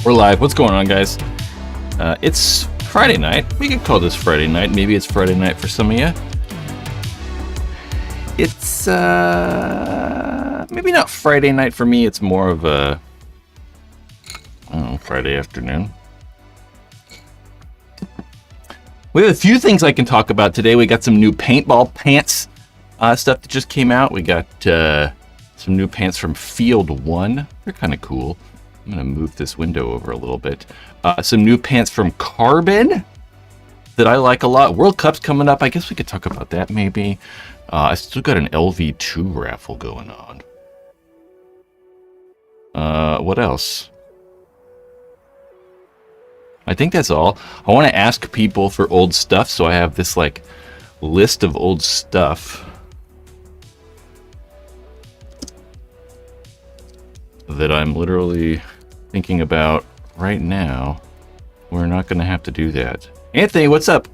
We're live. What's going on, guys? It's Friday night. We could call this Friday night. Maybe it's Friday night for some of you. It's maybe not Friday night for me. It's more of a, I don't know, Friday afternoon. We have a few things I can talk about today. We got some new paintball pants stuff that just came out. We got some new pants from Field 1. They're kind of cool. I'm going to move this window over a little bit. Some new pants from Carbon that I like a lot. World Cup's coming up. I guess we could talk about that maybe. I still got an LV2 raffle going on. What else? I think that's all. I want to ask people for old stuff, so I have this like list of old stuff that I'm literally thinking about right now. We're not going to have to do that. Anthony, what's up?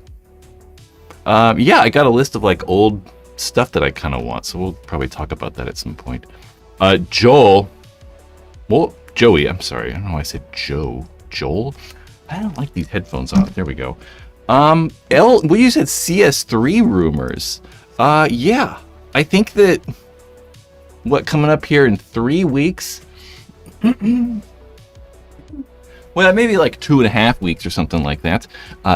Yeah, I got a list of like old stuff that I kind of want, so we'll probably talk about that at some point. Joel, well, Joey, I'm sorry. I don't know why I said Joe. Joel? I don't like these headphones on. There we go. Well, you said CS3 rumors. Yeah, I think that coming up here in 3 weeks? Well, maybe like 2.5 weeks or something like that.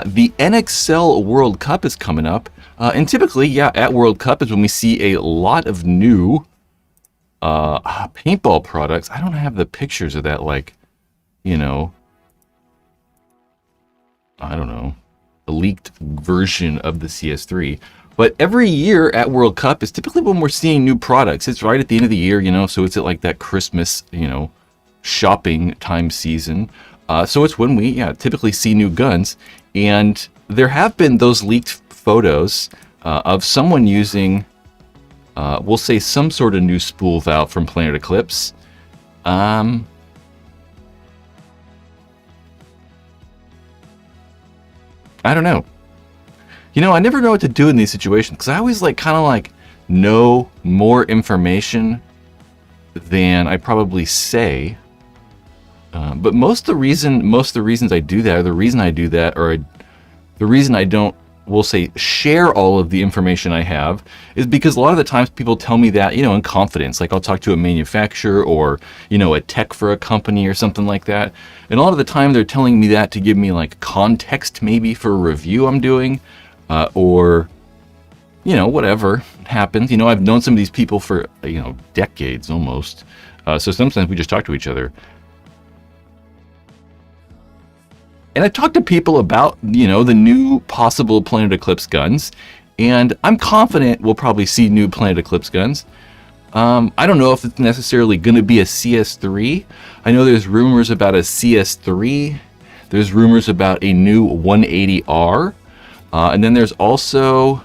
The NXL World Cup is coming up. And typically, yeah, at World Cup is when we see a lot of new paintball products. I don't have the pictures of that, like, you know, I don't know, a leaked version of the CS3. But every year at World Cup is typically when we're seeing new products. It's right at the end of the year, you know, so it's at like that Christmas, you know, shopping time season. So it's when we typically see new guns. And there have been those leaked photos of someone using, we'll say, some sort of new spool valve from Planet Eclipse. I don't know. You know, I never know what to do in these situations because I always like kind of like know more information than I probably say. But most of the reasons I do that, or the reason I do that, or the reason I don't, we'll say, share all of the information I have, is because a lot of the times people tell me that, you know, in confidence. Like I'll talk to a manufacturer or, you know, a tech for a company or something like that. And a lot of the time they're telling me that to give me like context maybe for a review I'm doing, or, you know, whatever happens. You know, I've known some of these people for, you know, decades almost. So sometimes we just talk to each other. And I talked to people about, you know, the new possible Planet Eclipse guns, and I'm confident we'll probably see new Planet Eclipse guns. I don't know if it's necessarily going to be a CS3. I know there's rumors about a CS3. There's rumors about a new 180R. And then there's also,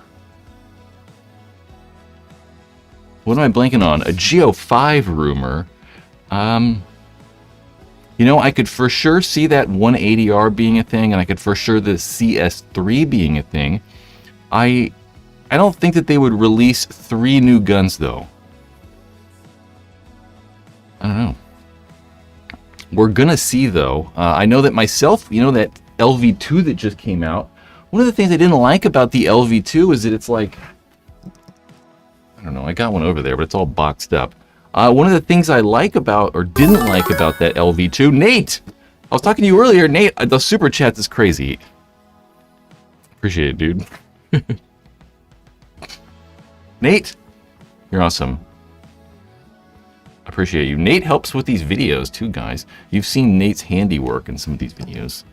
what am I blanking on? A Geo5 rumor. You know, I could for sure see that 180R being a thing, and I could for sure the CS3 being a thing. I don't think that they would release 3 new guns, though. I don't know. We're gonna see, though. I know that myself, you know, that LV2 that just came out, one of the things I didn't like about the LV2 is that it's like, I don't know, I got one over there, but it's all boxed up. One of the things I like about, or didn't like about that LV2, Nate! I was talking to you earlier, Nate, the super chat is crazy. Appreciate it, dude. Nate, you're awesome. Appreciate you. Nate helps with these videos too, guys. You've seen Nate's handiwork in some of these videos.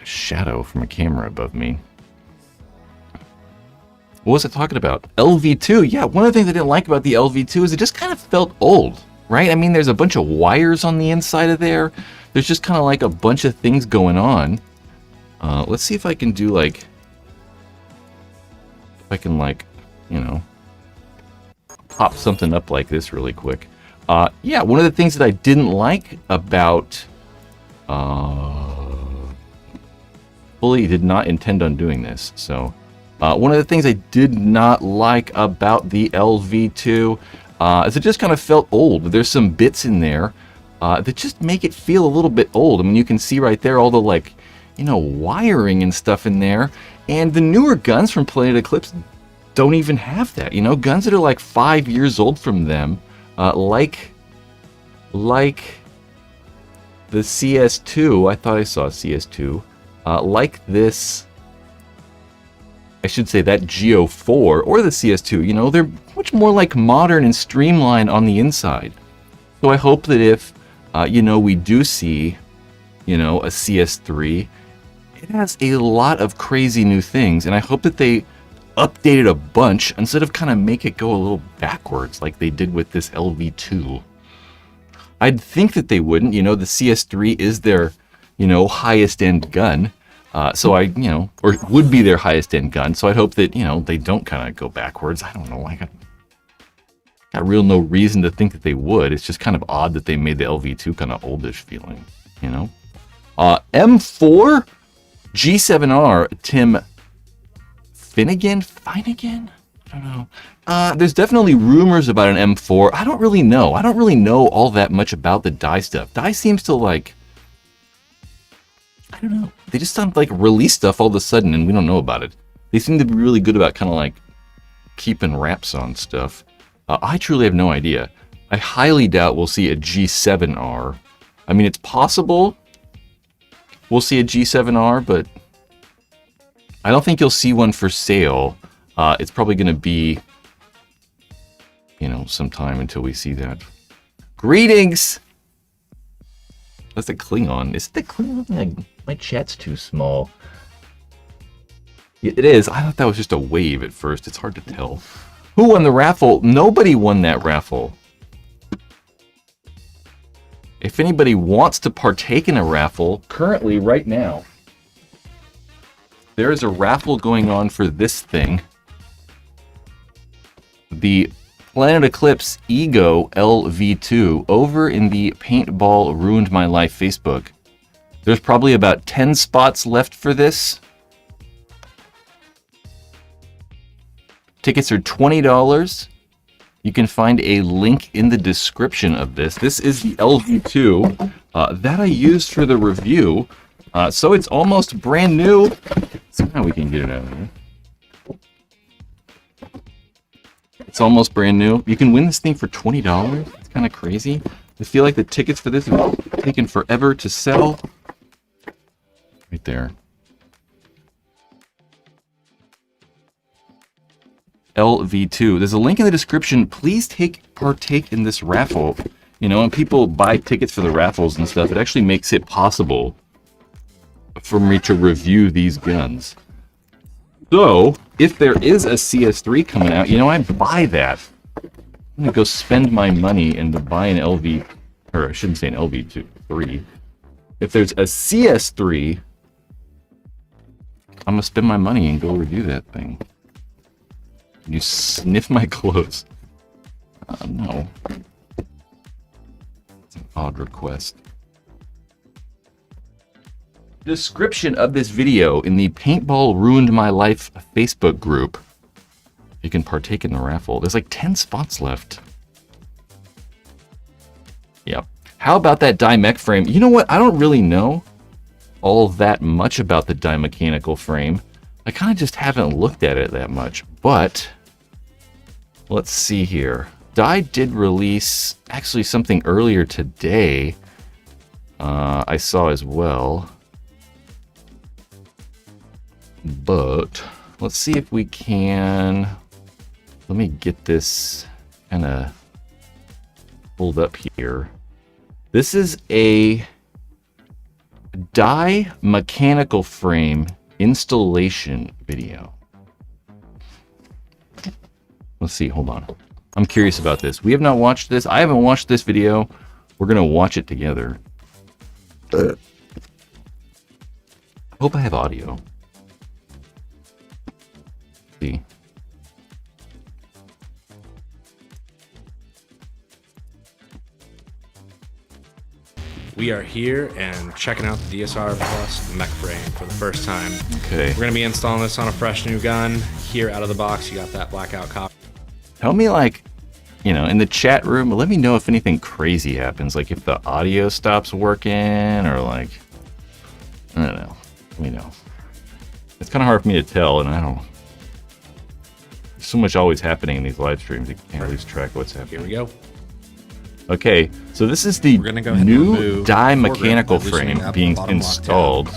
A shadow from a camera above me. What was I talking about? LV2. Yeah, one of the things I didn't like about the LV2 is it just kind of felt old, right? I mean, there's a bunch of wires on the inside of there. There's just kind of like a bunch of things going on. Let's see if I can do like, if I can like, you know, pop something up like this really quick. Yeah, one of the things that I didn't like about, fully did not intend on doing this, so. One of the things I did not like about the LV2 is it just kind of felt old. There's some bits in there that just make it feel a little bit old. I mean, you can see right there all the, like, you know, wiring and stuff in there. And the newer guns from Planet Eclipse don't even have that. You know, guns that are like 5 years old from them, like the CS2. I thought I saw a CS2. Like this, I should say that Geo4 or the CS2. You know, they're much more like modern and streamlined on the inside. So I hope that if, you know, we do see, you know, a CS3, it has a lot of crazy new things, and I hope that they update it a bunch instead of kind of make it go a little backwards like they did with this LV2. I'd think that they wouldn't. You know, the CS3 is their, you know, highest end gun. So I, you know, or would be their highest end gun. So I'd hope that, you know, they don't kind of go backwards. I don't know. I got real no reason to think that they would. It's just kind of odd that they made the LV2 kind of oldish feeling, you know. M4 G7R Tim Finnegan? I don't know. There's definitely rumors about an M4. I don't really know. I don't really know all that much about the Dye stuff. Dye seems to, like, I don't know. They just don't, like, release stuff all of a sudden and we don't know about it. They seem to be really good about kind of, like, keeping wraps on stuff. I truly have no idea. I highly doubt we'll see a G7R. I mean, it's possible we'll see a G7R, but I don't think you'll see one for sale. It's probably going to be, you know, some time until we see that. Greetings! That's a Klingon. Is it the Klingon? Like, my chat's too small. It is. I thought that was just a wave at first. It's hard to tell. Who won the raffle? Nobody won that raffle. If anybody wants to partake in a raffle, currently, right now, there is a raffle going on for this thing. The Planet Eclipse Ego LV2 over in the Paintball Ruined My Life Facebook. There's probably about 10 spots left for this. Tickets are $20. You can find a link in the description of this. This is the LV2 that I used for the review. So it's almost brand new. Somehow we can get it out of here. It's almost brand new. You can win this thing for $20. It's kind of crazy. I feel like the tickets for this have taken forever to sell. Right there. LV2. There's a link in the description. Please partake in this raffle. You know, when people buy tickets for the raffles and stuff, it actually makes it possible for me to review these guns. So, if there is a CS3 coming out, you know, I'd buy that. I'm gonna go spend my money and buy an LV, or I shouldn't say an LV3. If there's a CS3, I'm gonna spend my money and go review that thing. You sniff my clothes. No. It's an odd request. Description of this video in the Paintball Ruined My Life Facebook group. You can partake in the raffle. There's like 10 spots left. Yep. How about that Dye Mech Frame? You know what? I don't really know all that much about the Dye Mechanical Frame. I kind of just haven't looked at it that much, but let's see here. Dye did release actually something earlier today. I saw as well. But let's see if we can. Let me get this kind of pulled up here. This is a Dye Mechanical Frame installation video. Let's see, hold on. I'm curious about this. We have not watched this. I haven't watched this video. We're going to watch it together. I hope I have audio. Let's see. We are here and checking out the DSR Plus Mech Frame for the first time. Okay. We're going to be installing this on a fresh new gun. Here out of the box, you got that blackout copy. Tell me, like, you know, in the chat room, let me know if anything crazy happens, like if the audio stops working or like, I don't know. Let me know. It's kind of hard for me to tell, and I don't. There's so much always happening in these live streams, you can't lose track of what's happening. Here we go. Okay, so this is the We're gonna go ahead and new remove die the foregrip mechanical by loosening frame up being the bottom installed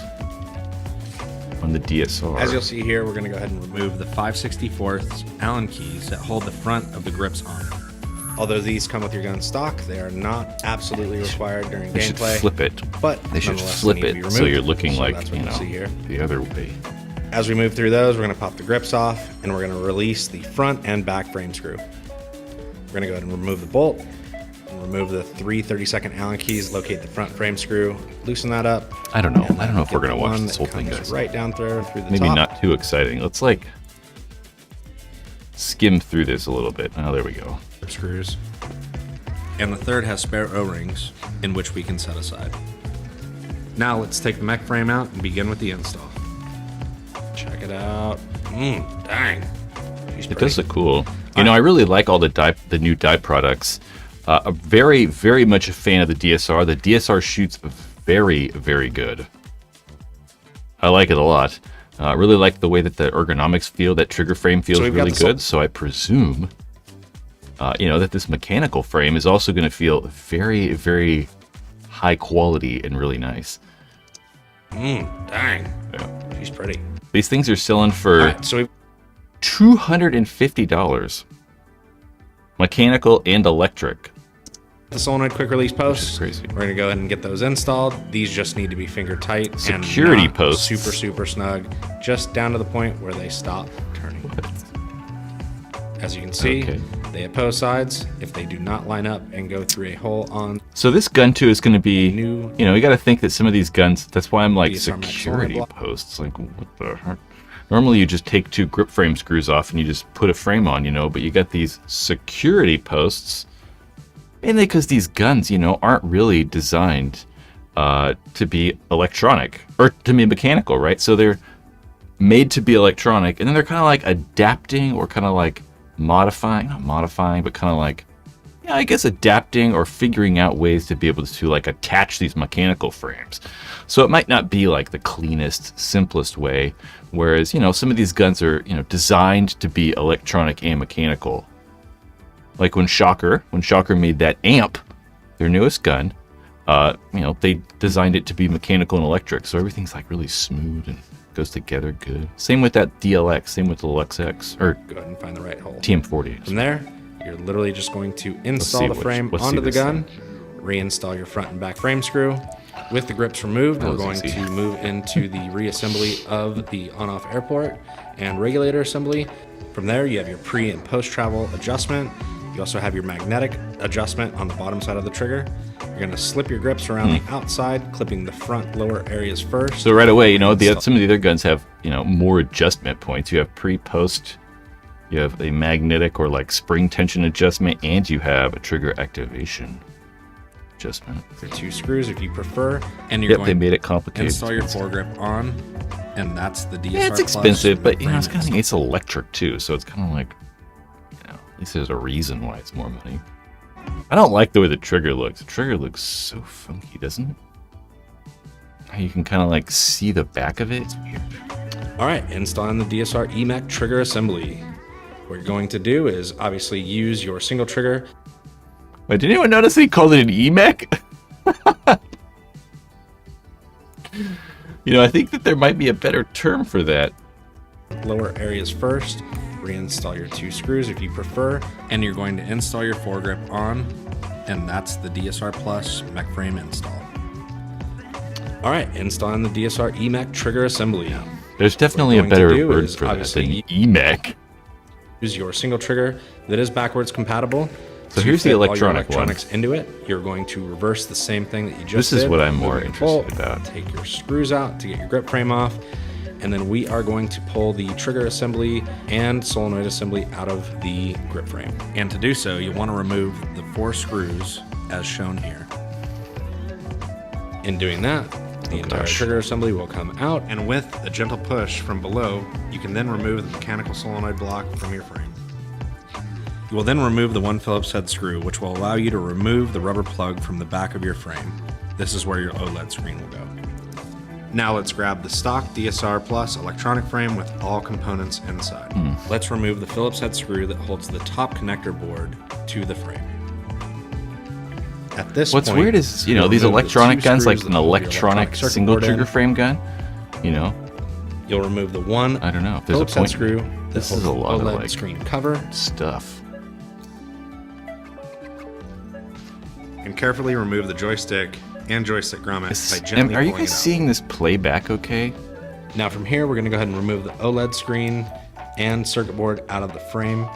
on the DSR. As you'll see here, we're going to go ahead and remove the 5/64 Allen keys that hold the front of the grips on. Although these come with your gun stock, they are not absolutely required during They should gameplay. flip it. But They should nonetheless, flip need to be it so removed. you're looking So like, that's what you you'll see here. know, the other way. As we move through those, we're going to pop the grips off, and we're going to release the front and back frame screw. We're going to go ahead and remove the bolt, and remove the 3 32nd Allen keys, locate the front frame screw, loosen that up. I don't know. I don't know if Get we're going to the watch one this whole that thing, comes guys. right down through the Maybe top. not too exciting. Let's like skim through this a little bit. Oh, there we go. Screws. And the third has spare O-rings in which we can set aside. Now let's take the mech frame out and begin with the install. Check it out. Dang. She's It pretty. does look cool. You know, I really like all the new die products. I'm very, very much a fan of the DSR. The DSR shoots very, very good. I like it a lot. I really like the way that the ergonomics feel. That trigger frame feels we've got really the good. So I presume, you know, that this mechanical frame is also going to feel very, very high quality and really nice. Dang. Yeah. She's pretty. These things are selling for All right, so we've $250. Mechanical and electric. the solenoid quick release posts. crazy. We're gonna go ahead and get those installed. These just need to be finger tight Security and not posts. super snug, just down to the point where they stop turning. As you can see, Okay. they have post sides. If they do not line up and go through a hole on So this gun too is going to be, New- you know, you got to think that some of these guns. That's why I'm like DSR Mech security Frame. posts. Like what the heck? Normally you just take 2 grip frame screws off and you just put a frame on, you know. But you got these security posts, mainly because these guns, you know, aren't really designed to be electronic or to be mechanical, right? So they're made to be electronic, and then they're kind of like adapting or kind of like modifying, not modifying, but kind of like, yeah, I guess adapting or figuring out ways to be able to like attach these mechanical frames. So it might not be like the cleanest, simplest way, whereas, you know, some of these guns are, you know, designed to be electronic and mechanical. Like when Shocker made that amp, their newest gun, you know, they designed it to be mechanical and electric, so everything's like really smooth and goes together good. Same with that DLX, same with the Lux X, or go ahead and find the right hole. TM40. From there, you're literally just going to install the frame let's see onto the this gun, reinstall your front and back frame screw. With the grips removed, we're was going easy. to move into the reassembly of the on-off airport and regulator assembly. From there, you have your pre and post-travel adjustment. You also have your magnetic adjustment on the bottom side of the trigger. You're going to slip your grips around the outside, clipping the front lower areas first. So right away, you know, some of the other guns have, you know, more adjustment points. You have pre, post, you have a magnetic or like spring tension adjustment, and you have a trigger activation adjustment. For 2 screws if you prefer, and you're Yep, going they made it to complicated. install your foregrip on, and that's the DSR Yeah, it's Plus expensive, but you know, frame it's kind of it's electric too, so it's kind of like, you know, at least there's a reason why it's more money. I don't like the way the trigger looks. The trigger looks so funky, doesn't it? How you can kind of like see the back of it. It's weird. All right, installing the DSR Mech trigger assembly. What you're going to do is obviously use your single trigger. Wait, did anyone notice he called it an EMEC? You know, I think that there might be a better term for that. Lower areas first. Reinstall your 2 screws if you prefer, and you're going to install your foregrip on, and that's the DSR Plus mech frame install. All right, installing the DSR Mech trigger assembly. There's definitely a going to better do word is for that obviously than EMEC. Use your single trigger that is backwards compatible. So To here's the fit all your electronic one. electronics into it. You're going to reverse the same thing that you just This is did. what I'm more Remove your interested bolt, about. Take your screws out to get your grip frame off, and then we are going to pull the trigger assembly and solenoid assembly out of the grip frame. And to do so, you want to remove the 4 screws as shown here. In doing that, the entire gosh. trigger assembly will come out, and with a gentle push from below, you can then remove the mechanical solenoid block from your frame. You will then remove the one Phillips head screw, which will allow you to remove the rubber plug from the back of your frame. This is where your OLED screen will go. Now let's grab the stock DSR Plus electronic frame with all components inside. Let's remove the Phillips head screw that holds the top connector board to the frame. At this What's point, weird is, you know, you'll these remove the electronic two guns, like screws an that hold your electronic circuit single board in. trigger frame gun, you know, You'll remove the one I don't know if there's a Phillips head point. screw that This holds is a the lot of OLED like screen cover, stuff. and carefully remove the joystick and joystick grommet by gently Are you pulling guys it out. seeing this playback okay? Now from here, we're going to go ahead and remove the OLED screen and circuit board out of the frame.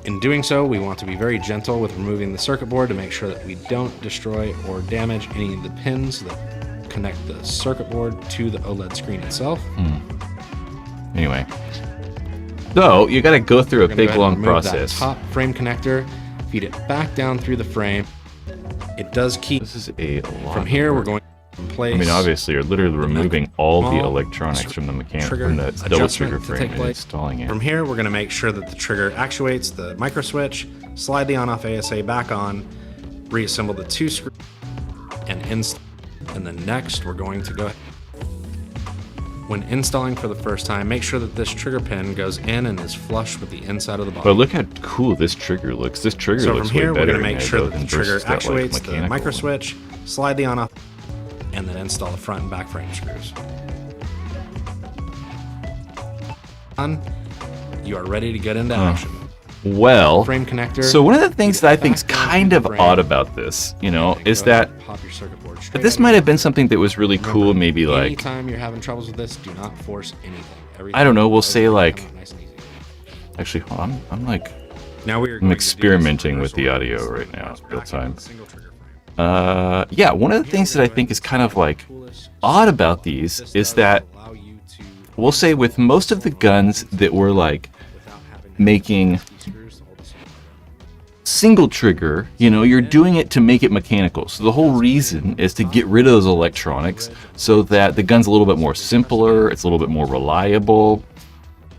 In doing so, we want to be very gentle with removing the circuit board to make sure that we don't destroy or damage any of the pins that connect the circuit board to the OLED screen itself. Anyway. So, you gotta go through a We're gonna go big ahead and long remove process. That top frame connector, feed it back down through the frame. It does keep. This is a lot From of here, we're work. going in place. I mean, obviously, you're literally removing all the small electronics from the trigger from the double adjustment trigger to frame take and place. installing it. From here, we're going to make sure that the trigger actuates the micro switch, slide the on-off ASA back on, reassemble the two screws, and install. And then next, we're going to go. When installing for the first time, make sure that this trigger pin goes in and is flush with the inside of the But body. look how cool this trigger looks. This trigger So looks from here, way we're better going to make in sure there that the than trigger versus that, like, actuates the mechanical micro one. switch, slide the on-off, and then install the front and back frame screws. Done. You are ready to get into action. Well, Frame connector. so one of the things that I think is back down kind through of the frame. odd about this, you know, And is go ahead that and pop your circuit board straight but this out. might have been something that was really cool, maybe like, Anytime you're having troubles with this, do not force anything. I don't know, we'll say, Everything like- come out nice and easy. actually, hold on, I'm like, Now we are I'm going to experimenting do with the this audio reversal right now, back real into time. the single trigger frame. Yeah, one of the things that I think is kind of like odd about these is that Allow you to, we'll say with most of the guns that were like without having making screws to hold the cylinder. single trigger, you know, you're doing it to make it mechanical. So the whole reason is to get rid of those electronics so that the gun's a little bit more simpler, it's a little bit more reliable,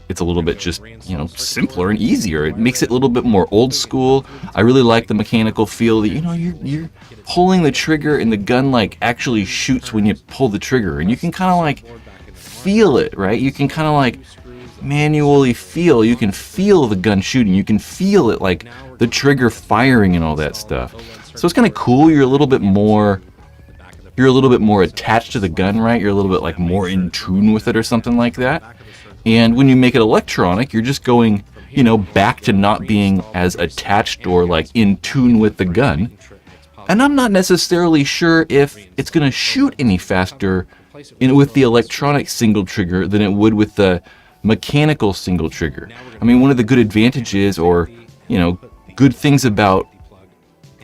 it's a little bit just, you know, simpler and easier. It makes it a little bit more old school. I really like the mechanical feel that, you know, you're pulling the trigger and the gun like actually shoots when you pull the trigger, and you can kind of like feel it, right? You can kind of like manually feel, you can feel the gun shooting, you can feel it like the trigger firing and all that stuff. So it's kind of cool. You're a little bit more attached to the gun, right? You're a little bit like more in tune with it or something like that. And when you make it electronic, you're just going, you know, back to not being as attached or like in tune with the gun. And I'm not necessarily sure if it's going to shoot any faster with the electronic single trigger than it would with the mechanical single trigger. I mean, one of the good advantages, or, you know, good things about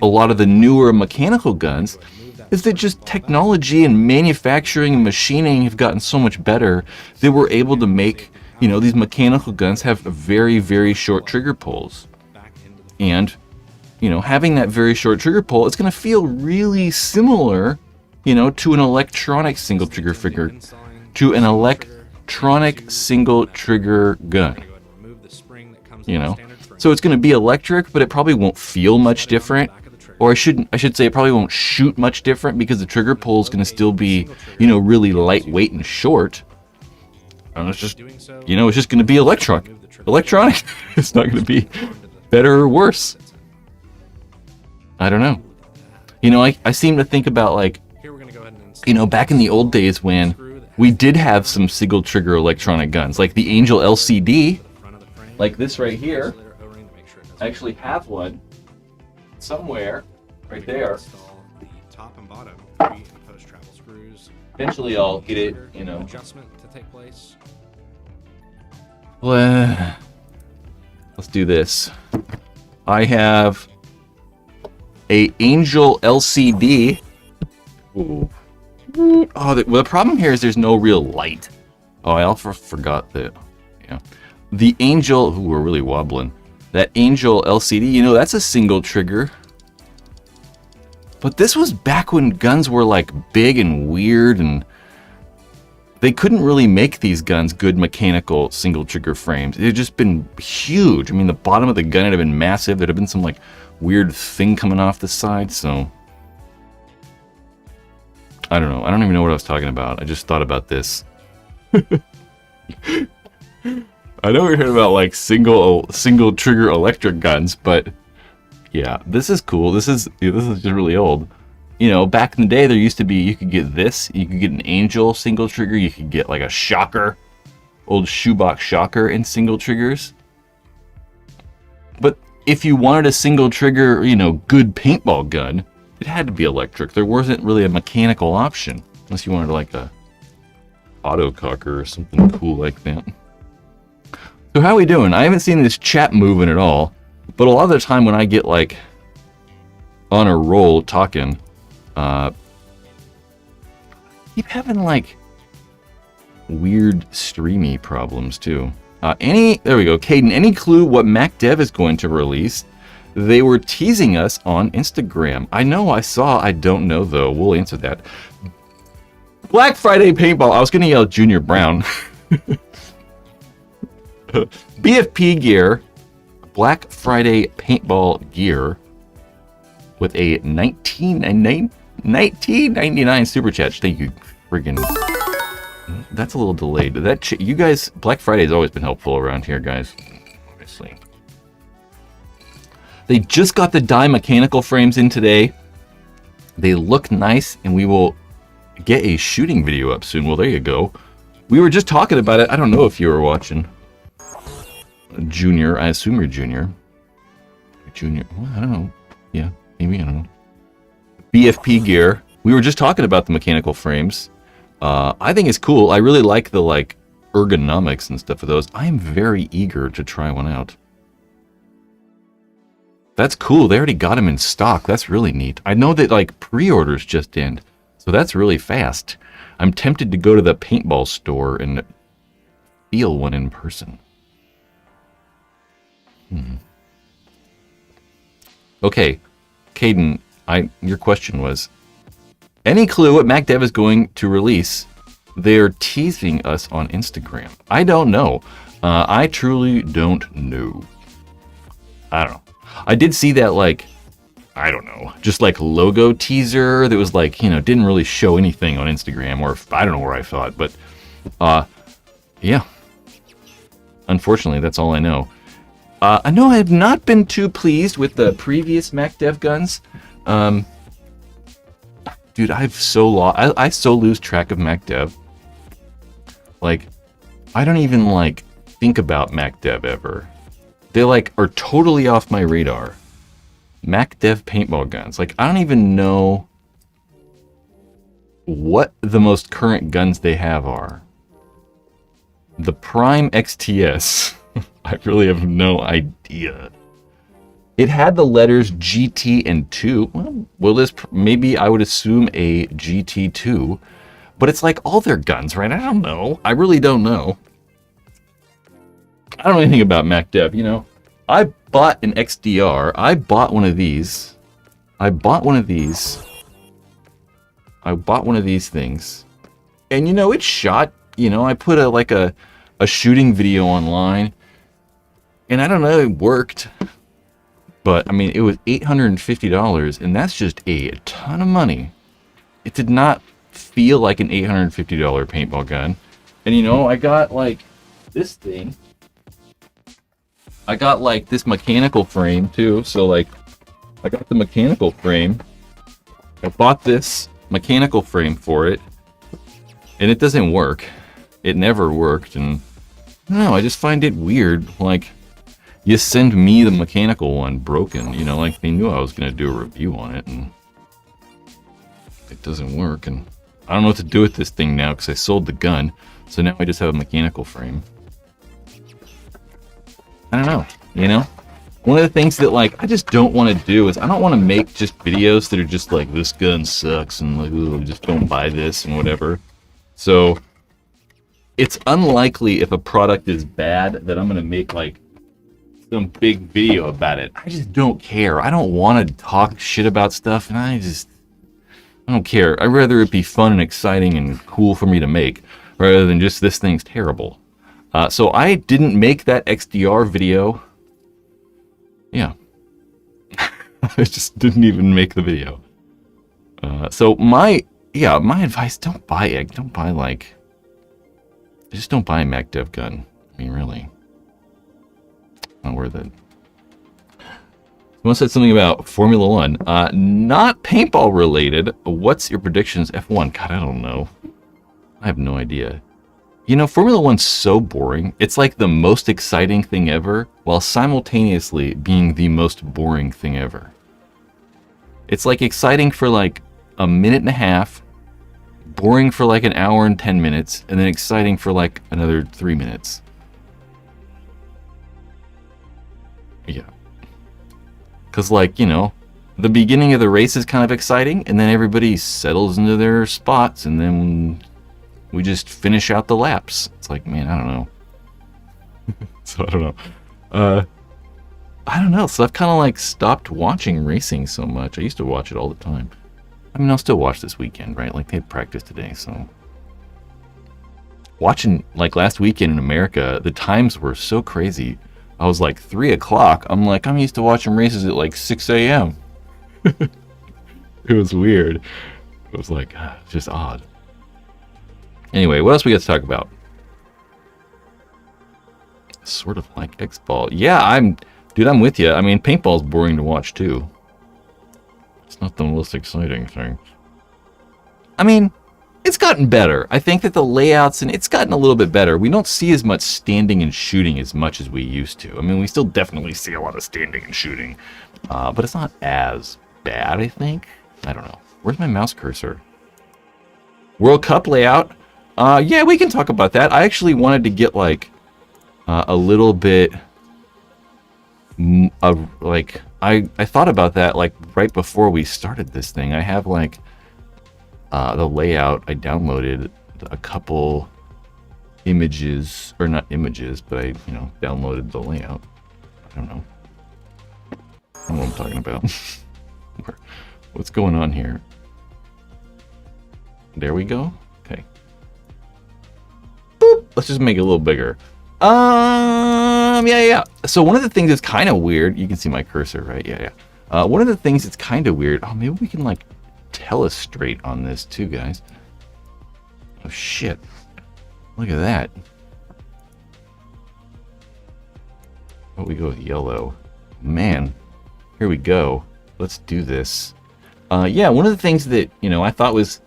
a lot of the newer mechanical guns is that just technology and manufacturing and machining have gotten so much better that we're able to make, you know, these mechanical guns have very, very short trigger pulls. And, you know, having that very short trigger pull, it's going to feel really similar, you know, to an electronic single trigger figure, to an electronic single trigger gun. You know, so it's going to be electric, but it probably won't feel much different. Or I should say it probably won't shoot much different because the trigger pull is going to still be, you know, really lightweight and short. And it's just, you know, it's just going to be electronic. It's not going to be better or worse. I don't know. You know, I seem to think about, like, you know, back in the old days when we did have some single trigger electronic guns, like the Angel LCD, like this right here. I actually have one somewhere right there. The top and bottom pre and post travel screws. Eventually I'll get it, you know. Adjustment to take place. Let's do this. I have a Angel LCD. Ooh. Oh, the problem here is there's no real light. Oh, I also forgot that. Yeah, the Angel. Ooh, we're really wobbling. That Angel LCD. You know, that's a single trigger. But this was back when guns were like big and weird, and they couldn't really make these guns good mechanical single trigger frames. They've just been huge. I mean, the bottom of the gun would have been massive. There'd have been some like weird thing coming off the side. So I don't know. I don't even know what I was talking about. I just thought about this. I know we're hearing about like single trigger electric guns, but yeah, this is cool. This is just really old. You know, back in the day, there used to be, you could get this, you could get an Angel single trigger, you could get like a Shocker, old shoebox Shocker in single triggers. But if you wanted a single trigger, you know, good paintball gun, it had to be electric. There wasn't really a mechanical option, unless you wanted like a autococker or something cool like that. So how are we doing? I haven't seen this chat moving at all, but a lot of the time when I get like on a roll talking, keep having like weird streamy problems too. There we go. Caden, any clue what MacDev is going to release? They were teasing us on Instagram. I know, I saw. I don't know though. We'll answer that. Black Friday paintball. I was gonna yell Junior Brown. BFP gear. Black Friday paintball gear with a 1999 super chat. Thank you, friggin'. That's a little delayed. You guys, Black Friday has always been helpful around here, guys. Obviously. They just got the dye mechanical frames in today. They look nice, and we will get a shooting video up soon. Well, there you go. We were just talking about it. I don't know if you were watching. Junior, I assume you're Junior. Junior, well, I don't know. Yeah, maybe, I don't know. BFP gear. We were just talking about the mechanical frames. I think it's cool. I really like the like ergonomics and stuff of those. I am very eager to try one out. That's cool. They already got them in stock. That's really neat. I know that like pre-orders just end, so that's really fast. I'm tempted to go to the paintball store and feel one in person. Okay, Caden, your question was, any clue what MacDev is going to release? They're teasing us on Instagram. I don't know. I truly don't know. I don't know. I did see that, like, I don't know, just like logo teaser that was like, you know, didn't really show anything on Instagram, or I don't know where I saw it, but yeah. Unfortunately, that's all I know. I know I have not been too pleased with the previous MacDev guns. Dude, I so lose track of MacDev. Like, I don't even like think about MacDev ever. They like are totally off my radar. MacDev paintball guns. Like, I don't even know what the most current guns they have are. The Prime XTS. I really have no idea. It had the letters GT and 2. Well, this maybe I would assume a GT2, but it's like all their guns, right? I don't know. I really don't know. I don't know anything about MacDev, you know. I bought an XDR. I bought one of these. I bought one of these things. And you know, it shot, you know, I put a shooting video online. And I don't know, it worked. But I mean, it was $850, and that's just a ton of money. It did not feel like an $850 paintball gun. And you know, I got like this thing. I got like this mechanical frame too. So like, I got the mechanical frame. I bought this mechanical frame for it, and it doesn't work. It never worked, and I don't know, I just find it weird. Like, you send me the mechanical one broken, you know, like they knew I was going to do a review on it, and it doesn't work, and I don't know what to do with this thing now because I sold the gun, so now I just have a mechanical frame. I don't know, you know? One of the things that, like, I just don't want to do is I don't want to make just videos that are just like, this gun sucks, and like, ooh, just don't buy this, and whatever. So, it's unlikely if a product is bad that I'm going to make, like, some big video about it. I just don't care. I don't want to talk shit about stuff, and I don't care. I'd rather it be fun and exciting and cool for me to make. rather than just this thing's terrible. So I didn't make that XDR video. Yeah. I just didn't even make the video. So my advice, don't buy it. Don't buy just don't buy a Mac Dev gun. I mean, really. Not worth it. Someone said something about Formula One. Not paintball related. What's your predictions? F1. God, I don't know. I have no idea. You know, Formula One's so boring. It's like the most exciting thing ever, while simultaneously being the most boring thing ever. It's like exciting for like a minute and a half, boring for like an hour and 10 minutes, and then exciting for like another 3 minutes. Yeah. Because, like, you know, the beginning of the race is kind of exciting, and then everybody settles into their spots, and then we just finish out the laps. It's like, man, I don't know. So, I don't know. I don't know. So, I've kind of, like, stopped watching racing so much. I used to watch it all the time. I mean, I'll still watch this weekend, right? Like, they had practice today, so. Watching, like, last weekend in America, the times were so crazy. I was like 3 o'clock. I'm used to watching races at like 6 a.m. It was weird. It was like, it's just odd. Anyway, what else we got to talk about? Sort of like X-Ball. Yeah, I'm with you. I mean, paintball's boring to watch too. It's not the most exciting thing. I mean, it's gotten better. I think that the layouts, and it's gotten a little bit better. We don't see as much standing and shooting as much as we used to. I mean, we still definitely see a lot of standing and shooting, but it's not as bad, I think. I don't know. Where's my mouse cursor? World Cup layout. Yeah, we can talk about that. I actually wanted to get like a little bit of like, I thought about that like right before we started this thing. I have like the layout. I downloaded a couple images, or not images, but I, downloaded the layout. I don't know. I don't know what I'm talking about. What's going on here? There we go. Okay. Boop. Let's just make it a little bigger. Yeah. So one of the things that's kind of weird, you can see my cursor, right? Yeah. One of the things that's kind of weird, maybe we can like telestrate on this too, guys. Oh shit. Look at that. Oh, we go with yellow. Man, here we go. Let's do this. Yeah, one of the things that, I thought was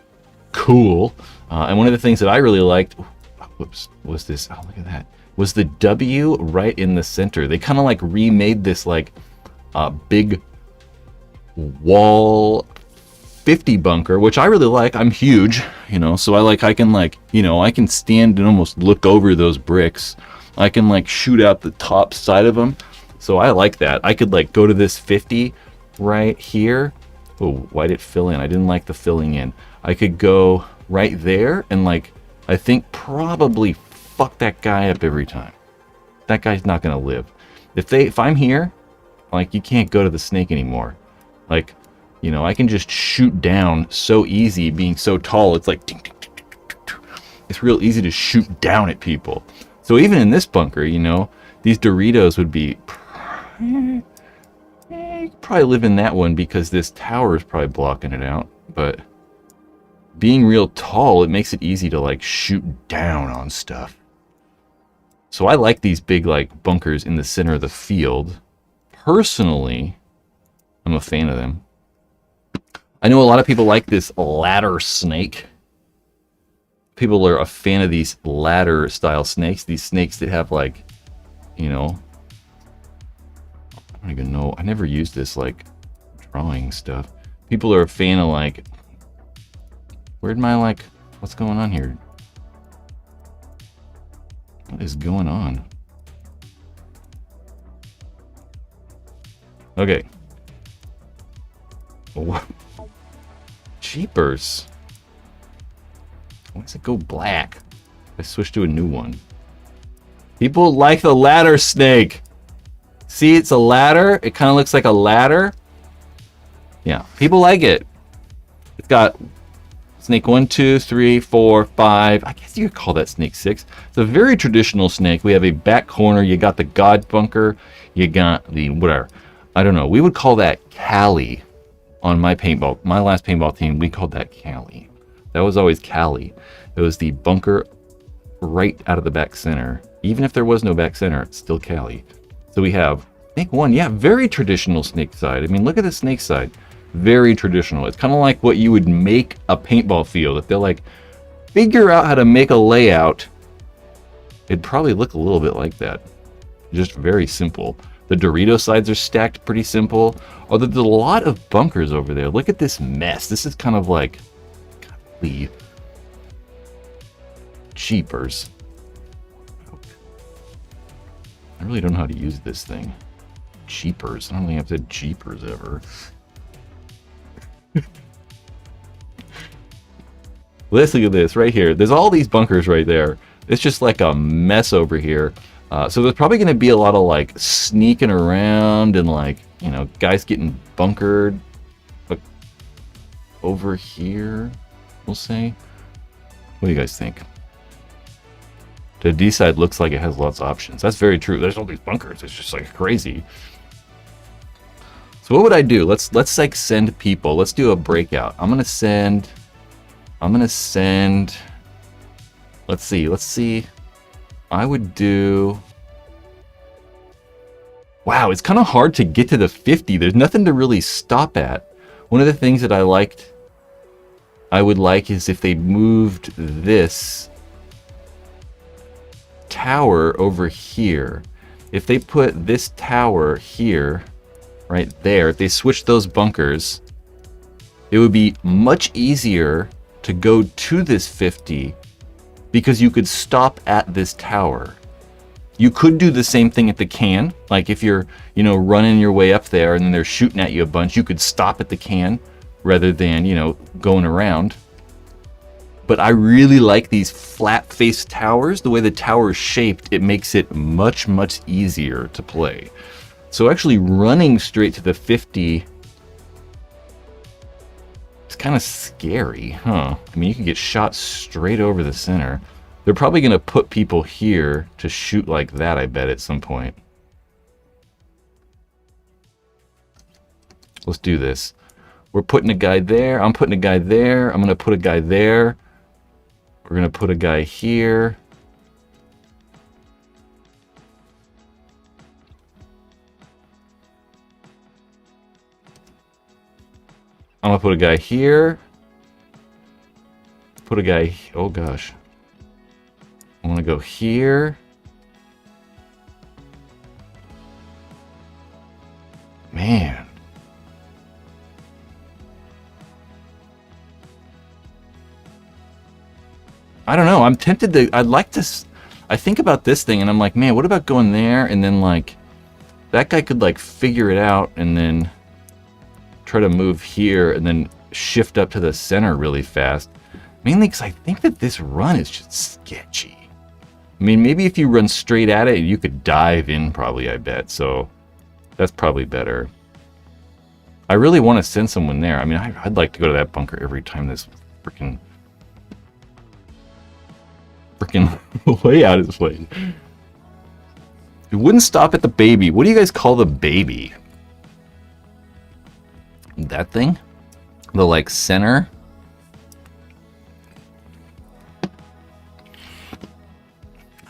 cool, and one of the things that I really liked, was this, oh, look at that, was the W right in the center. They kind of like remade this like big wall 50 bunker, which I really like. I'm huge, so I can stand and almost look over those bricks. I can like shoot out the top side of them. So I like that. I could like go to this 50 right here. Oh, why did it fill in? I didn't like the filling in. I could go right there and like, I think probably fuck that guy up every time. That guy's not gonna live. If I'm here, like, you can't go to the snake anymore. Like, I can just shoot down so easy, being so tall. It's like, ding, ding, ding, ding, ding, ding. It's real easy to shoot down at people. So even in this bunker, these Doritos would be, you could probably live in that one because this tower is probably blocking it out. But being real tall, it makes it easy to like shoot down on stuff. So I like these big like bunkers in the center of the field. Personally, I'm a fan of them. I know a lot of people like this ladder snake. People are a fan of these ladder style snakes. These snakes that have like, I don't even know. I never used this like drawing stuff. People are a fan of like, where'd my like, what's going on here? What is going on? Okay. Oh. Jeepers. Why does it go black? I switched to a new one. People like the ladder snake. See, it's a ladder. It kind of looks like a ladder. Yeah, people like it. It's got Snake 1, 2, 3, 4, 5. I guess you could call that snake 6. It's a very traditional snake. We have a back corner. You got the God bunker. You got the whatever. I don't know. We would call that Cali on my paintball. My last paintball team, we called that Cali. That was always Cali. It was the bunker right out of the back center. Even if there was no back center, it's still Cali. So we have snake 1. Yeah, very traditional snake side. I mean, look at the snake side. Very traditional. It's kind of like what you would make a paintball field. If they're like, figure out how to make a layout, it'd probably look a little bit like that. Just very simple. The Dorito sides are stacked pretty simple. Although there's a lot of bunkers over there. Look at this mess. This is kind of like, golly, jeepers. I really don't know how to use this thing. Jeepers. I don't think I've said jeepers ever. Let's look at this right here. There's all these bunkers right there. It's just like a mess over here. So there's probably going to be a lot of like sneaking around and like, you know, guys getting bunkered over here, we'll say. What do you guys think? The D side looks like it has lots of options. That's very true. There's all these bunkers. It's just like crazy. So what would I do? Let's like send people. Let's do a breakout. I'm gonna send. Let's see. I would do. Wow, it's kind of hard to get to the 50. There's nothing to really stop at. One of the things that I would like is if they moved this tower over here. If they put this tower here, right there, if they switch those bunkers, it would be much easier to go to this 50 because you could stop at this tower. You could do the same thing at the can. Like if you're, you know, running your way up there and then they're shooting at you a bunch, you could stop at the can rather than, you know, going around. But I really like these flat-faced towers. The way the tower is shaped, it makes it much, much easier to play. So actually running straight to the 50, it's kind of scary, huh? I mean, you can get shot straight over the center. They're probably going to put people here to shoot like that, I bet, at some point. Let's do this. We're putting a guy there. I'm putting a guy there. I'm going to put a guy there. We're going to put a guy here. I'm going to put a guy here. Put a guy... Oh, gosh. I want to go here. Man. I don't know. I'm tempted to... I'd like to... I think about this thing and I'm like, man, what about going there and then like... That guy could like figure it out and then try to move here and then shift up to the center really fast. Mainly because I think that this run is just sketchy. I mean, maybe if you run straight at it, you could dive in probably, I bet. So that's probably better. I really want to send someone there. I mean, I'd like to go to that bunker every time this freaking layout is played. It wouldn't stop at the baby. What do you guys call the baby? That thing? The like center?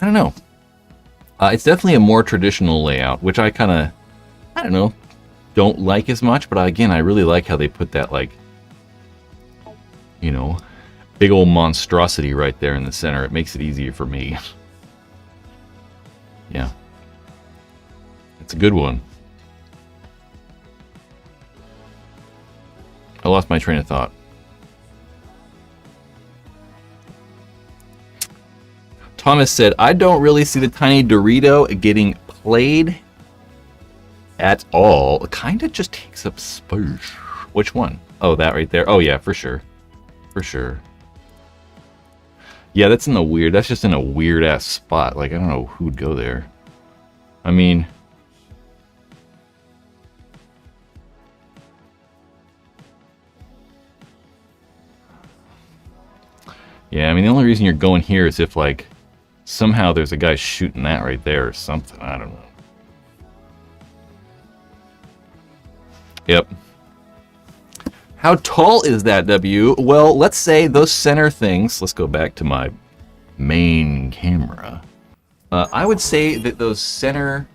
I don't know. It's definitely a more traditional layout, which I kind of, I don't know, don't like as much. But again, I really like how they put that like, you know, big old monstrosity right there in the center. It makes it easier for me. Yeah. It's a good one. I lost my train of thought. Thomas said, I don't really see the tiny Dorito getting played at all. It kind of just takes up space. Which one? Oh, that right there. Oh, yeah, for sure. For sure. Yeah, that's in the weird. That's just in a weird ass spot. Like, I don't know who'd go there. I mean, Yeah, I mean, the only reason you're going here is if, like, somehow there's a guy shooting that right there or something. I don't know. Yep. How tall is that, W? Well, let's say those center things. Let's go back to my main camera. I would say that those center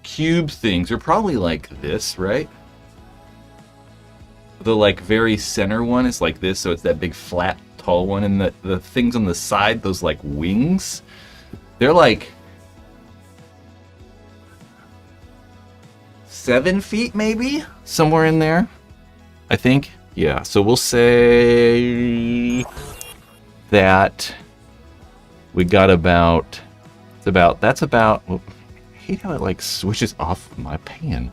cube things are probably like this, right? The, like, very center one is like this, so it's that big flat tall one, and the things on the side, those like wings, they're like 7 feet maybe, somewhere in there, I think. Yeah, so we'll say that we got about, that's about, well, I hate how it like switches off my pan.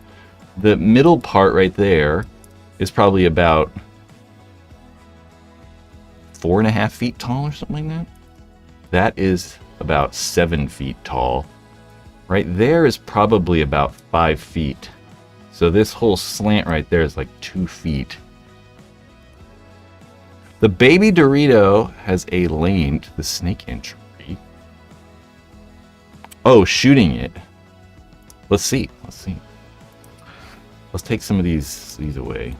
The middle part right there is probably about 4.5 feet tall or something like that. That is about 7 feet tall. Right there is probably about 5 feet. So this whole slant right there is like 2 feet. The baby Dorito has a lane to the snake entry. Oh, shooting it. Let's see. Let's see. Let's take some of these away.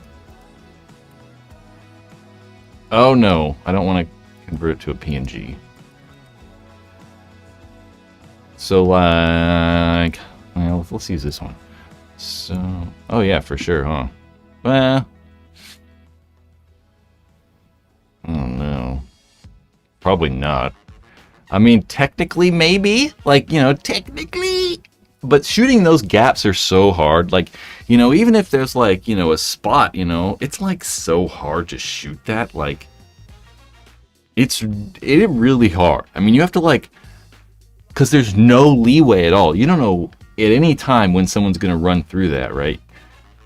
Oh no, I don't want to convert it to a PNG. So like, well, let's use this one. So, oh yeah, for sure, huh? Well, oh no, probably not. I mean, technically, maybe, like, you know, technically, but shooting those gaps are so hard. Like, you know, even if there's like, you know, a spot, you know, it's like so hard to shoot that. Like, it's really hard. I mean, you have to like, because there's no leeway at all. You don't know at any time when someone's going to run through that, right?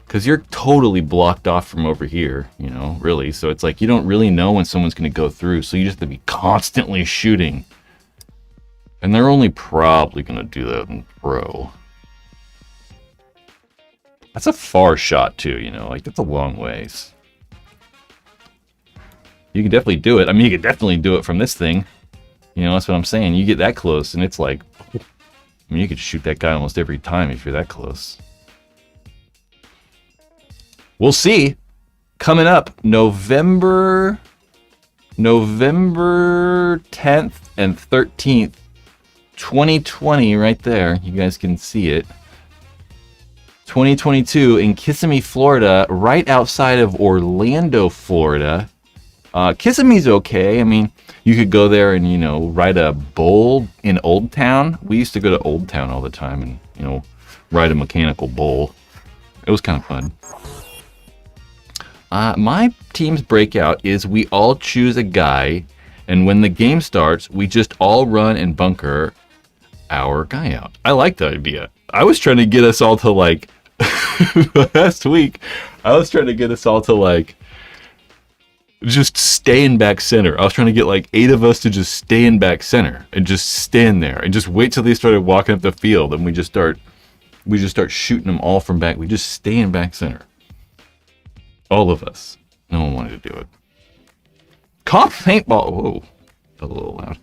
Because you're totally blocked off from over here, you know, really. So it's like you don't really know when someone's going to go through. So you just have to be constantly shooting. And they're only probably going to do that in pro. That's a far shot too, you know, like that's a long ways. You can definitely do it. I mean, you can definitely do it from this thing. You know, that's what I'm saying. You get that close and it's like, I mean, you could shoot that guy almost every time if you're that close. We'll see. Coming up, November 10th and 13th, 2020, right there. You guys can see it. 2022 in Kissimmee, Florida, right outside of Orlando, Florida. Kissimmee's okay. I mean, you could go there and, you know, ride a bull in Old Town. We used to go to Old Town all the time and, you know, ride a mechanical bull. It was kind of fun. My team's breakout is we all choose a guy, and when the game starts, we just all run and bunker our guy out. I like the idea. I was trying to get us all to like last week. I was trying to get us all to like just stay in back center. I was trying to get like 8 of us to just stay in back center and just stand there and just wait till they started walking up the field, and we just start shooting them all from back. We just stay in back center. All of us. No one wanted to do it. Comp Paintball. Whoa, a little loud.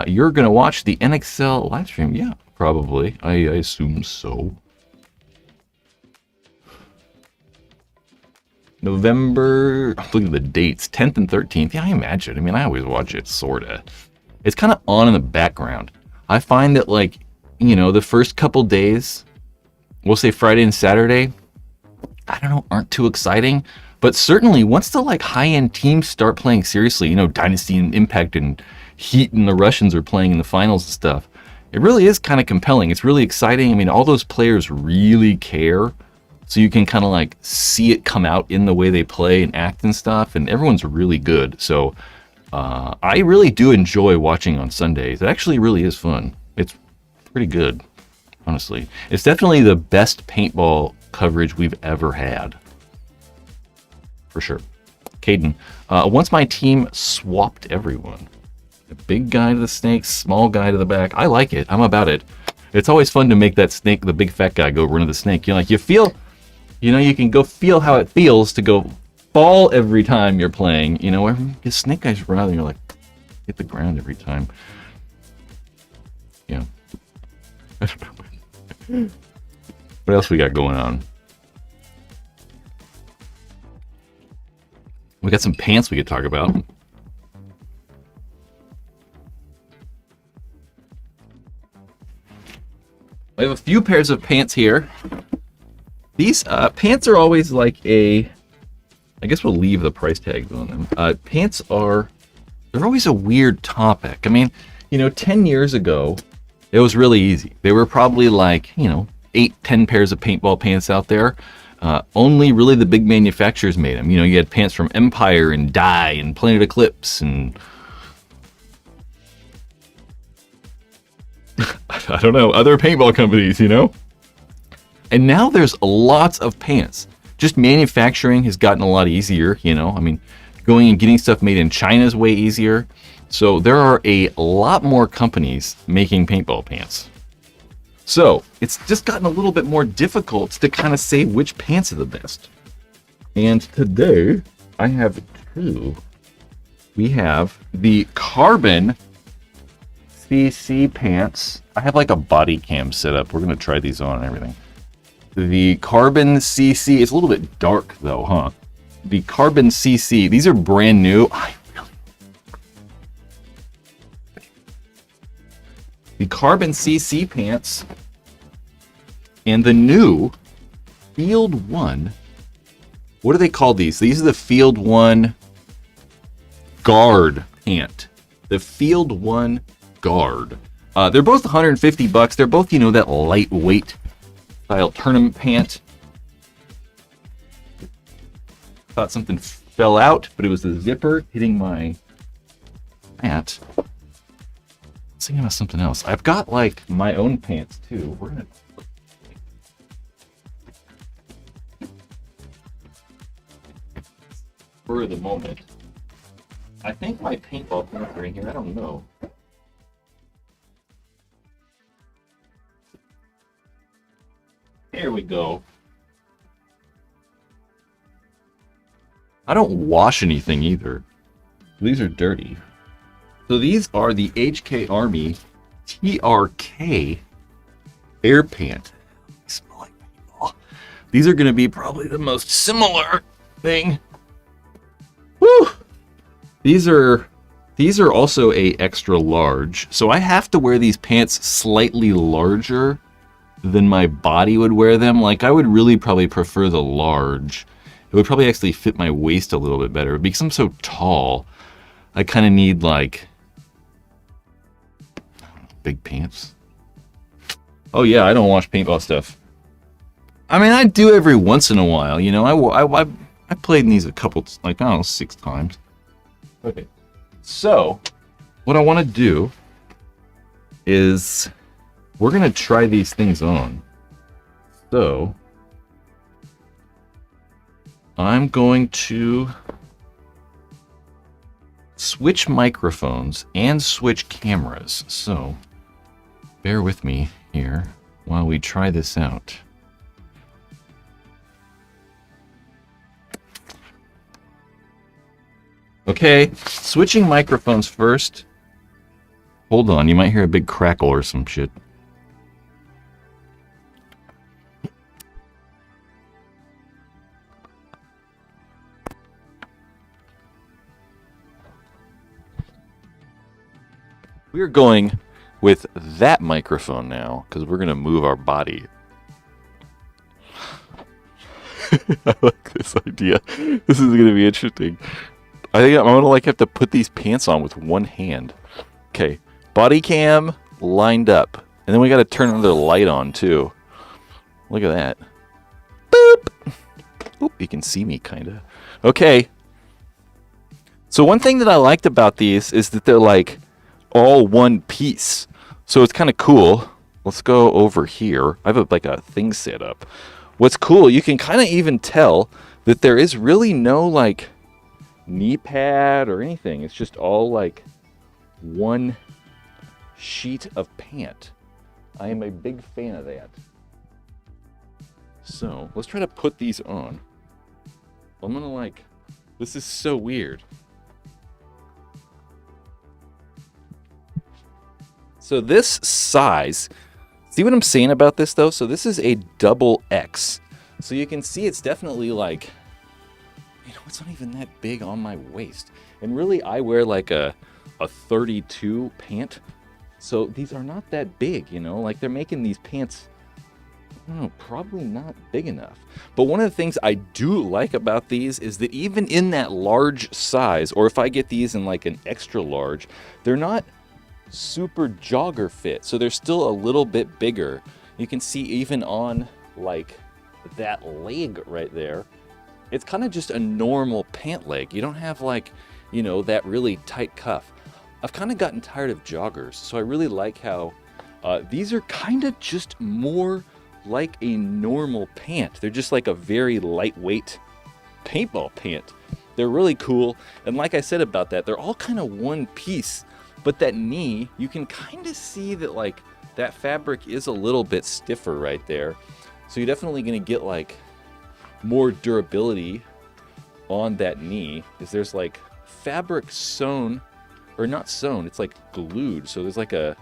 You're gonna watch the NXL live stream? Yeah, probably. I assume so. November. I'm looking at the dates. 10th and 13th. Yeah, I imagine. I mean, I always watch it, sorta. It's kind of on in the background. I find that, like, you know, the first couple days, we'll say Friday and Saturday, I don't know, aren't too exciting. But certainly once the like high-end teams start playing seriously, you know, Dynasty and Impact and Heat and the Russians are playing in the finals and stuff, it really is kind of compelling. It's really exciting. I mean, all those players really care. So you can kind of like see it come out in the way they play and act and stuff. And everyone's really good. So I really do enjoy watching on Sundays. It actually really is fun. It's pretty good, honestly. It's definitely the best paintball coverage we've ever had. For sure. Caden, once my team swapped everyone. The big guy to the snake, small guy to the back. I like it. I'm about it. It's always fun to make that snake, the big fat guy, go run to the snake. You know, like you feel, you know, you can go feel how it feels to go fall every time you're playing. You know, where the snake guys run out and you're like, hit the ground every time. Yeah. I don't know. What else we got going on? We got some pants we could talk about. I have a few pairs of pants here. These pants are always like a... I guess we'll leave the price tags on them. Pants are... They're always a weird topic. I mean, 10 years ago, it was really easy. There were probably like, 8-10 pairs of paintball pants out there. Only really the big manufacturers made them. You had pants from Empire and Dye and Planet Eclipse and... I don't know, other paintball companies, And now there's lots of pants. Just manufacturing has gotten a lot easier, I mean, going and getting stuff made in China is way easier. So there are a lot more companies making paintball pants. So it's just gotten a little bit more difficult to kind of say which pants are the best. And today I have two. We have the Carbon CC pants. I have like a body cam set up. We're going to try these on and everything. The Carbon CC, it's a little bit dark though, huh? The Carbon CC, these are brand new. The Carbon CC pants and the new Field 1. What do they call these? These are the Field 1 Guard pant. The Field 1 Guard. They're both $150. They're both, that lightweight style tournament pant. Thought something fell out, but it was the zipper hitting my pant. Thinking about something else. I've got like my own pants too. We're gonna for the moment. I think my paintball pants are in here. I don't know. There we go. I don't wash anything either. These are dirty. So these are the HK Army TRK Air Pant. They smell like paintball. These are going to be probably the most similar thing. Woo! These are also a extra large. So I have to wear these pants slightly larger than my body would wear them. Like I would really probably prefer the large. It would probably actually fit my waist a little bit better because I'm so tall. I kind of need like big pants. Oh yeah, I don't wash paintball stuff. I mean, I do every once in a while. I played in these a couple, 6 times. Okay, so what I want to do is we're gonna try these things on. So I'm going to switch microphones and switch cameras. So bear with me here while we try this out. Okay, switching microphones first. Hold on, you might hear a big crackle or some shit. We're going with that microphone now because we're going to move our body. I like this idea. This is going to be interesting. I think I'm going to have to put these pants on with one hand. Okay, body cam lined up. And then we got to turn another light on too. Look at that. Boop! Oop, you can see me kind of. Okay. So one thing that I liked about these is that they're like all one piece. So it's kind of cool. Let's go over here. I have a thing set up. What's cool, you can kind of even tell that there is really no like knee pad or anything. It's just all like one sheet of pant. I am a big fan of that. So let's try to put these on. I'm gonna this is so weird. So this size, see what I'm saying about this though? So this is a double X. So you can see it's definitely like, it's not even that big on my waist. And really I wear like a 32 pant. So these are not that big, like they're making these pants, I don't know, probably not big enough. But one of the things I do like about these is that even in that large size, or if I get these in like an extra large, they're not super jogger fit. So they're still a little bit bigger. You can see even on like that leg right there, it's kind of just a normal pant leg. You don't have like, that really tight cuff. I've kind of gotten tired of joggers, so I really like how these are kind of just more like a normal pant. They're just like a very lightweight paintball pant. They're really cool, and like I said about that, they're all kind of one piece, but that knee, you can kind of see that like that fabric is a little bit stiffer right there. So you're definitely going to get like more durability on that knee, is there's like fabric sewn, or not sewn, it's like glued. So there's like a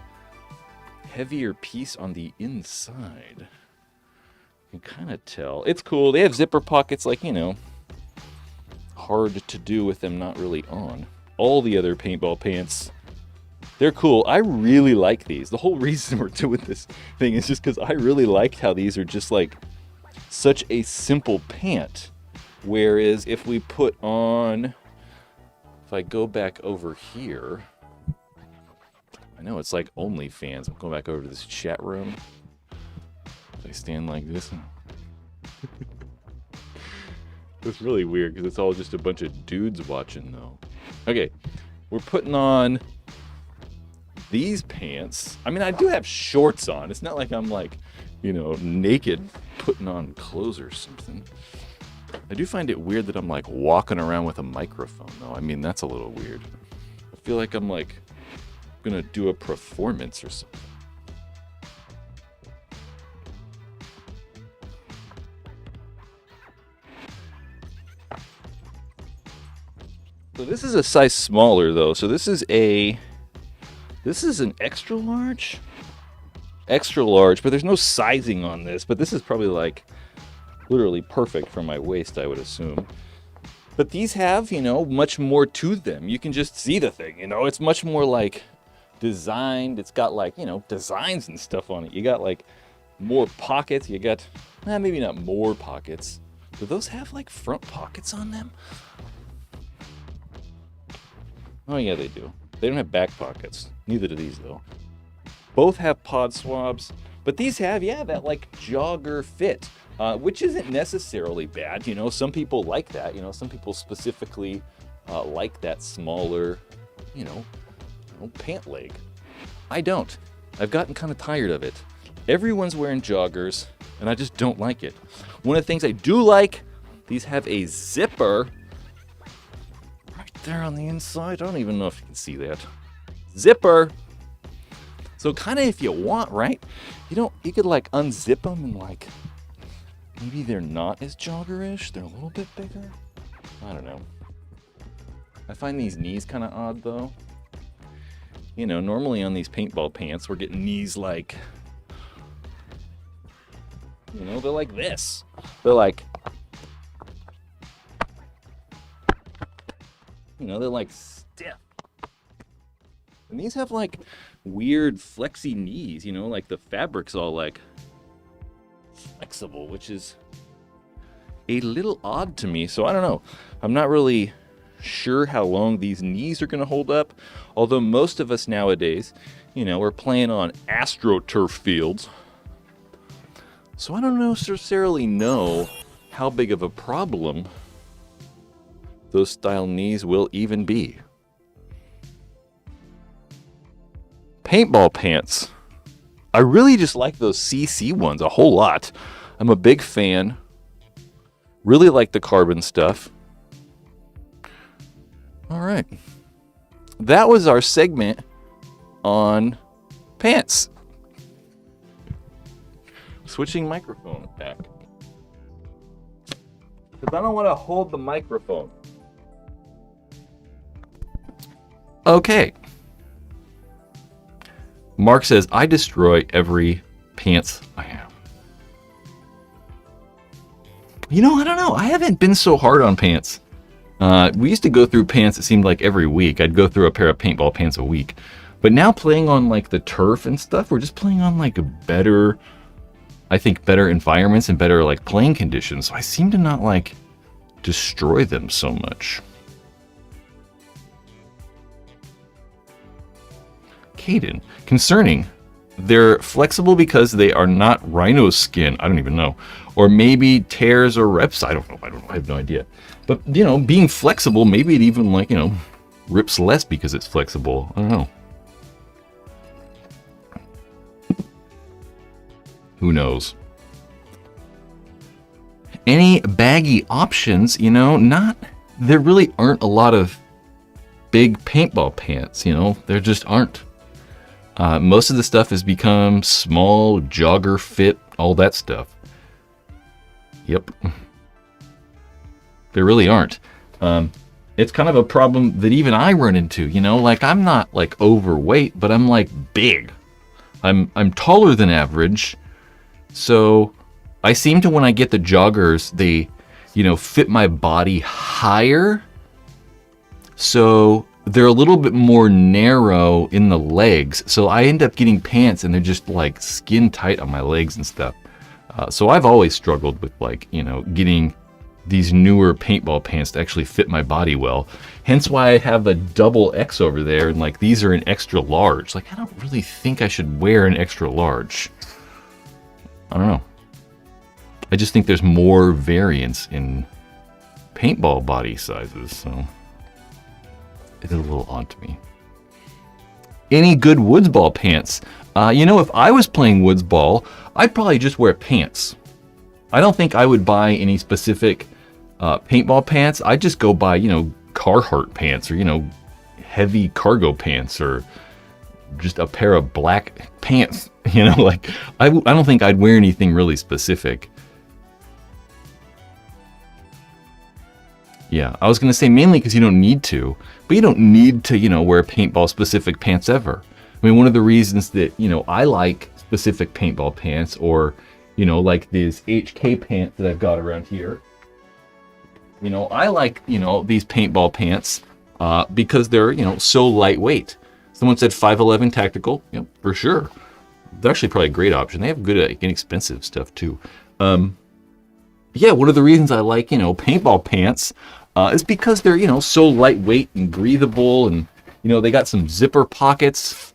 heavier piece on the inside. You can kind of tell. It's cool. They have zipper pockets, like, hard to do with them not really on. All the other paintball pants, they're cool. I really like these. The whole reason we're doing this thing is just because I really like how these are just like such a simple pant. Whereas if we put on, if I go back over here, I know it's like OnlyFans. I'm going back over to this chat room. If I stand like this. It's really weird because it's all just a bunch of dudes watching though. Okay, we're putting on these pants. I mean, I do have shorts on. It's not like I'm like, naked putting on clothes or something. I do find it weird that I'm like walking around with a microphone though. I mean, that's a little weird. I feel like I'm like gonna do a performance or something. So this is a size smaller though. So this is an extra large, but there's no sizing on this. But this is probably like literally perfect for my waist, I would assume. But these have, much more to them. You can just see the thing, it's much more like designed. It's got like, designs and stuff on it. You got like more pockets. You got, maybe not more pockets. Do those have like front pockets on them? Oh yeah, they do. They don't have back pockets. Neither do these though. Both have pod swabs, but these have, that like jogger fit, which isn't necessarily bad. Some people like that. Some people specifically like that smaller, pant leg. I don't. I've gotten kind of tired of it. Everyone's wearing joggers, and I just don't like it. One of the things I do like, these have a zipper right there on the inside. I don't even know if you can see that. Zipper. So kind of if you want, right? You could like unzip them and like, maybe they're not as joggerish. They're a little bit bigger. I don't know. I find these knees kind of odd though. Normally on these paintball pants, we're getting knees like, they're like this. They're like, they're like stiff. And these have like weird flexy knees, like the fabric's all like flexible, which is a little odd to me. So I don't know. I'm not really sure how long these knees are going to hold up. Although most of us nowadays, we're playing on AstroTurf fields. So I don't necessarily know how big of a problem those style knees will even be. Paintball pants. I really just like those CC ones a whole lot. I'm a big fan. Really like the carbon stuff. All right. That was our segment on pants. Switching microphone back. Because I don't want to hold the microphone. Okay. Mark says, I destroy every pants I have. You know, I don't know. I haven't been so hard on pants. We used to go through pants, it seemed like every week. I'd go through a pair of paintball pants a week. But now playing on like the turf and stuff, we're just playing on like a better, I think better environments and better like playing conditions. So I seem to not like destroy them so much. Caden, concerning, they're flexible because they are not rhino skin. I don't even know. Or maybe tears or reps. I don't know. I have no idea. But, you know, being flexible, maybe it even like, you know, rips less because it's flexible. I don't know. Who knows? Any baggy options, you know, there really aren't a lot of big paintball pants, you know, there just aren't. Most of the stuff has become small, jogger fit, all that stuff. Yep. There really aren't. It's kind of a problem that even I run into, you know, like I'm not like overweight, but I'm like big. I'm taller than average. So I seem to, when I get the joggers, they, you know, fit my body higher. So they're a little bit more narrow in the legs. So I end up getting pants and they're just like skin tight on my legs and stuff. So I've always struggled with like, you know, getting these newer paintball pants to actually fit my body well. Hence why I have a double X over there. And like, these are an extra large. Like, I don't really think I should wear an extra large. I don't know. I just think there's more variance in paintball body sizes. So it's a little odd to me. Any good woods ball pants? You know, if I was playing woods ball, I'd probably just wear pants. I don't think I would buy any specific paintball pants. I'd just go buy, you know, Carhartt pants or, you know, heavy cargo pants or just a pair of black pants. You know, like, I don't think I'd wear anything really specific. Yeah, I was going to say mainly because you don't need to, but you don't need to, you know, wear paintball specific pants ever. I mean, one of the reasons that, you know, I like specific paintball pants or, you know, like these HK pants that I've got around here. You know, I like, you know, these paintball pants because they're, you know, so lightweight. Someone said 511 tactical, you know, for sure. They're actually probably a great option. They have good, inexpensive stuff too. Yeah, one of the reasons I like, you know, paintball pants is because they're, you know, so lightweight and breathable, and, you know, they got some zipper pockets.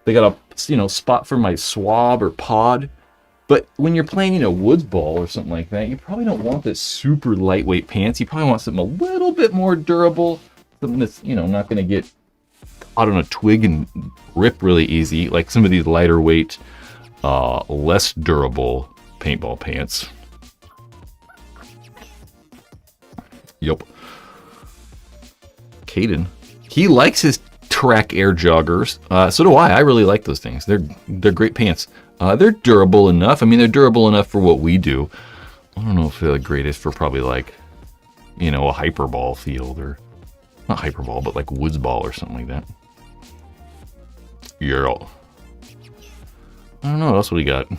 They got a, you know, spot for my swab or pod. But when you're playing, you know, woods ball or something like that, you probably don't want this super lightweight pants. You probably want something a little bit more durable, something that's, you know, not going to get caught on a twig and rip really easy, like some of these lighter weight, less durable paintball pants. Yep. Caden, he likes his track air joggers. So do I. I really like those things. They're great pants. They're durable enough. I mean, they're durable enough for what we do. I don't know if they're the greatest for probably like, you know, a hyperball field, or not hyperball, but like woods ball or something like that. Yeah. I don't know what else we got.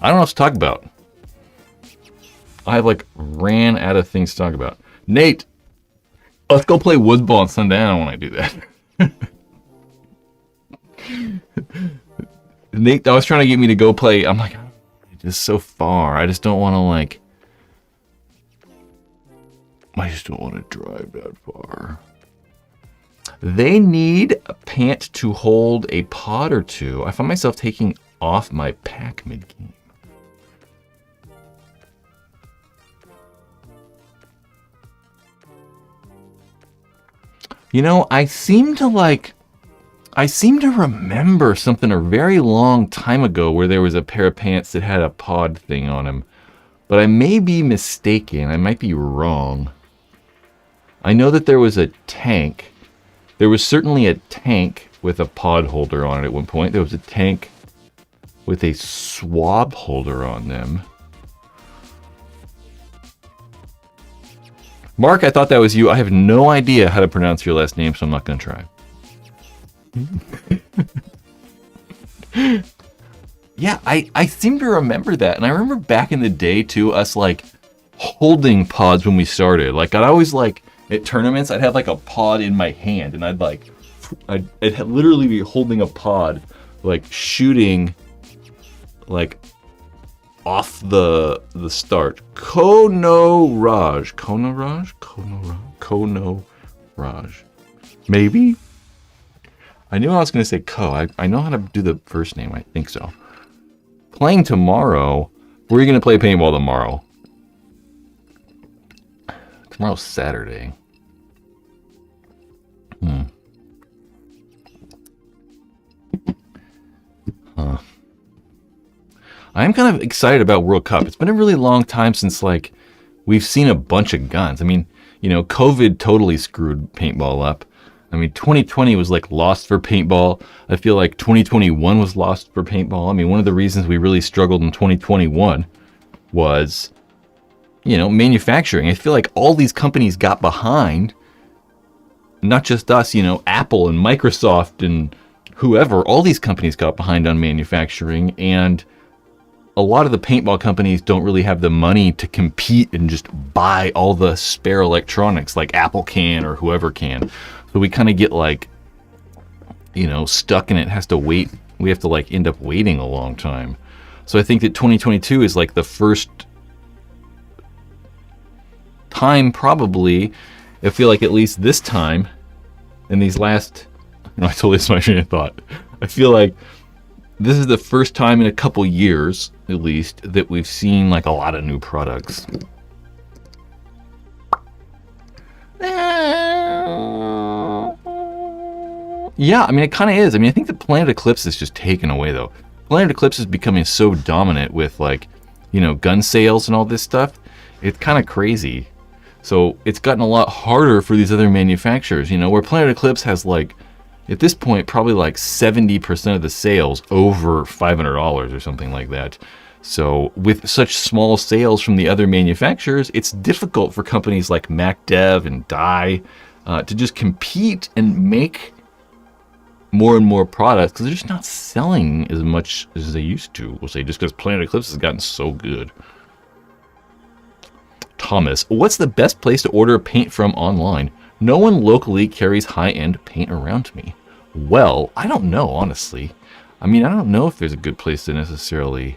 I don't know what to talk about. I have like ran out of things to talk about. Nate, let's go play woods ball on Sunday. I don't want to do that. Nate, that was trying to get me to go play. I'm like, it's so far. I just don't want to like. I just don't want to drive that far. They need a pant to hold a pod or two. I find myself taking off my pack mid-game. You know, I seem to remember something a very long time ago where there was a pair of pants that had a pod thing on them. But I may be mistaken. I might be wrong. I know that there was a tank. There was certainly a tank with a pod holder on it at one point. There was a tank with a swab holder on them. Mark, I thought that was you. I have no idea how to pronounce your last name, so I'm not going to try. Yeah, I seem to remember that. And I remember back in the day, too, us, like, holding pods when we started. Like, I'd always, like, at tournaments, I'd have, like, a pod in my hand. And I'd literally be holding a pod, like, shooting, like, off the start. Kono Raj. Maybe? I knew I was going to say Ko. I know how to do the first name. I think so. Playing tomorrow. Where are you going to play paintball tomorrow? Tomorrow's Saturday. Huh. I am kind of excited about World Cup. It's been a really long time since, like, we've seen a bunch of guns. I mean, you know, COVID totally screwed paintball up. I mean, 2020 was like lost for paintball. I feel like 2021 was lost for paintball. I mean, one of the reasons we really struggled in 2021 was, you know, manufacturing. I feel like all these companies got behind, not just us, you know, Apple and Microsoft and whoever, all these companies got behind on manufacturing, and a lot of the paintball companies don't really have the money to compete and just buy all the spare electronics like Apple can or whoever can. So we kind of get, like, you know, stuck, and it has to wait. We have to, like, end up waiting a long time. So I think that 2022 is like the first time, probably, I feel like at least this time in these last, I totally lost my train of thought. I feel like this is the first time in a couple years, at least, that we've seen, like, a lot of new products. Yeah, I mean, it kind of is. I mean, I think the Planet Eclipse is just taken away, though. Planet Eclipse is becoming so dominant with, like, you know, gun sales and all this stuff. It's kind of crazy. So it's gotten a lot harder for these other manufacturers, you know, where Planet Eclipse has, like, at this point, probably like 70% of the sales over $500 or something like that. So with such small sales from the other manufacturers, it's difficult for companies like MacDev and Dye to just compete and make more and more products, because they're just not selling as much as they used to. We'll say just because Planet Eclipse has gotten so good. Thomas, what's the best place to order paint from online? No one locally carries high-end paint around me. Well, I don't know, honestly. I mean, I don't know if there's a good place to necessarily...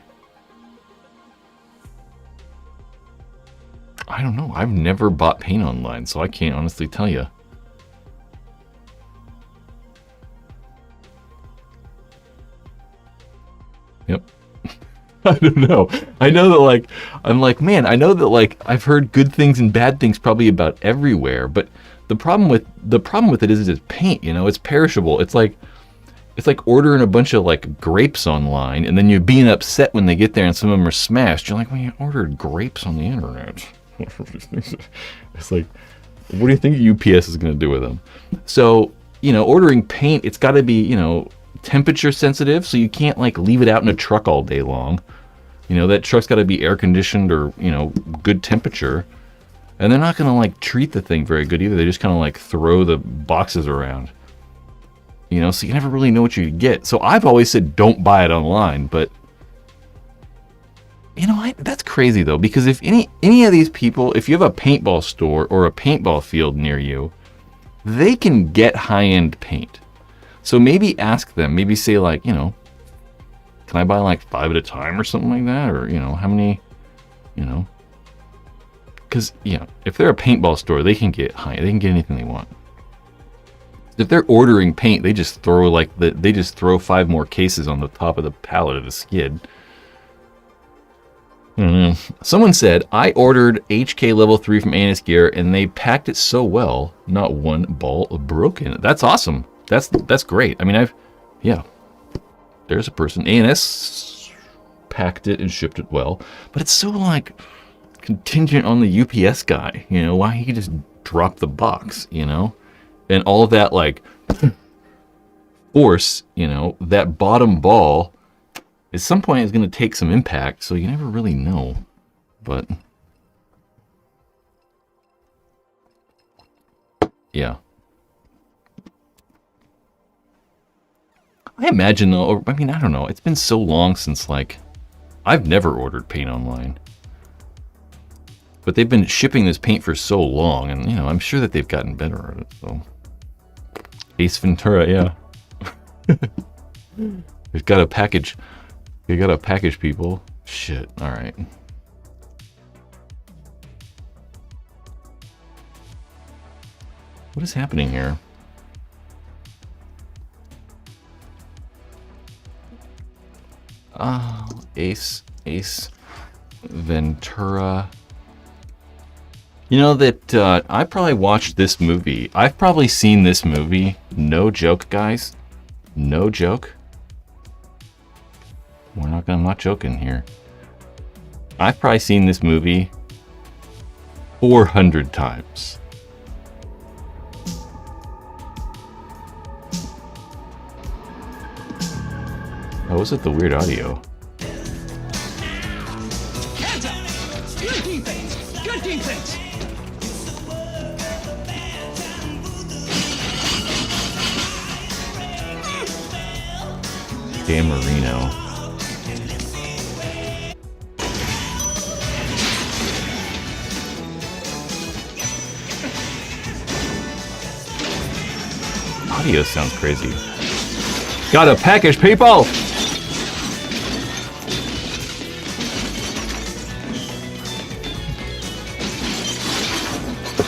I don't know. I've never bought paint online, so I can't honestly tell you. Yep. I don't know. I know that, like, I'm like, man, I know that, like, I've heard good things and bad things probably about everywhere, but the problem with it is it's paint, you know, it's perishable. It's like ordering a bunch of, like, grapes online, and then you're being upset when they get there and some of them are smashed. You're like, well, you ordered grapes on the internet. It's like, what do you think UPS is going to do with them? So, you know, ordering paint, it's got to be, you know, temperature sensitive, so you can't, like, leave it out in a truck all day long. You know, that truck's got to be air conditioned or, you know, good temperature. And they're not going to, like, treat the thing very good either. They just kind of, like, throw the boxes around. You know, so you never really know what you get. So I've always said don't buy it online, but you know, that's crazy though, because if any of these people, if you have a paintball store or a paintball field near you, they can get high-end paint. So maybe ask them, maybe say, like, you know, can I buy like 5 at a time or something like that? Or, you know, how many, you know, because, you know, if they're a paintball store, they can get anything they want. If they're ordering paint, they just throw they just throw 5 more cases on the top of the pallet of the skid. I don't know. Someone said, I ordered HK level 3 from Annis Gear and they packed it so well, not one ball broken. That's awesome. That's great. I mean, yeah, there's a person. ANS packed it and shipped it well, but it's so, like, contingent on the UPS guy, you know, why he just dropped the box, you know, and all of that, like, force, you know, that bottom ball at some point is going to take some impact, so you never really know. But yeah, I imagine though, or, I mean, I don't know. It's been so long since like, I've never ordered paint online. But they've been shipping this paint for so long, and you know, I'm sure that they've gotten better at it. So, Ace Ventura, yeah. They've got a package. They got a package, people. Shit. All right. What is happening here? Oh, Ace Ventura. You know that I probably watched this movie. I've probably seen this movie. No joke, guys. No joke. I'm not joking here. I've probably seen this movie 400 times. Oh, was it the weird audio? Hands up! Good defense! Good defense! Dan Marino. Audio sounds crazy. Got a package, people!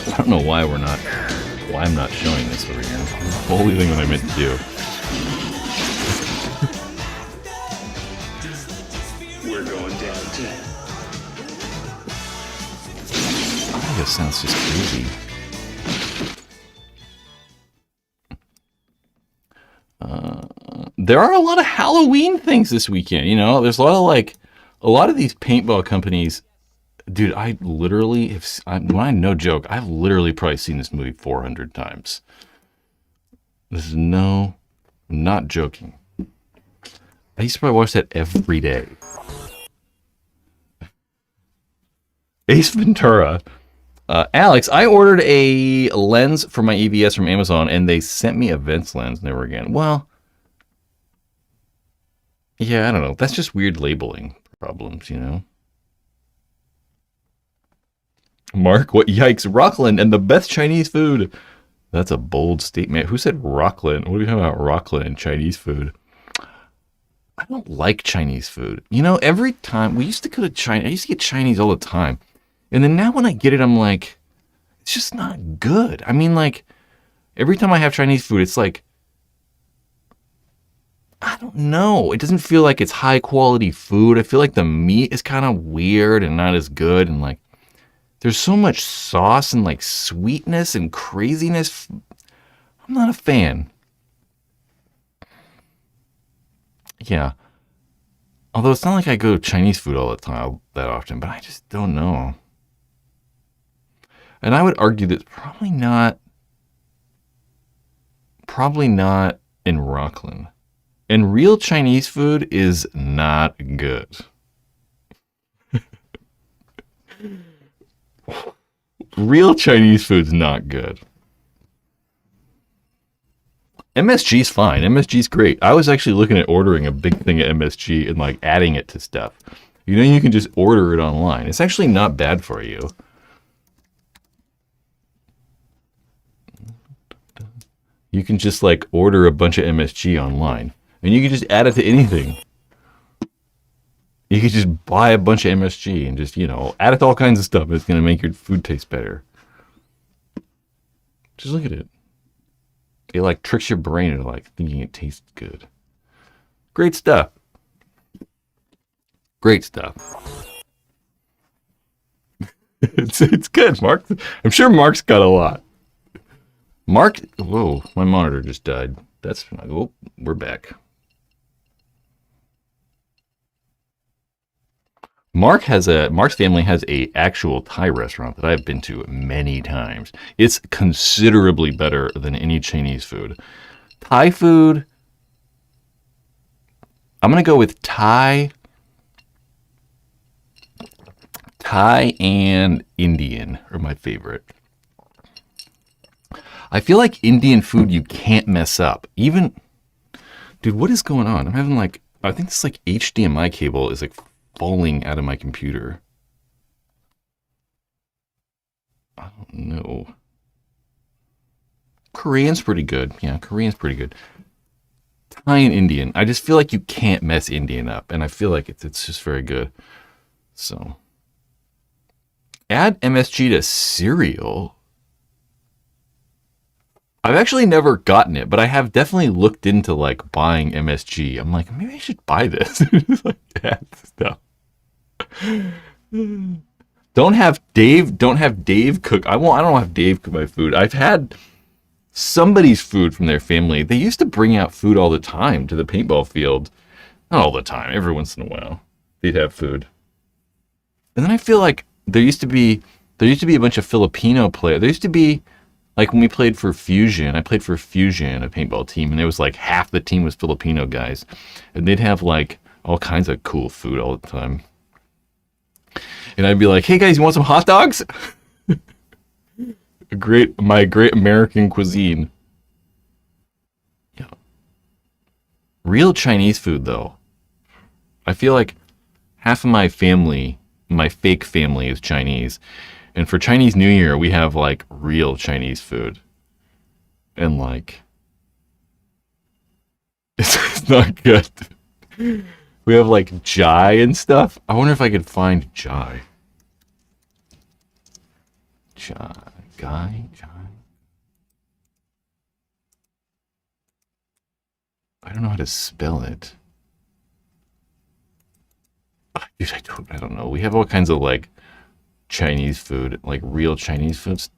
I don't know why I'm not showing this over here. It's the only thing that I meant to do. We're going downtown. Audio sounds just crazy. There are a lot of Halloween things this weekend. You know, there's a lot of these paintball companies. Dude, I literally have. No joke. I've literally probably seen this movie 400 times. This is I'm not joking. I used to probably watch that every day. Ace Ventura. Alex, I ordered a lens for my EVS from Amazon, and they sent me a Vents lens. Never again. Well, yeah, I don't know. That's just weird labeling problems, you know? Mark, what yikes? Rockland and the best Chinese food. That's a bold statement. Who said Rockland? What are we talking about Rockland and Chinese food? I don't like Chinese food. You know, every time we used to go to China, I used to get Chinese all the time. And then now when I get it, I'm like, it's just not good. I mean, like, every time I have Chinese food, it's like, I don't know. It doesn't feel like it's high quality food. I feel like the meat is kind of weird and not as good. And like, there's so much sauce and like sweetness and craziness. I'm not a fan. Yeah. Although it's not like I go to Chinese food all the time that often, but I just don't know. And I would argue that probably not in Rockland. And real Chinese food is not good. Real Chinese food's not good. MSG's fine. MSG's great. I was actually looking at ordering a big thing at MSG and like adding it to stuff. You know, you can just order it online. It's actually not bad for you. You can just like order a bunch of MSG online. And you can just add it to anything. You could just buy a bunch of MSG and just, you know, add it to all kinds of stuff. It's going to make your food taste better. Just look at it. It like tricks your brain into like thinking it tastes good. Great stuff. Great stuff. It's good, Mark. I'm sure Mark's got a lot. Mark, whoa, my monitor just died. That's, oh, we're back. Mark's family has a actual Thai restaurant that I've been to many times. It's considerably better than any Chinese food. Thai food, I'm going to go with Thai and Indian are my favorite. I feel like Indian food you can't mess up. Even Dude, what is going on? I'm having like, I think this like HDMI cable is like falling out of my computer. I don't know. Korean's pretty good. Yeah, Korean's pretty good. Thai and Indian. I just feel like you can't mess Indian up, and I feel like it's just very good. So, add MSG to cereal. I've actually never gotten it, but I have definitely looked into like buying MSG. I'm like, maybe I should buy this. Like, add stuff. Don't have Dave cook. I don't have Dave cook my food. I've had somebody's food from their family. They used to bring out food all the time to the paintball field. Not all the time, every once in a while. They'd have food. And then I feel like there used to be a bunch of Filipino players. There used to be, like, when we played for Fusion, I played for Fusion, a paintball team, and it was like half the team was Filipino guys. And they'd have like all kinds of cool food all the time. And I'd be like, hey guys, you want some hot dogs? My great American cuisine. Yeah. Real Chinese food though. I feel like half of my family, my fake family, is Chinese. And for Chinese New Year, we have like real Chinese food. And like, it's not good. We have like jai and stuff. I wonder if I could find jai. Jai. I don't know how to spell it. Dude, I don't know. We have all kinds of like Chinese food, like real Chinese foods.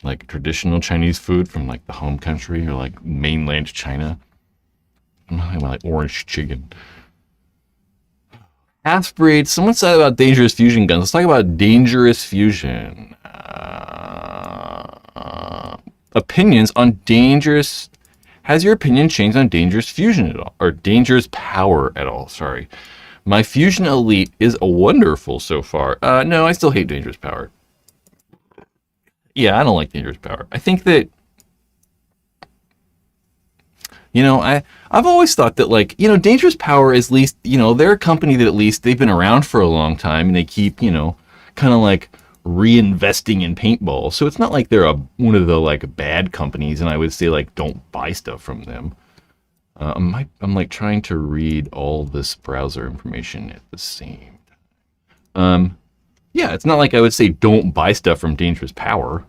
Like traditional Chinese food from like the home country or like mainland China. I'm not talking about like orange chicken. Half-breed. Someone said about dangerous fusion guns. Let's talk about dangerous fusion. Opinions on dangerous. Has your opinion changed on dangerous fusion at all? Or dangerous power at all? Sorry. My fusion elite is wonderful so far. No, I still hate dangerous power. Yeah, I don't like dangerous power. I think that, you know, I've always thought that, like, you know, dangerous power is at least, you know, they're a company that at least they've been around for a long time and they keep, you know, kind of like reinvesting in paintball. So it's not like they're one of the like bad companies, and I would say like don't buy stuff from them. I'm like trying to read all this browser information at the same time. Yeah, it's not like I would say don't buy stuff from Dangerous Power.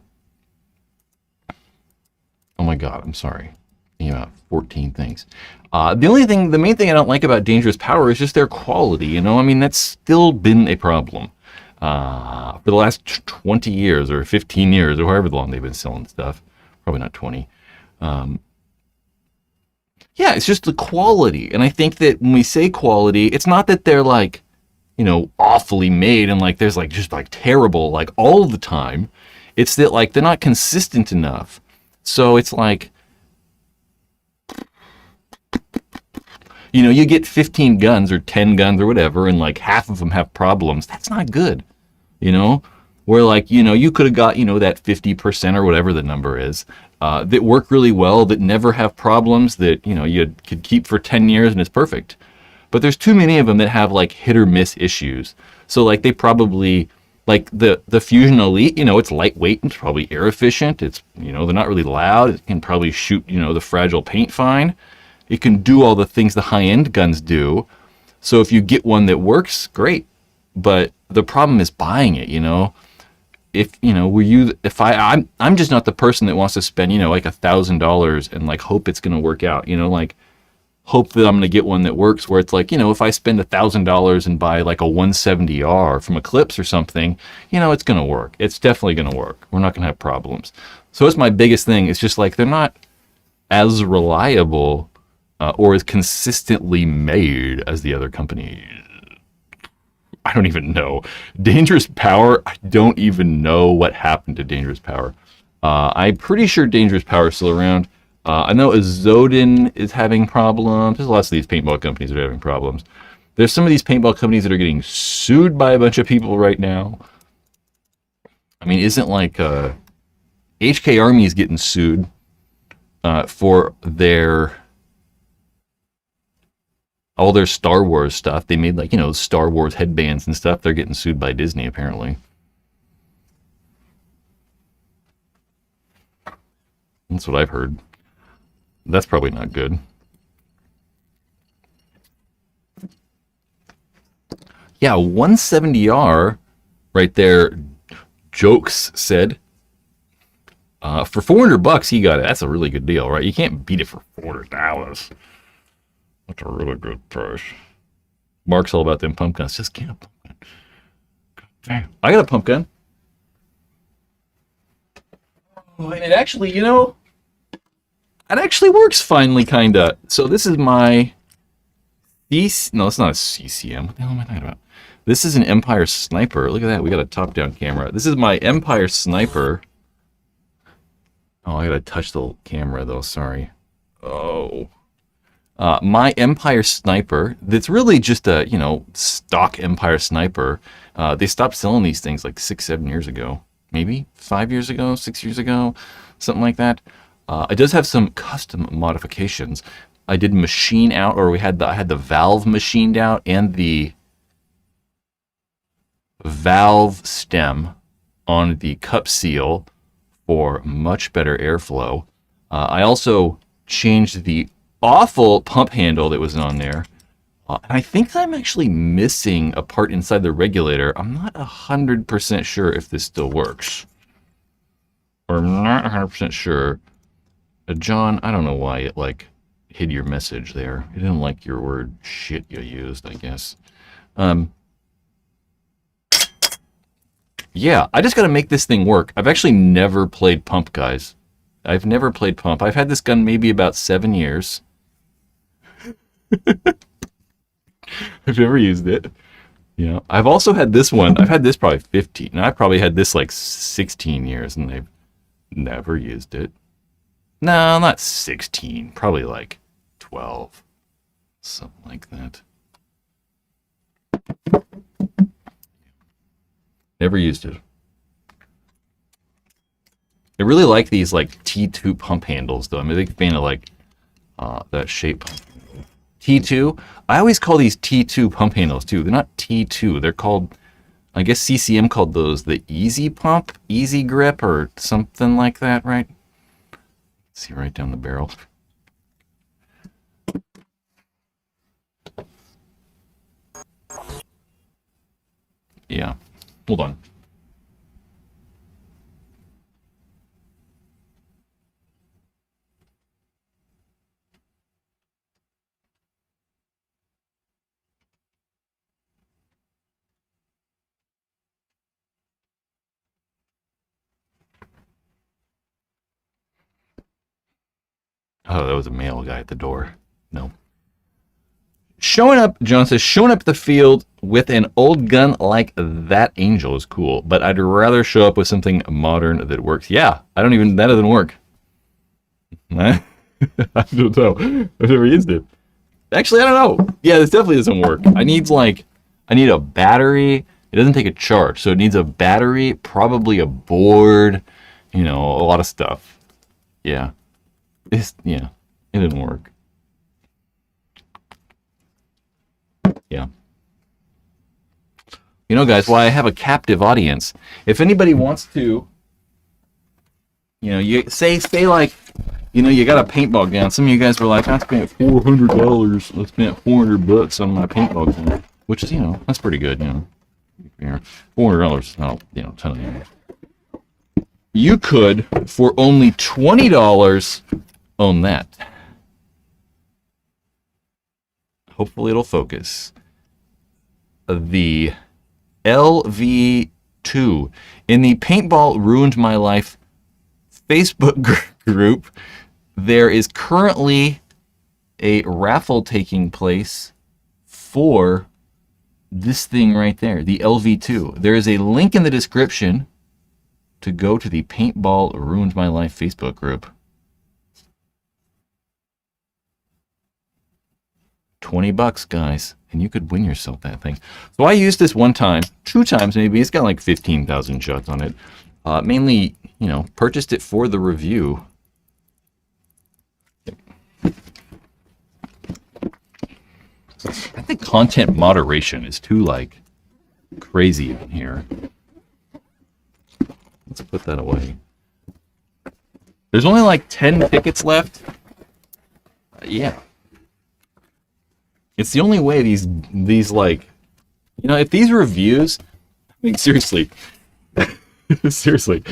Oh my god, I'm sorry. You know, 14 things. The main thing I don't like about Dangerous Power is just their quality. You know, I mean, that's still been a problem for the last 20 years or 15 years or however long they've been selling stuff. Probably not 20. Yeah, it's just the quality. And I think that when we say quality, it's not that they're like, you know, awfully made and like there's like just like terrible like all the time. It's that like they're not consistent enough. So it's like, you know, you get 15 guns or 10 guns or whatever, and like half of them have problems. That's not good, you know? Where like, you know, you could have got, you know, that 50% or whatever the number is, that work really well, that never have problems, that, you know, you could keep for 10 years and it's perfect. But there's too many of them that have like hit or miss issues. So like they probably, like the Fusion Elite, you know, it's lightweight, it's probably air efficient, it's, you know, they're not really loud, it can probably shoot, you know, the fragile paint fine. It can do all the things the high-end guns do. So if you get one that works, great. But the problem is buying it, you know. If, you know, I'm just not the person that wants to spend, you know, like $1,000 and like hope it's going to work out, you know, like hope that I'm going to get one that works, where it's like, you know, if I spend $1,000 and buy like a 170R from Eclipse or something, you know, it's going to work. It's definitely going to work. We're not going to have problems. So it's my biggest thing. It's just like they're not as reliable or as consistently made as the other companies. I don't even know. Dangerous Power, I don't even know what happened to Dangerous Power. I'm pretty sure Dangerous Power is still around. I know Zodin is having problems. There's lots of these paintball companies that are having problems. There's some of these paintball companies that are getting sued by a bunch of people right now. I mean, isn't like HK Army is getting sued for all their Star Wars stuff. They made like, Star Wars headbands and stuff. They're getting sued by Disney apparently. That's what I've heard. That's probably not good. Yeah, 170R right there. Jokes said, for $400 he got it. That's a really good deal, right? You can't beat it for $400. That's a really good price. Mark's all about them pump guns. Just get a pump gun. God damn. I got a pump gun. Oh, and it actually, it actually works finally, kinda. So this is my... No, it's not a CCM. What the hell am I talking about? This is an Empire Sniper. Look at that. We got a top-down camera. This is my Empire Sniper. Oh, I gotta touch the camera, though. Sorry. Oh. My Empire Sniper. That's really just a, stock Empire Sniper. They stopped selling these things like 6-7 years ago. Maybe 5 years ago, 6 years ago. Something like that. It does have some custom modifications. I did machine out, or I had the valve machined out and the valve stem on the cup seal for much better airflow. I also changed the awful pump handle that was on there. And I think I'm actually missing a part inside the regulator. I'm not 100% sure if this still works. Or I'm not 100% sure. John, I don't know why it hid your message there. It didn't like your word shit you used, I guess. Yeah, I just got to make this thing work. I've actually never played pump, guys. I've never played pump. I've had this gun maybe about 7 years. I've never used it. Yeah, I've also had this one. I've had this probably 15. And I've probably had this like 16 years, and they've never used it. No, not 16. Probably like 12. Something like that. Never used it. I really like these like T2 pump handles, though. I'm a big fan of like that shape. T2. I always call these T2 pump handles too. They're not T2. They're called, I guess CCM called those the Easy Pump, Easy Grip, or something like that, right? See right down the barrel. Yeah. Hold on. Oh, that was a male guy at the door. No. Showing up, John says, showing up the field with an old gun like that Angel is cool, but I'd rather show up with something modern that works. Yeah, that doesn't work. I don't know. I've never used it. Actually, I don't know. Yeah, this definitely doesn't work. I need a battery. It doesn't take a charge, so it needs a battery, probably a board, a lot of stuff. Yeah. It didn't work. Yeah. Guys, why I have a captive audience. If anybody wants to, you say like, you got a paintball gun. Some of you guys were like, I spent $400. I spent $400 on my paintball gun, which is, that's pretty good. $400 is not, a ton of money. You could, for only $20, own that. Hopefully it'll focus. The LV2 in the Paintball Ruined My Life Facebook group. There is currently a raffle taking place for this thing right there, the LV2. There is a link in the description to go to the Paintball Ruined My Life Facebook group. $20, guys, and you could win yourself that thing. So I used this one time, 2 times maybe. It's got like 15,000 shots on it. Mainly, purchased it for the review. I think content moderation is too, like, crazy in here. Let's put that away. There's only like 10 tickets left. Yeah. It's the only way these like, you know, if these reviews, I mean, seriously, seriously,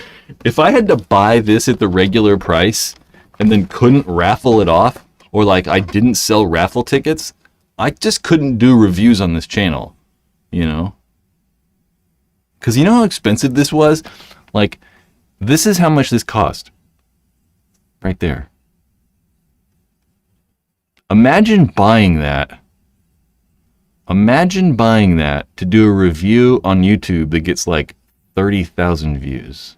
if I had to buy this at the regular price and then couldn't raffle it off, or like I didn't sell raffle tickets, I just couldn't do reviews on this channel, you know? Because you know how expensive this was? Like, this is how much this cost. Right there. Imagine buying that. Imagine buying that to do a review on YouTube that gets like 30,000 views.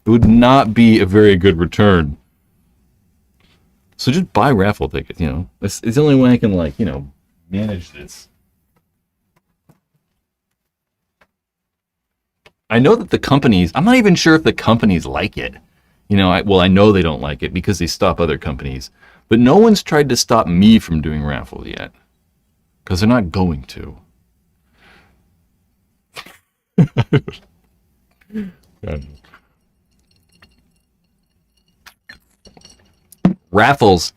It would not be a very good return. So just buy raffle tickets, you know. It's the only way I can, like, you know, manage this. I know that the companies, I'm not even sure if the companies like it. You know, I know they don't like it because they stop other companies. But no one's tried to stop me from doing raffles yet. Because they're not going to. Raffles.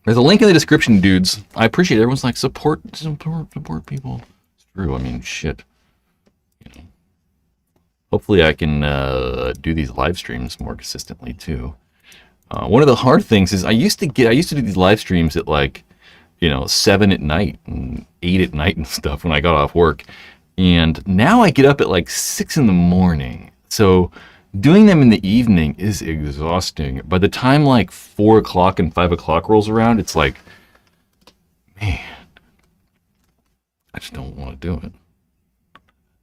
There's a link in the description, dudes. I appreciate it. Everyone's like, support people. It's true. I mean, shit. You know. Hopefully I can do these live streams more consistently too. One of the hard things is I used to do these live streams at, like, you know, 7 at night and 8 at night and stuff when I got off work. And now I get up at like 6 in the morning. So doing them in the evening is exhausting. By the time like 4 o'clock and 5 o'clock rolls around, it's like, man, I just don't want to do it.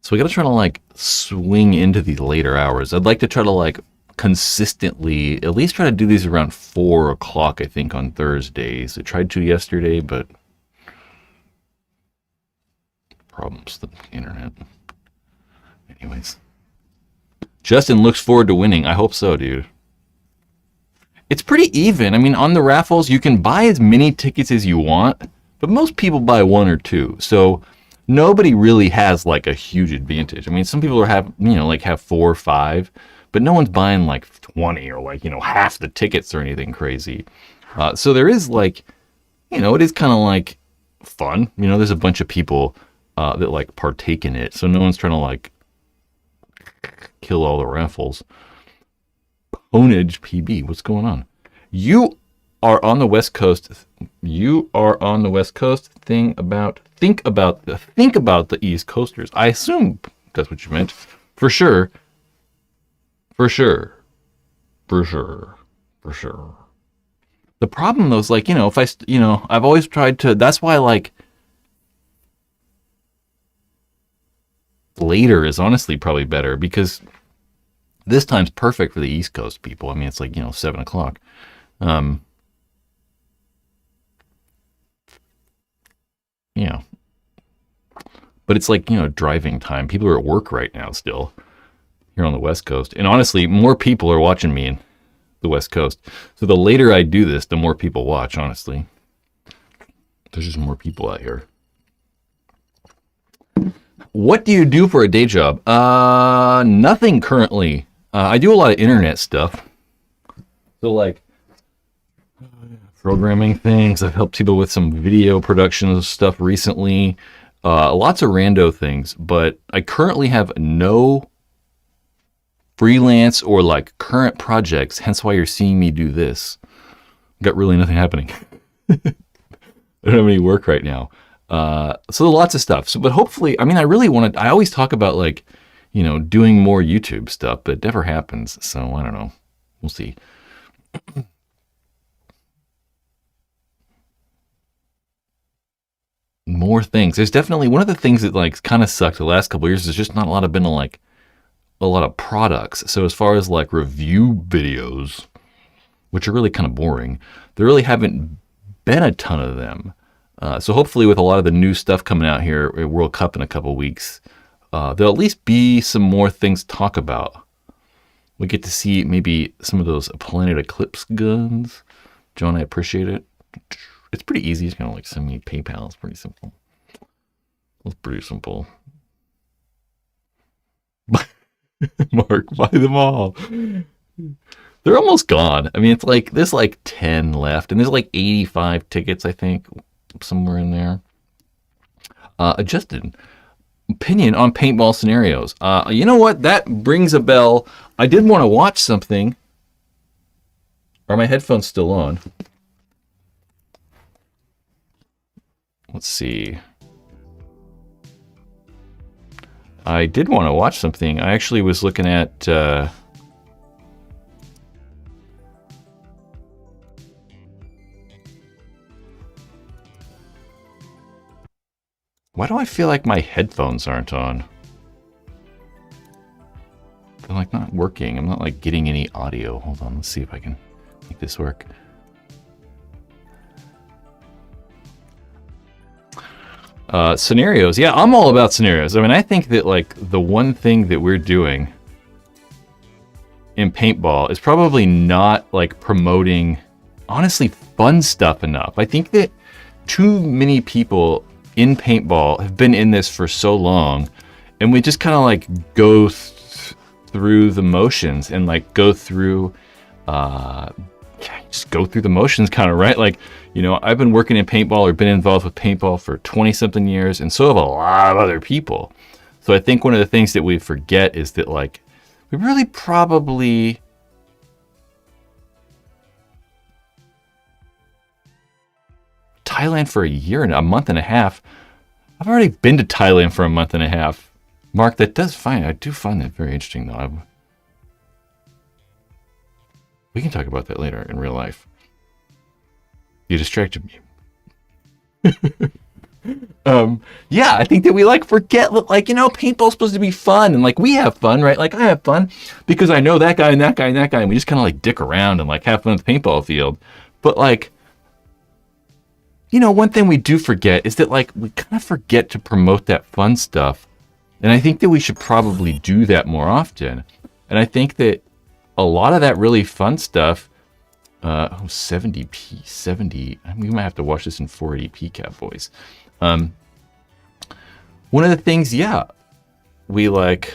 So we got to try to, like, swing into these later hours. I'd like to try to, like, consistently at least try to do these around 4 o'clock, I think, on Thursdays. I tried to yesterday, but problems with the internet. Anyways. Justin looks forward to winning. I hope so, dude. It's pretty even. I mean, on the raffles, you can buy as many tickets as you want, but most people buy 1 or 2. So nobody really has, like, a huge advantage. I mean, some people have 4 or 5, but no one's buying like 20 or, like, you know, half the tickets or anything crazy. So there is, like, you know, it is kind of like fun. You know, there's a bunch of people that, like, partake in it. So no one's trying to, like, kill all the raffles. Ponage PB, what's going on? You are on the West Coast. You are on the West Coast. Think about the East Coasters. I assume that's what you meant. For sure. For sure. For sure. For sure. The problem, though, is, like, you know, if I've always tried to, that's why, like, later is honestly probably better, because this time's perfect for the East Coast people. I mean, it's like, you know, 7 o'clock. Yeah. But it's like, you know, driving time. People are at work right now still here on the West Coast. And honestly, more people are watching me in the West Coast. So the later I do this, the more people watch, honestly. There's just more people out here. What do you do for a day job? Nothing currently. I do a lot of internet stuff. So, like, programming things. I've helped people with some video production stuff recently. Lots of rando things. But I currently have no freelance or, like, current projects. Hence why you're seeing me do this. Got really nothing happening. I don't have any work right now. So lots of stuff. So, but hopefully, I mean, I always talk about, like, you know, doing more YouTube stuff, but it never happens. So I don't know. We'll see. More things. There's definitely one of the things that, like, kind of sucked the last couple of years is just not a lot of products. So as far as, like, review videos, which are really kind of boring, there really haven't been a ton of them. So hopefully with a lot of the new stuff coming out here at World Cup in a couple of weeks, there'll at least be some more things to talk about. We get to see maybe some of those Planet Eclipse guns. John, I appreciate it. it's pretty easy. It's kind of like send me PayPal. It's pretty simple. It's pretty simple. Mark, buy them all. They're almost gone. I mean, it's like there's like 10 left, and there's like 85 tickets, I think, somewhere in there. Adjusted opinion on paintball scenarios. You know what? That brings a bell. I did want to watch something. Are my headphones still on? Let's see. I did want to watch something. I actually was looking at... Why do I feel like my headphones aren't on? They're like not working. I'm not like getting any audio. Hold on, let's see if I can make this work. Scenarios. Yeah, I'm all about scenarios. I mean, I think that like the one thing that we're doing in paintball is probably not like promoting, honestly, fun stuff enough. I think that too many people in paintball have been in this for so long, and we just kind of like go through the motions and like go through just go through the motions kind of, right? Like, you know, I've been working in paintball or been involved with paintball for 20 something years, and so have a lot of other people. So I think one of the things that we forget is that like we really probably Thailand for a month and a half. I've already been to Thailand for a month and a half. Mark, that does fine. I do find that very interesting, though. We can talk about that later in real life. You distracted me. Yeah, I think that we like forget, like, you know, paintball's supposed to be fun, and like we have fun, right? Like I have fun because I know that guy and that guy and that guy, and we just kind of like dick around and like have fun at the paintball field. But like, you know, one thing we do forget is that like we kind of forget to promote that fun stuff, and I think that we should probably do that more often. And I think that a lot of that really fun stuff, 70p, 70. We might have to watch this in 480p, Cowboys. One of the things, yeah, we like.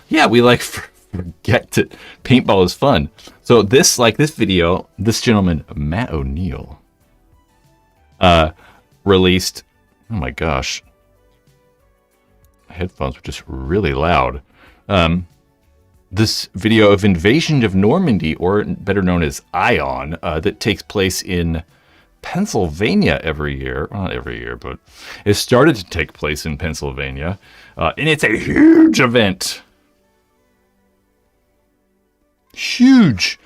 Yeah, we like forget that paintball is fun. So this video, this gentleman, Matt O'Neill, released, oh my gosh, my headphones were just really loud. This video of Invasion of Normandy, or better known as Ion, that takes place in Pennsylvania every year. Well, not every year, but it started to take place in Pennsylvania. And it's a huge event. Huge.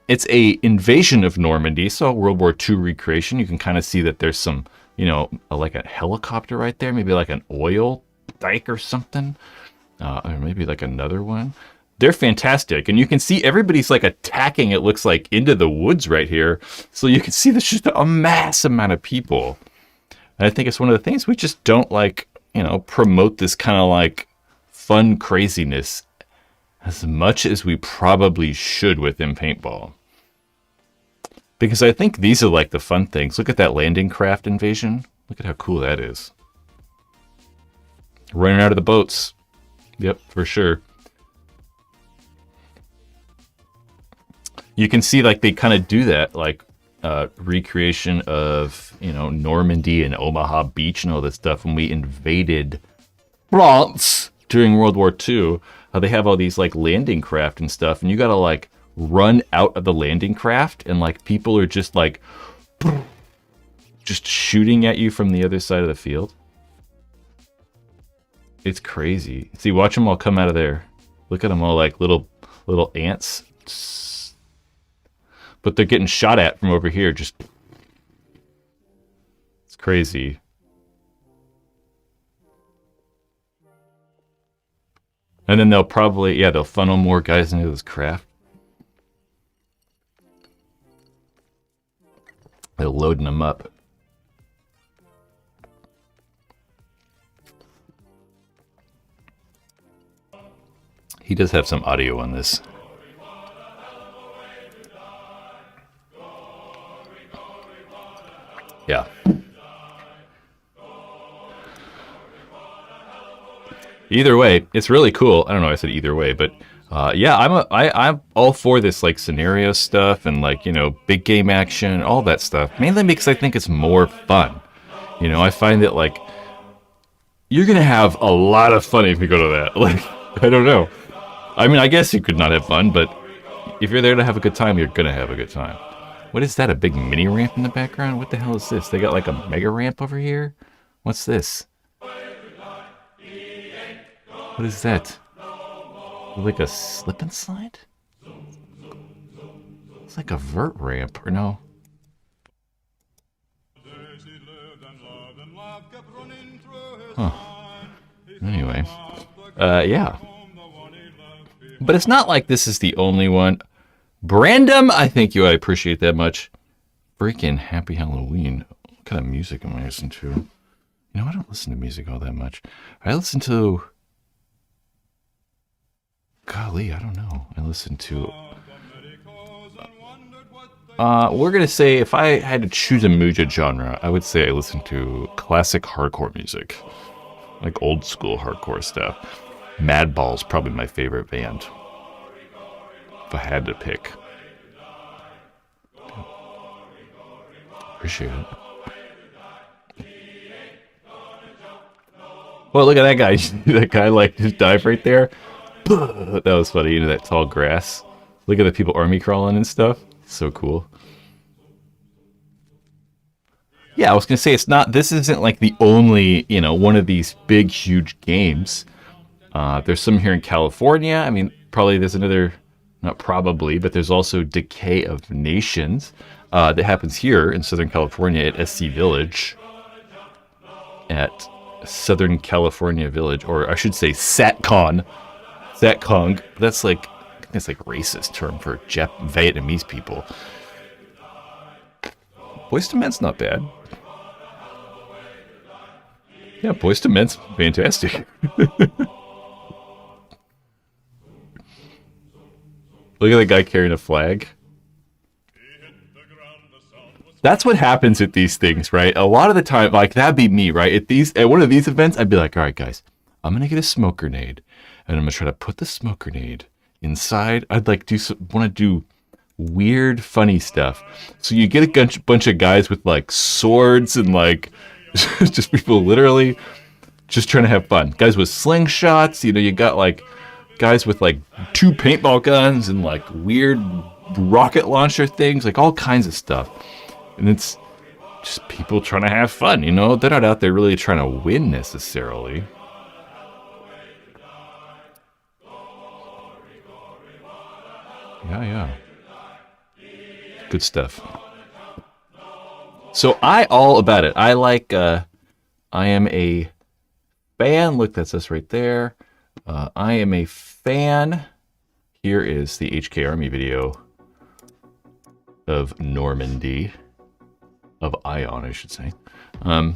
It's a invasion of Normandy, so World War II recreation. You can kind of see that there's some, you know, like a helicopter right there, maybe like an oil dike or something, or maybe like another one. They're fantastic, and you can see everybody's like attacking, it looks like, into the woods right here. So you can see there's just a mass amount of people. And I think it's one of the things we just don't like, you know, promote this kind of like fun craziness as much as we probably should within paintball. Because I think these are like the fun things. Look at that landing craft invasion. Look at how cool that is. Running out of the boats. Yep, for sure. You can see like they kind of do that, like recreation of, you know, Normandy and Omaha Beach and all this stuff when we invaded France during World War II. They have all these like landing craft and stuff, and you gotta like run out of the landing craft, and like people are just like just shooting at you from the other side of the field. It's crazy. See, watch them all come out of there. Look at them all like little ants. But they're getting shot at from over here. Just, it's crazy. And then they'll probably, yeah, they'll funnel more guys into this craft. They're loading them up. He does have some audio on this. Yeah. Either way, it's really cool. I don't know. I said either way, but yeah, I'm all for this like scenario stuff and like, you know, big game action, all that stuff. Mainly because I think it's more fun. You know, I find that like you're gonna have a lot of fun if you go to that. Like, I don't know. I mean, I guess you could not have fun, but if you're there to have a good time, you're gonna have a good time. What is that? A big mini ramp in the background? What the hell is this? They got like a mega ramp over here? What's this? What is that? Like a slip and slide? It's like a vert ramp, or no? Huh. Anyway. Yeah. But it's not like this is the only one. Brandom, I think you I appreciate that much. Freaking happy Halloween. What kind of music am I listening to? You know, I don't listen to music all that much. I listen to... Golly, I don't know. I listen to... we're going to say, if I had to choose a music genre, I would say I listen to classic hardcore music. Like old school hardcore stuff. Madball's probably my favorite band. If I had to pick. Appreciate it. Well, look at that guy. That guy like just dive right there. That was funny. You know, that tall grass. Look at the people army crawling and stuff. So cool. Yeah, I was gonna say it's not. This isn't like the only, you know, one of these big, huge games. There's some here in California. I mean, probably there's another. Not probably, but there's also Decay of Nations that happens here in Southern California at SC Village. At Southern California Village, or I should say SatCon. SatCon. That's like racist term for Vietnamese people. Boyz II Men's not bad. Yeah, Boyz II Men's fantastic. Look at the guy carrying a flag. That's what happens at these things, right? A lot of the time, like that'd be me, right? At one of these events, I'd be like, all right, guys, I'm gonna get a smoke grenade, and I'm gonna try to put the smoke grenade inside. I'd like want to do weird, funny stuff. So you get a bunch of guys with like swords and like just people literally just trying to have fun. Guys with slingshots, you know, you got like guys with like 2 paintball guns and like weird rocket launcher things, like all kinds of stuff. And it's just people trying to have fun, you know? They're not out there really trying to win necessarily. Yeah. Good stuff. So all about it. I like, I am a fan. Look, that's us right there. I am a fan. Here is the HK Army video of Normandy. Of Ion, I should say. Yeah.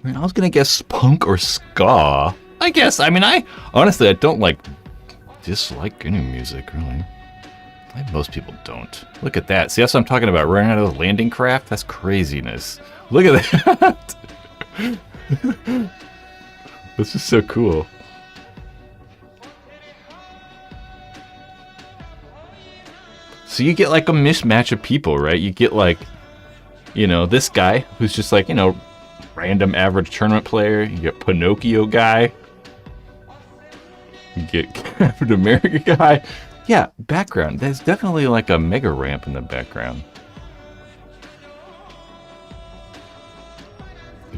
I was gonna guess punk or ska. I guess. I mean, honestly, I don't like dislike any music, really. Most people don't. Look at that. See, that's what I'm talking about. Running out of the landing craft? That's craziness. Look at that. This is so cool. So you get like a mismatch of people, right? You get like, you know, this guy who's just like, you know, random average tournament player. You get Pinocchio guy. You get Captain America guy. Yeah, background. There's definitely like a mega ramp in the background.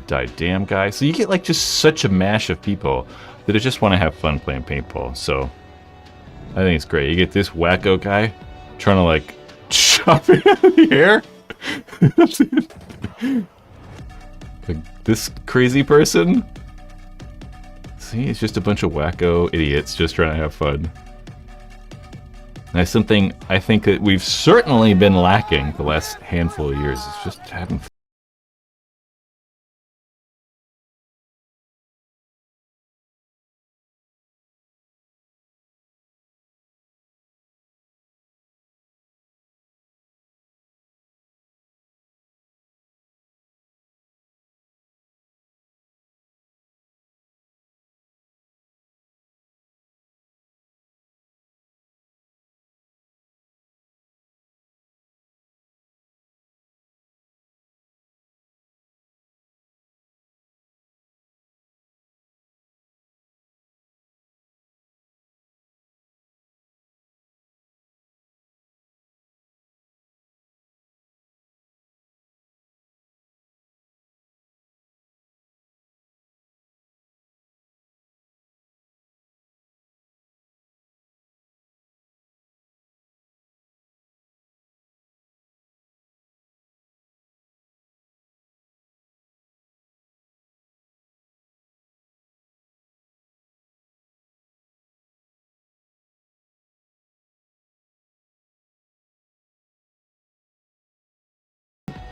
Die damn guy. So you get like just such a mash of people that just want to have fun playing paintball. So I think it's great. You get this wacko guy trying to like chop it out of the air. Like this crazy person. See, it's just a bunch of wacko idiots just trying to have fun. That's something I think that we've certainly been lacking the last handful of years. It's just having fun.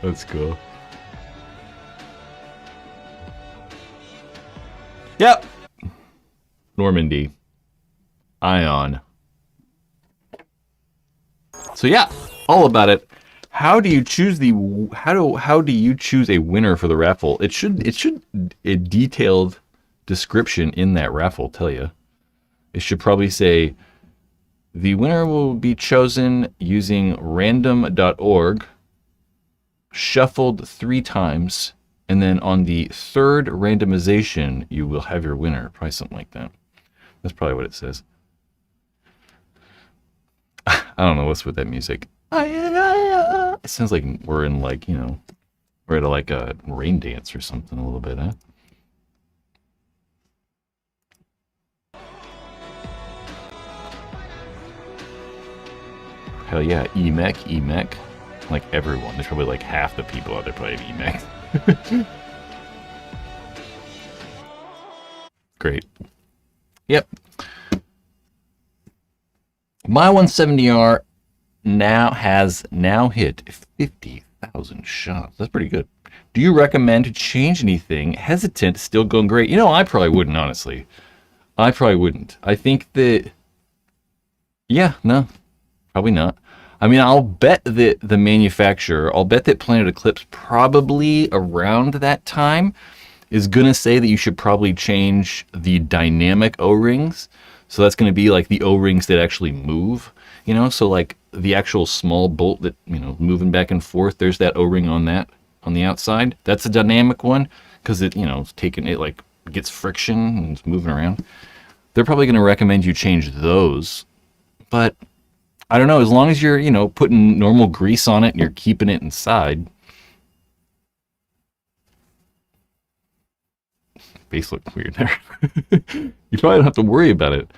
That's cool. Yep. Normandy. Ion. So yeah, all about it. How do you choose how do you choose a winner for the raffle? It should a detailed description in that raffle tell you. It should probably say the winner will be chosen using random.org, shuffled 3 times, and then on the 3rd randomization, you will have your winner. Probably something like that. That's probably what it says. I don't know what's with that music. It sounds like we're in like, you know, we're at like a rain dance or something a little bit, huh? Hell yeah, EMech. Like everyone. There's probably like half the people out there probably have EMech. Great. Yep. My 170R has hit 50,000 shots. That's pretty good. Do you recommend to change anything? Hesitant, still going great. You know, I probably wouldn't, honestly. I probably wouldn't. I think that, yeah, no, probably not. I mean, I'll bet that the manufacturer, I'll bet that Planet Eclipse probably around that time is going to say that you should probably change the dynamic O-rings. So that's going to be like the O-rings that actually move, you know? So like the actual small bolt that, you know, moving back and forth, there's that O-ring on that, on the outside. That's a dynamic one because it, you know, it's taking, it like gets friction and it's moving around. They're probably going to recommend you change those. But I don't know, as long as you're, you know, putting normal grease on it and you're keeping it inside. Base looked weird there. You probably don't have to worry about it.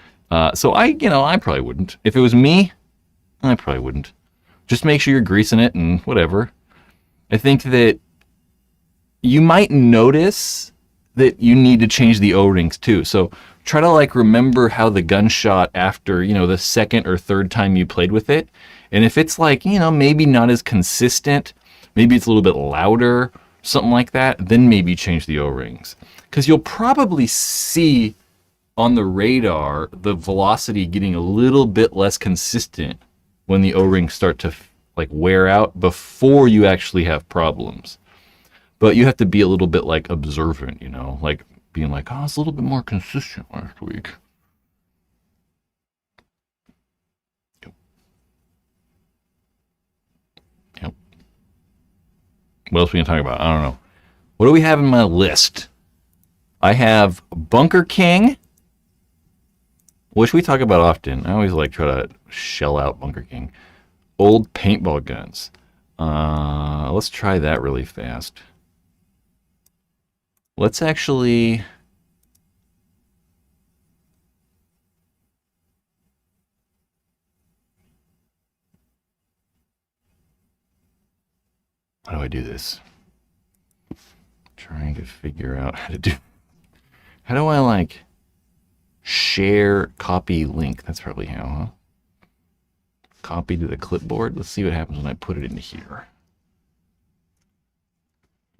So I probably wouldn't. If it was me, I probably wouldn't. Just make sure you're greasing it and whatever. I think that you might notice that you need to change the O-rings too. So try to like remember how the gun shot after, you know, the 2nd or 3rd time you played with it. And if it's like, you know, maybe not as consistent, maybe it's a little bit louder, something like that, then maybe change the O-rings. Because you'll probably see on the radar the velocity getting a little bit less consistent when the O-rings start to like wear out before you actually have problems. But you have to be a little bit like observant, you know, like being like, oh, it's a little bit more consistent last week. Yep. What else we can talk about? I don't know. What do we have in my list? I have Bunker King, which we talk about often. I always like try to shell out Bunker King. Old paintball guns. Let's try that really fast. Let's actually... How do I do this? Trying to figure out how to do... How do I, like, share, copy, link? That's probably how, huh? Copy to the clipboard. Let's see what happens when I put it in here.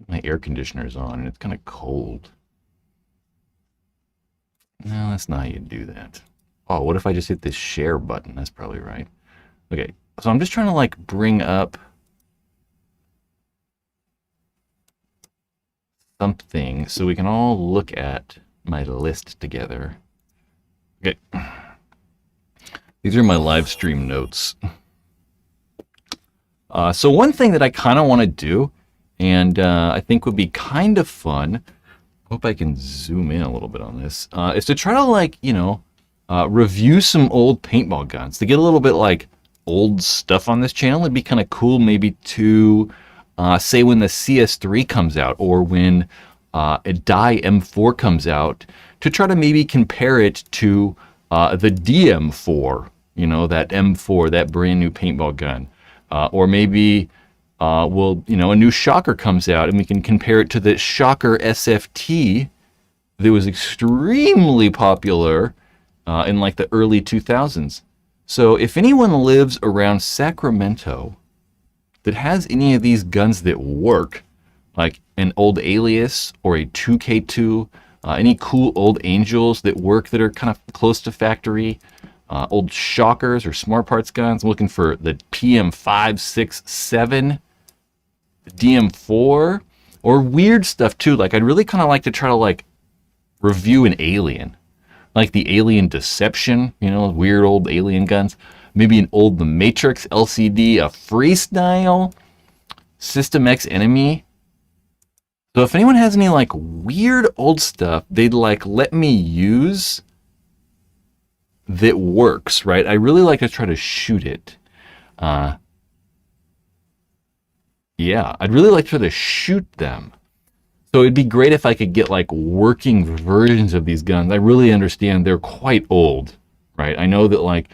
My air conditioner is on, and it's kind of cold. No, that's not how you do that. Oh, what if I just hit this share button? That's probably right. Okay, so I'm just trying to, like, bring up something so we can all look at my list together. Okay. These are my live stream notes. So one thing that I kind of want to do, and I think would be kind of fun, hope I can zoom in a little bit on this, is to try to, like, you know, review some old paintball guns. To get a little bit, like, old stuff on this channel, it'd be kind of cool maybe to, say when the CS3 comes out, or when a Die M4 comes out, to try to maybe compare it to the DM4, you know, that M4, that brand new paintball gun. Or maybe, well, you know, a new Shocker comes out and we can compare it to the Shocker SFT that was extremely popular in like the early 2000s. So if anyone lives around Sacramento that has any of these guns that work, like an old Alias or a 2K2, any cool old Angels that work that are kind of close to factory, old Shockers or Smart Parts guns. I'm looking for the PM5, 6, 7, DM4, or weird stuff too. Like I'd really kind of like to try to like review an Alien, like the Alien Deception, you know, weird old Alien guns. Maybe an old The Matrix LCD, a Freestyle, System X Enemy. So if anyone has any like weird old stuff they'd like let me use that works, right? I really like to try to shoot it. Yeah, I'd really like to try to shoot them. So it'd be great if I could get like working versions of these guns. I really understand they're quite old, right? I know that like,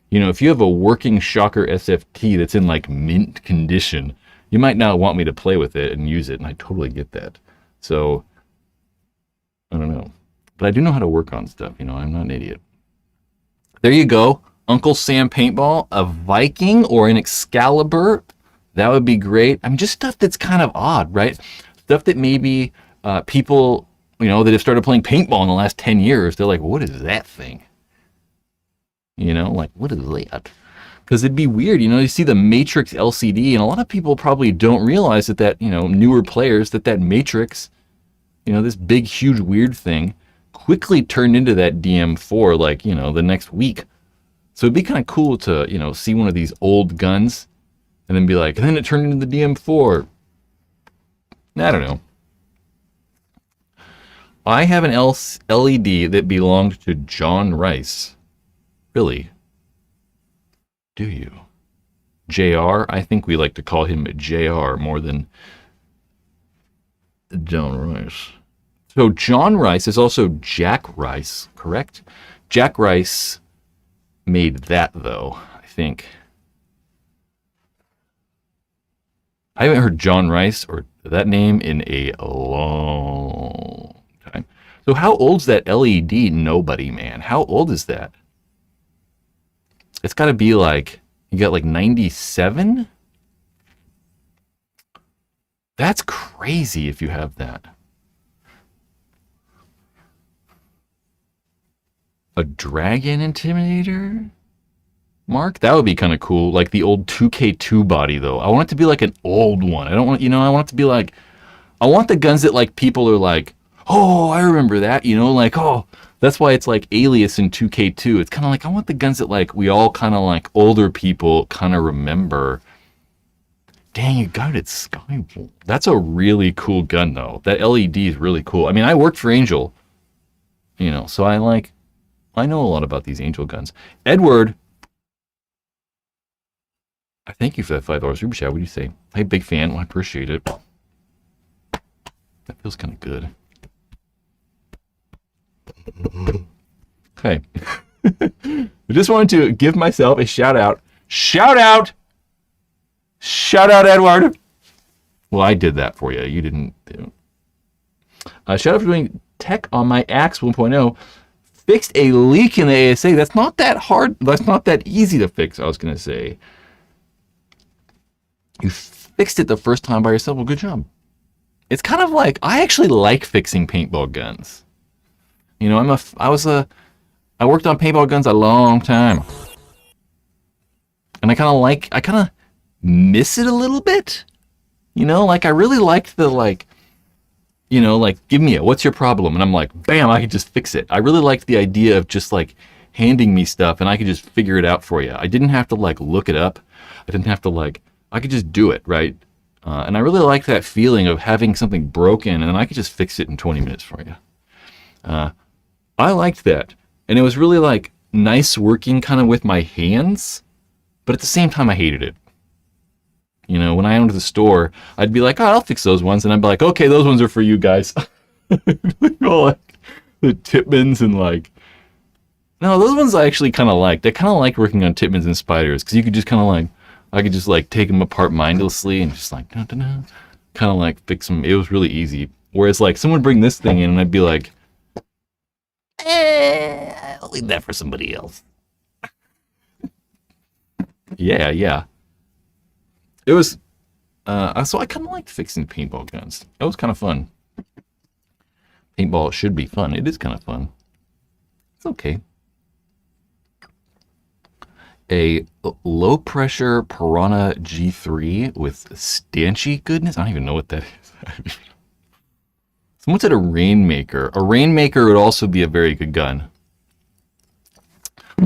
you know, if you have a working Shocker SFT that's in like mint condition, you might not want me to play with it and use it, and I totally get that. So, I don't know. But I do know how to work on stuff, you know, I'm not an idiot. There you go. Uncle Sam Paintball, a Viking or an Excalibur. That would be great. I mean, just stuff that's kind of odd, right? Stuff that maybe people, you know, that have started playing paintball in the last 10 years, they're like, what is that thing? You know, like, what is that? Because it'd be weird, you know, you see the Matrix LCD, and a lot of people probably don't realize that, you know, newer players, that Matrix, you know, this big, huge, weird thing quickly turned into that DM4, like, you know, the next week. So it'd be kind of cool to, you know, see one of these old guns and then be like, and then it turned into the DM4. I don't know. I have an LED that belonged to John Rice. Really? Do you? JR? I think we like to call him JR more than John Rice. So John Rice is also Jack Rice, correct? Jack Rice made that, though, I think. I haven't heard John Rice or that name in a long time. So how old's that LED? Nobody, man. How old is that? It's got to be like, you got like 97? That's crazy if you have that. A Dragon Intimidator? Mark? That would be kind of cool. Like the old 2K2 body, though. I want it to be like an old one. I don't want, you know, I want it to be like, I want the guns that like people are like, oh, I remember that, you know, like, oh, that's why it's like Alias in 2K2. It's kind of like, I want the guns that like we all kind of like older people kind of remember. Dang, you got it at Skybolt. That's a really cool gun, though. That LED is really cool. I mean, I worked for Angel, you know, so I know a lot about these Angel guns. Edward, I thank you for that $5 super chat. What do you say? Hey, big fan. Well, I appreciate it. That feels kind of good. Okay. I just wanted to give myself a shout out. Shout out! Shout out, Edward! Well, I did that for you. You didn't. Shout out for doing tech on my Axe 1.0. Fixed a leak in the ASA. That's not that hard. That's not that easy to fix, I was going to say. You fixed it the first time by yourself. Well, good job. It's kind of like, I actually like fixing paintball guns. You know, I worked on paintball guns a long time. And I kind of miss it a little bit. You know, like I really liked the like, you know, like, give me it, what's your problem? And I'm like, bam, I can just fix it. I really liked the idea of just like handing me stuff and I could just figure it out for you. I didn't have to like look it up. I didn't have to like, I could just do it, right? And I really liked that feeling of having something broken and then I could just fix it in 20 minutes for you. I liked that. And it was really like nice working kind of with my hands, but at the same time I hated it. You know, when I went to the store, I'd be like, oh, I'll fix those ones. And I'd be like, okay, those ones are for you guys. All like the Tipmans and like, no, those ones I actually kind of liked. I kind of like working on Tipmans and Spiders because you could just kind of like, I could just like take them apart mindlessly and just like, kind of like fix them. It was really easy. Whereas like someone would bring this thing in and I'd be like, I'll leave that for somebody else. Yeah. It was So I kind of liked fixing paintball guns. That was kind of fun. Paintball should be fun. It is kind of fun. It's okay. A low pressure Piranha G3 with stanchy goodness. I don't even know what that is. Someone said a Rainmaker. A Rainmaker would also be a very good gun.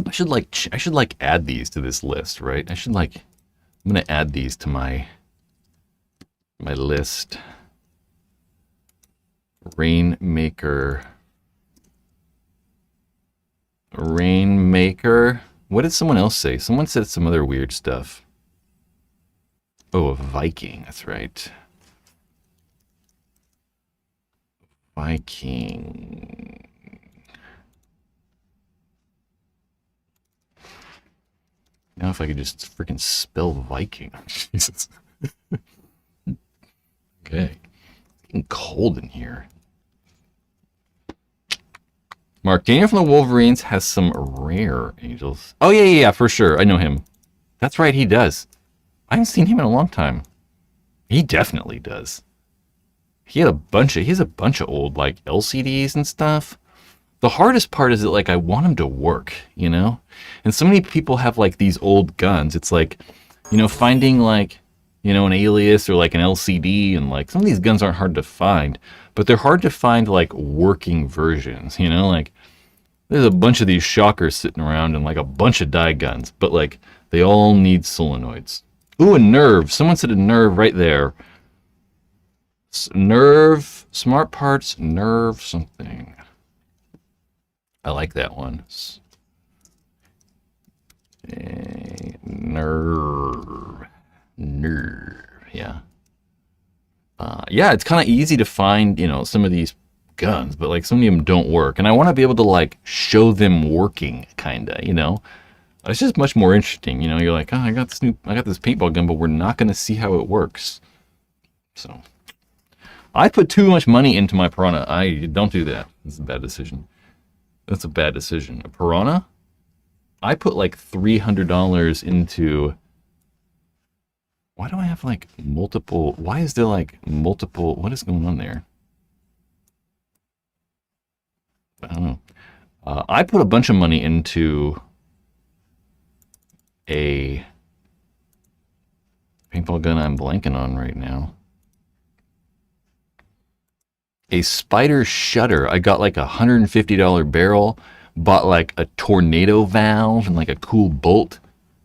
I should like add these to this list, right? I'm gonna add these to my list. Rainmaker. What did someone else say? Someone said some other weird stuff. Oh, a Viking. That's right. Viking. Now if I could just freaking spell Viking. Jesus. Okay. It's getting cold in here. Mark Daniel from the Wolverines has some rare angels. Oh, yeah, for sure. I know him. That's right, he does. I haven't seen him in a long time. He definitely does. He has a bunch of old, like, LCDs and stuff. The hardest part is that, like, I want them to work, you know? And so many people have, like, these old guns. It's like, you know, finding, like, you know, an alias or, like, an LCD. And, like, some of these guns aren't hard to find. But they're hard to find, like, working versions, you know? Like, there's a bunch of these shockers sitting around and, like, a bunch of die guns. But, like, they all need solenoids. Ooh, a nerve. Someone said a nerve right there. Nerve, smart parts, nerve something. I like that one. Nerve. Yeah. Yeah, it's kind of easy to find, you know, some of these guns, but like some of them don't work. And I want to be able to like show them working, kind of, you know. It's just much more interesting, you know. You're like, oh, I got this paintball gun, but we're not going to see how it works. So I put too much money into my Piranha. I don't do that. That's a bad decision. That's a bad decision. A Piranha? I put like $300 into... Why do I have like multiple... Why is there like multiple... What is going on there? I don't know. I put a bunch of money into a paintball gun I'm blanking on right now. A Spider Shutter. I got like a $150 barrel, bought like a tornado valve and like a cool bolt.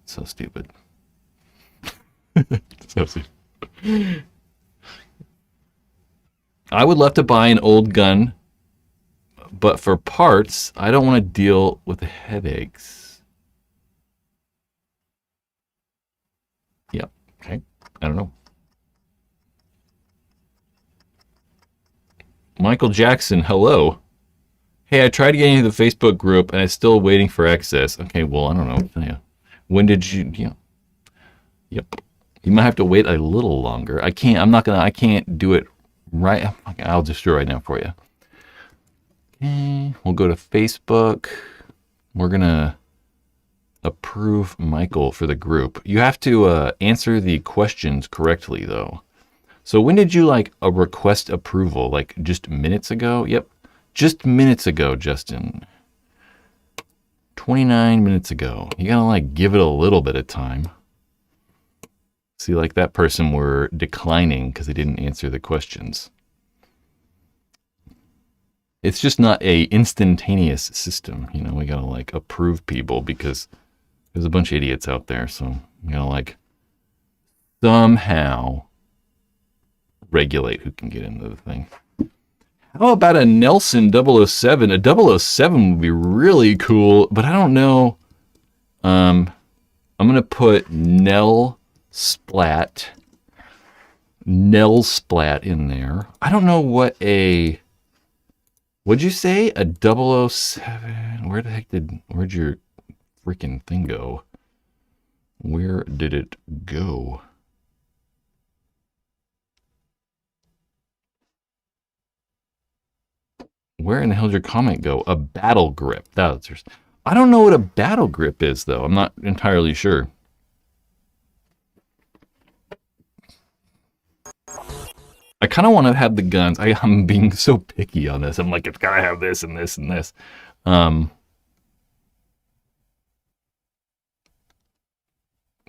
So stupid. So stupid. I would love to buy an old gun, but for parts, I don't want to deal with the headaches. Yep. Okay. I don't know. Michael Jackson, hello. Hey, I tried to get into the Facebook group and I'm still waiting for access. Okay, well, I don't know. Yeah. When did you, yeah. Yep. You might have to wait a little longer. I can't do it right. I'll just do it right now for you. Okay, we'll go to Facebook. We're going to approve Michael for the group. You have to answer the questions correctly, though. So when did you like a request approval? Like just minutes ago? Yep. Just minutes ago, Justin. 29 minutes ago. You gotta like give it a little bit of time. See, like that person were declining because they didn't answer the questions. It's just not a instantaneous system. You know, we gotta like approve people because there's a bunch of idiots out there. So we gotta like somehow regulate who can get into the thing. How about a Nelson 007? A 007 would be really cool, but I don't know. I'm gonna put Nell Splat in there. I don't know what a... What'd you say? A 007? Where'd your freaking thing go? Where did it go? Where in the hell did your comment go? A battle grip. I don't know what a battle grip is, though. I'm not entirely sure. I kind of want to have the guns. I'm being so picky on this. I'm like, it's got to have this and this and this.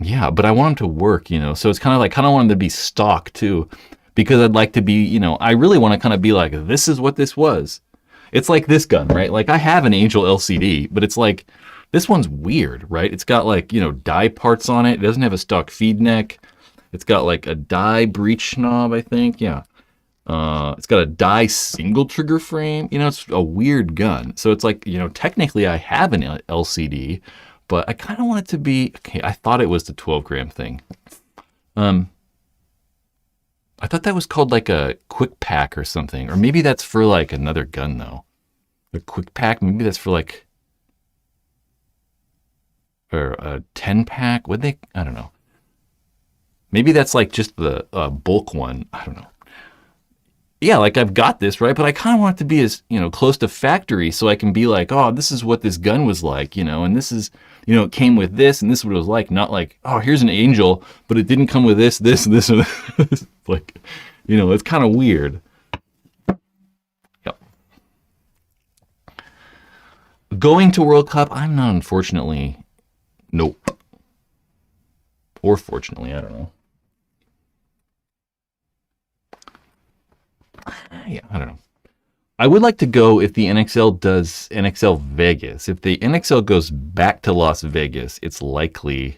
Yeah, but I want them to work, so it's kind of like, want them to be stock too, because I'd like to be, I really want to kind of be like, this is what this was. It's like this gun, right? Like I have an Angel LCD, but it's like, this one's weird, right? It's got like, die parts on it. It doesn't have a stock feed neck. It's got like a die breech knob, I think. Yeah. It's got a die single trigger frame. It's a weird gun. So it's like, technically I have an LCD, but I kind of want it to be, okay, I thought it was the 12 gram thing. I thought that was called like a quick pack or something, or maybe that's for like another gun though. A quick pack, maybe that's for like, or a 10 pack. I don't know. Maybe that's like just the bulk one. I don't know. Yeah, like I've got this, right? But I kind of want it to be as, close to factory so I can be like, oh, this is what this gun was like, and this is, it came with this and this is what it was like. Not like, oh, here's an Angel, but it didn't come with this, or this. Like, it's kind of weird. Yep. Going to World Cup, I'm not, unfortunately. Nope. Or fortunately, I don't know. Yeah, I don't know. I would like to go if the NXL does NXL Vegas. If the NXL goes back to Las Vegas, it's likely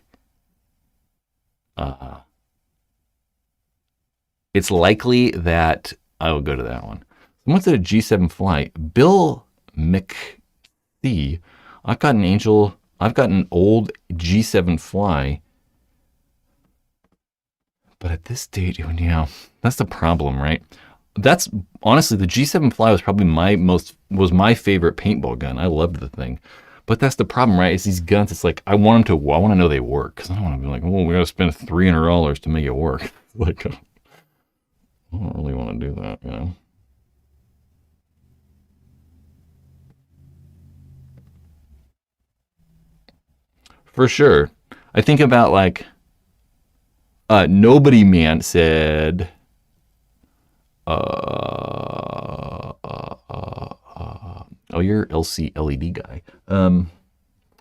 that I will go to that one. Someone said a G7 flight. Bill McC. I've got an Angel. I've got an old G7 fly. But at this date, yeah, that's the problem, right? That's honestly, the G7 Fly was probably my favorite paintball gun. I loved the thing, but that's the problem, right? It's these guns. It's like I want to know they work, because I don't want to be like, oh, we got to spend $300 to make it work. Like, I don't really want to do that, For sure, I think about like, Nobody Man said. Oh, you're LC LED guy.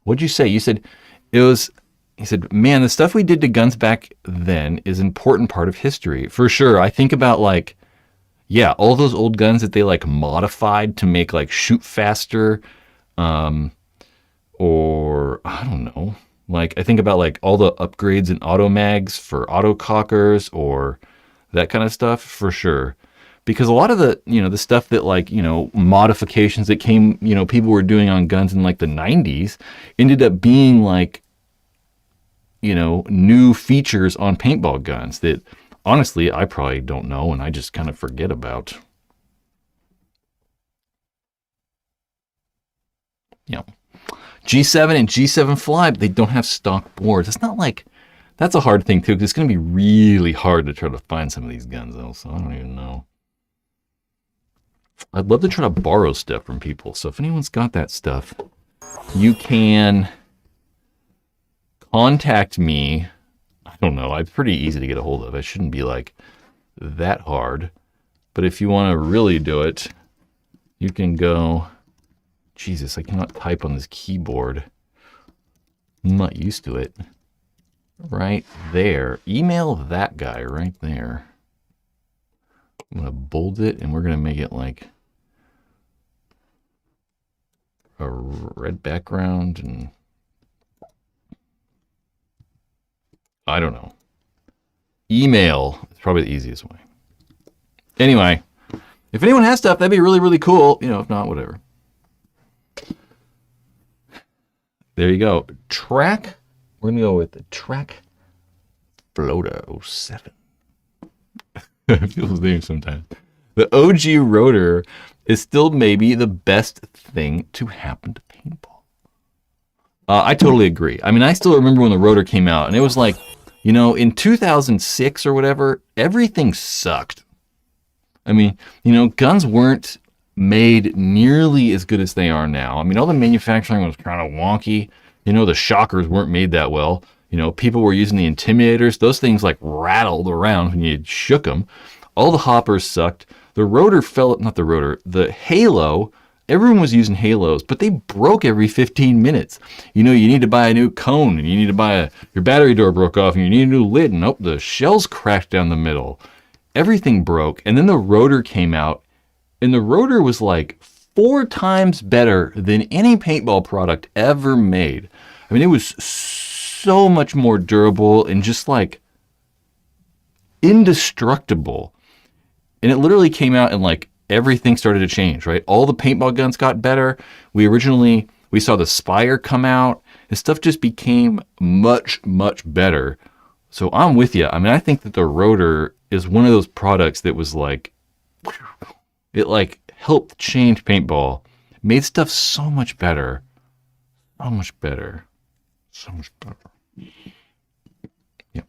What'd you say? You said it was. He said, "Man, the stuff we did to guns back then is an important part of history for sure." I think about like, yeah, all those old guns that they like modified to make like shoot faster, or I don't know. Like I think about like all the upgrades in auto mags for auto cockers or that kind of stuff for sure. Because a lot of the, the stuff that like, modifications that came, people were doing on guns in like the 90s ended up being like, new features on paintball guns that honestly, I probably don't know and I just kind of forget about. G7 and G7 Fly, but they don't have stock boards. It's not like, that's a hard thing too, because it's going to be really hard to try to find some of these guns though, so I don't even know. I'd love to try to borrow stuff from people. So if anyone's got that stuff, you can contact me. I don't know. I'm pretty easy to get a hold of. It shouldn't be like that hard. But if you want to really do it, you can go. Jesus, I cannot type on this keyboard. I'm not used to it. Right there. Email that guy right there. I'm going to bold it and we're going to make it like a red background and I don't know. Email is probably the easiest way. Anyway, if anyone has stuff, that'd be really, really cool. If not, whatever. There you go. Track. We're going to go with the Track Floater 07. I feel his name sometimes. The OG rotor is still maybe the best thing to happen to paintball. I totally agree. I mean, I still remember when the rotor came out, and it was like, in 2006 or whatever, everything sucked. I mean, guns weren't made nearly as good as they are now. I mean, all the manufacturing was kind of wonky. The shockers weren't made that well. People were using the intimidators. Those things like rattled around when you shook them. All the hoppers sucked. The rotor fell, not the rotor, the halo. Everyone was using halos, but they broke every 15 minutes. You know, you need to buy a new cone, and you need to buy your battery door broke off, and you need a new lid, and the shells cracked down the middle. Everything broke, and then the rotor came out, and the rotor was like 4 times better than any paintball product ever made. I mean, it was so much more durable and just like indestructible. And it literally came out and like everything started to change, right? All the paintball guns got better. We saw the Spire come out, and stuff just became much, much better. So I'm with you. I mean, I think that the rotor is one of those products that was like, it like helped change paintball, made stuff so much better. So much better. So much better. Yep.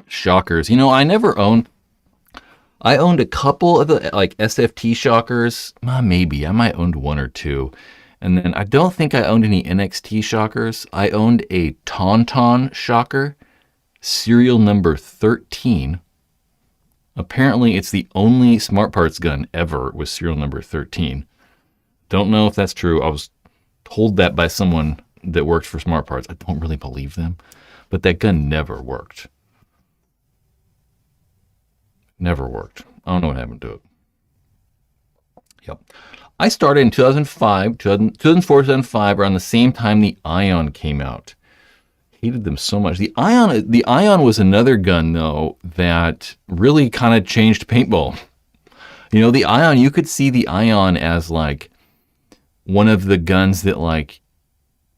Shockers. You know, I owned a couple of the like SFT shockers. Maybe. I might owned 1 or 2. And then I don't think I owned any NXT shockers. I owned a Tauntaun shocker, serial number 13. Apparently, it's the only Smart Parts gun ever with serial number 13. Don't know if that's true. I was told that by someone that worked for Smart Parts. I don't really believe them, but that gun never worked. Never worked. I don't know what happened to it. Yep. I started in 2004, 2005, around the same time the Ion came out. Hated them so much. The Ion was another gun, though, that really kind of changed paintball. You know, the Ion, you could see the Ion as like one of the guns that like,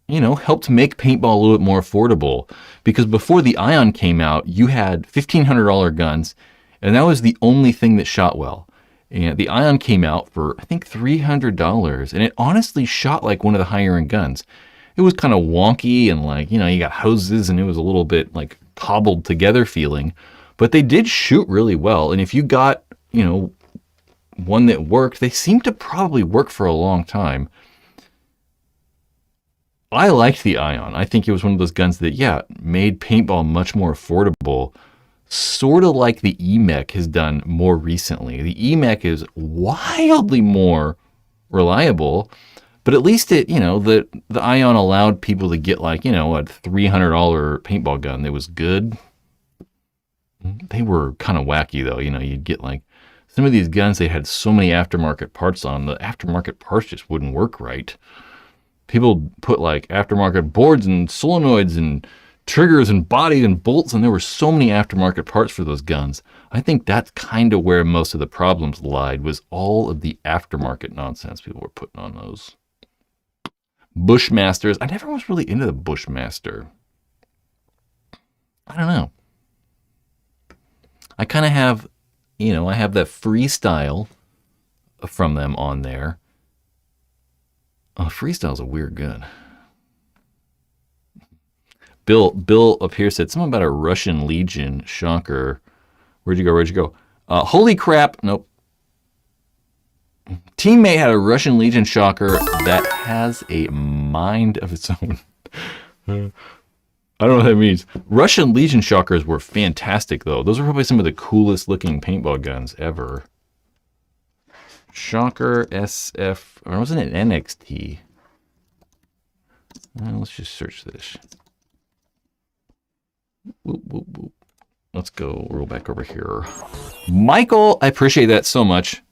you know, helped make paintball a little bit more affordable. Because before the Ion came out, you had $1,500 guns, and that was the only thing that shot well. And the Ion came out for, I think, $300, and it honestly shot like one of the higher end guns. It was kind of wonky and like, you know, you got hoses and it was a little bit like cobbled together feeling, but they did shoot really well. And if you got, you know, one that worked, they seemed to probably work for a long time. I liked the Ion. I think it was one of those guns that, yeah, made paintball much more affordable, sort of like the E-Mech has done more recently. The E-Mech is wildly more reliable, but at least it, you know, the Ion allowed people to get like, you know, a $300 paintball gun that was good. They were kind of wacky though. You know, you'd get like some of these guns, they had so many aftermarket parts on. The aftermarket parts just wouldn't work right. People put like aftermarket boards and solenoids and triggers and bodies and bolts, and there were so many aftermarket parts for those guns. I think that's kind of where most of the problems lied, was all of the aftermarket nonsense people were putting on those. Bushmasters. I never was really into the Bushmaster. I don't know. I kind of have, you know, I have that freestyle from them on there. Oh, freestyle's a weird gun. Bill up here said something about a Russian Legion shocker. Where'd you go? Holy crap. Nope. Teammate had a Russian Legion shocker that has a mind of its own. I don't know what that means. Russian Legion shockers were fantastic, though. Those were probably some of the coolest looking paintball guns ever. Shocker SF, or wasn't it NXT? Let's just search this. Whoop, whoop, whoop. Let's go roll back over here. Michael, I appreciate that so much.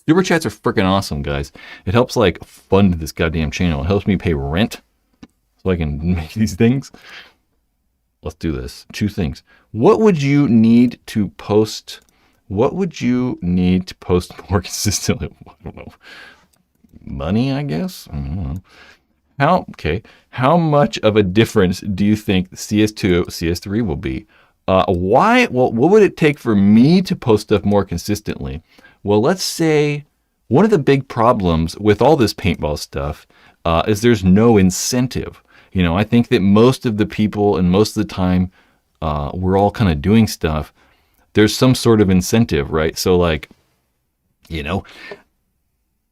Super chats are freaking awesome, guys. It helps like fund this goddamn channel. It helps me pay rent so I can make these things. Let's do this. 2 things. What would you need to post? What would you need to post more consistently? I don't know. Money, I guess. I don't know. How much of a difference do you think CS2, CS3 will be? Why? Well, what would it take for me to post stuff more consistently? Well, let's say one of the big problems with all this paintball stuff is there's no incentive. You know, I think that most of the people and most of the time we're all kind of doing stuff. There's some sort of incentive, right? So like, you know,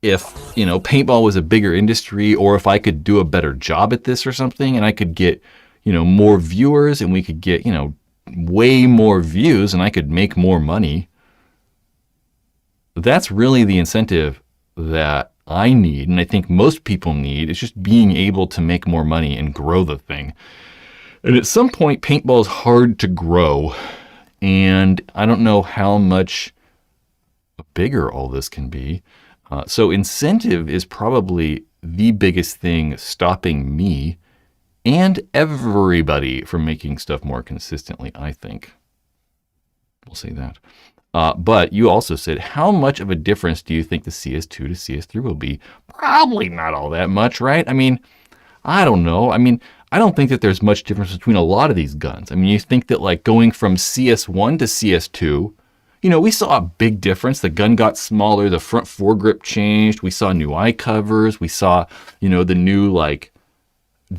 if, you know, paintball was a bigger industry, or if I could do a better job at this or something, and I could get, you know, more viewers, and we could get, you know, way more views and I could make more money. That's really the incentive that I need, and I think most people need, is just being able to make more money and grow the thing. And at some point, paintball is hard to grow, and I don't know how much bigger all this can be. So incentive is probably the biggest thing stopping me and everybody from making stuff more consistently, I think. We'll say that. But you also said, how much of a difference do you think the CS2 to CS3 will be? Probably not all that much, right? I mean, I don't know. I mean, I don't think that there's much difference between a lot of these guns. I mean, you think that like going from CS1 to CS2, you know, we saw a big difference. The gun got smaller, the front foregrip changed. We saw new eye covers. We saw, you know, the new like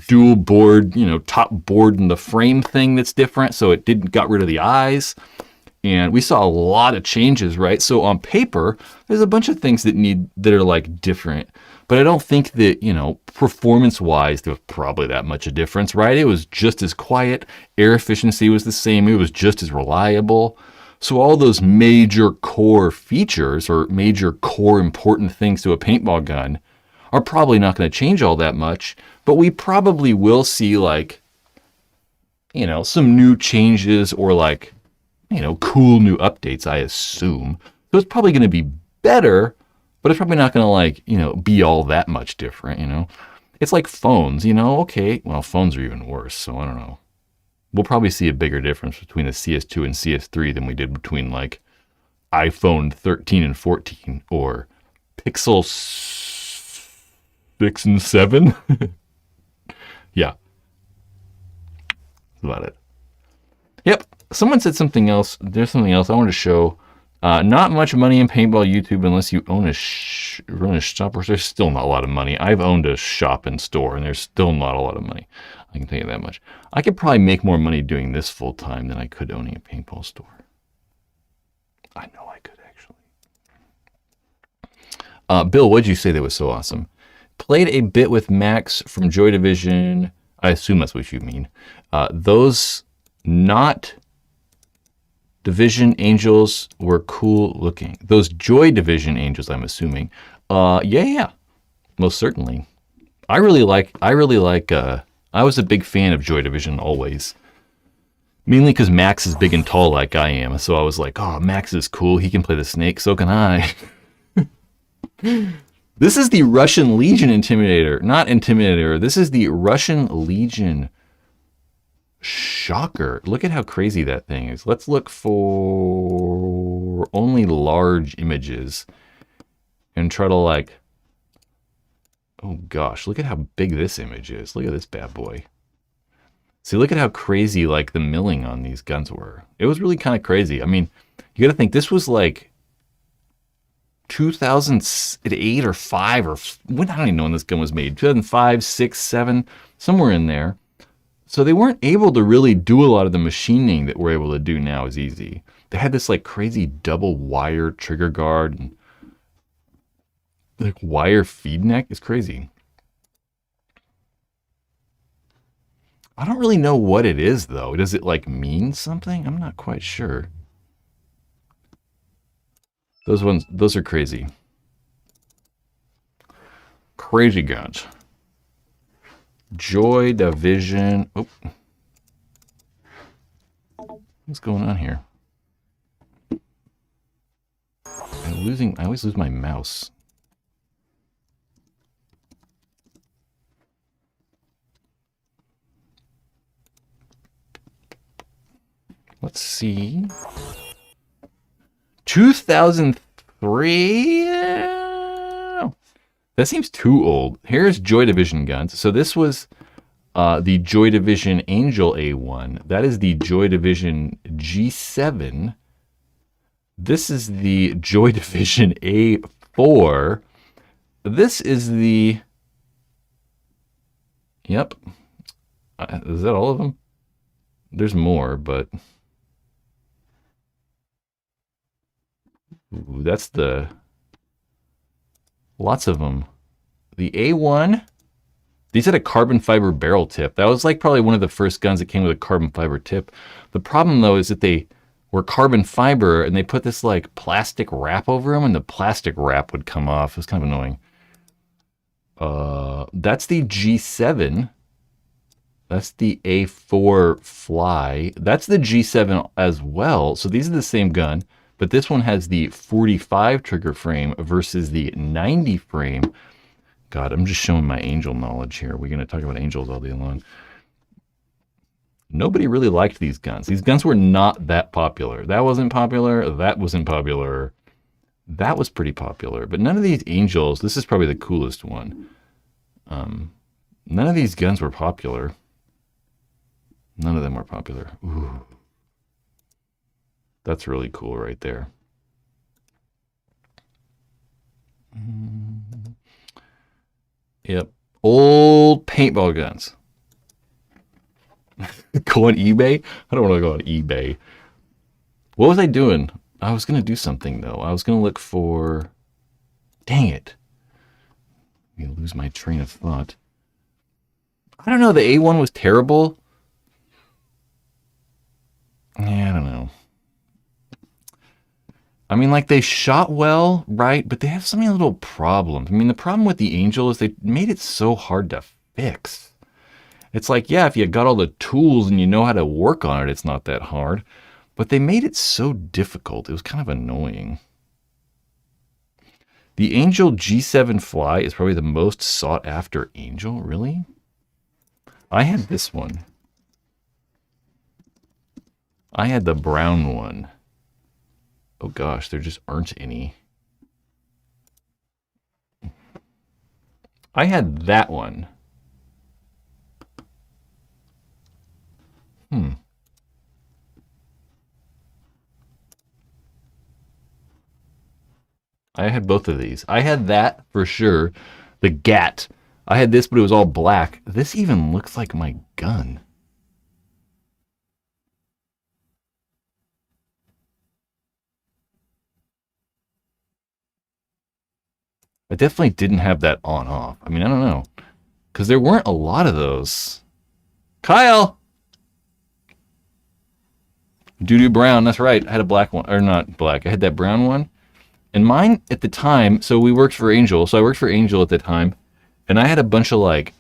dual board, you know, top board in the frame thing that's different. So it got rid of the eyes. And we saw a lot of changes, right? So on paper, there's a bunch of things that are like different. But I don't think that, you know, performance-wise, there was probably that much a difference, right? It was just as quiet. Air efficiency was the same. It was just as reliable. So all those major core features or major core important things to a paintball gun are probably not going to change all that much. But we probably will see like, you know, some new changes or like, you know, cool new updates, I assume. So it's probably going to be better, but it's probably not going to like, you know, be all that much different, you know. It's like phones, you know, okay, well, phones are even worse, so I don't know. We'll probably see a bigger difference between the CS2 and CS3 than we did between like iPhone 13 and 14 or Pixel 6 and 7. Yeah. That's about it. Yep. Someone said something else. There's something else I wanted to show. Not much money in paintball YouTube unless you own run a shop. There's still not a lot of money. I've owned a shop and store, and there's still not a lot of money. I can tell you that much. I could probably make more money doing this full time than I could owning a paintball store. I know I could actually. Bill, what'd you say that was so awesome? Played a bit with Max from Joy Division. I assume that's what you mean. Those not Division Angels were cool looking. Those Joy Division Angels, I'm assuming. Yeah. Most certainly. I was a big fan of Joy Division always. Mainly because Max is big and tall like I am. So I was like, oh, Max is cool. He can play the snake. So can I. This is the Russian Legion Intimidator. Not Intimidator. This is the Russian Legion Shocker. Look at how crazy that thing is. Let's look for only large images and try to like, oh gosh, look at how big this image is. Look at this bad boy. See, look at how crazy like the milling on these guns were. It was really kind of crazy. I mean, you got to think this was like 2008 or 5 or when, I don't even know when this gun was made. 2005, 6, 7, somewhere in there. So they weren't able to really do a lot of the machining that we're able to do now as easy. They had this like crazy double wire trigger guard and like wire feed neck. It's crazy. I don't really know what it is though. Does it like mean something? I'm not quite sure. Those are crazy. Crazy guns. Joy Division. Oh. What's going on here? I always lose my mouse. Let's see. 2003? That seems too old. Here's Joy Division guns. So this was the Joy Division Angel A1. That is the Joy Division G7. This is the Joy Division A4. This is the... Yep. Is that all of them? There's more, but... Ooh, that's the... Lots of them. The A1, These had a carbon fiber barrel tip. That was like probably one of the first guns that came with a carbon fiber tip. The problem though is that they were carbon fiber and they put this like plastic wrap over them and the plastic wrap would come off. It was kind of annoying. That's the G7. That's the A4 Fly. That's the G7 as well. So these are the same gun, but this one has the 45 trigger frame versus the 90 frame. God, I'm just showing my angel knowledge here. We're going to talk about angels all day long. Nobody really liked these guns. These guns were not that popular. That wasn't popular. That wasn't popular. That was pretty popular. But none of these angels, this is probably the coolest one. None of these guns were popular. None of them were popular. Ooh. That's really cool right there. Yep. Old paintball guns. Go on eBay? I don't want to go on eBay. What was I doing? I was going to do something, though. I was going to look for... Dang it. Let me lose my train of thought. I don't know. The A1 was terrible. Yeah, I don't know. I mean, like, they shot well, right? But they have so many little problems. I mean, the problem with the Angel is they made it so hard to fix. It's like, yeah, if you got all the tools and you know how to work on it, it's not that hard. But they made it so difficult. It was kind of annoying. The Angel G7 Fly is probably the most sought after Angel. Really? I had this one. I had the brown one. Oh gosh, there just aren't any. I had that one. I had both of these. I had that for sure. The GAT. I had this, but it was all black. This even looks like my gun. I definitely didn't have that on-off. I mean, I don't know. Because there weren't a lot of those. Kyle! Doo-doo brown, that's right. I had a black one. Or not black. I had that brown one. And mine at the time, so we worked for Angel. So I worked for Angel at the time. And I had a bunch of like...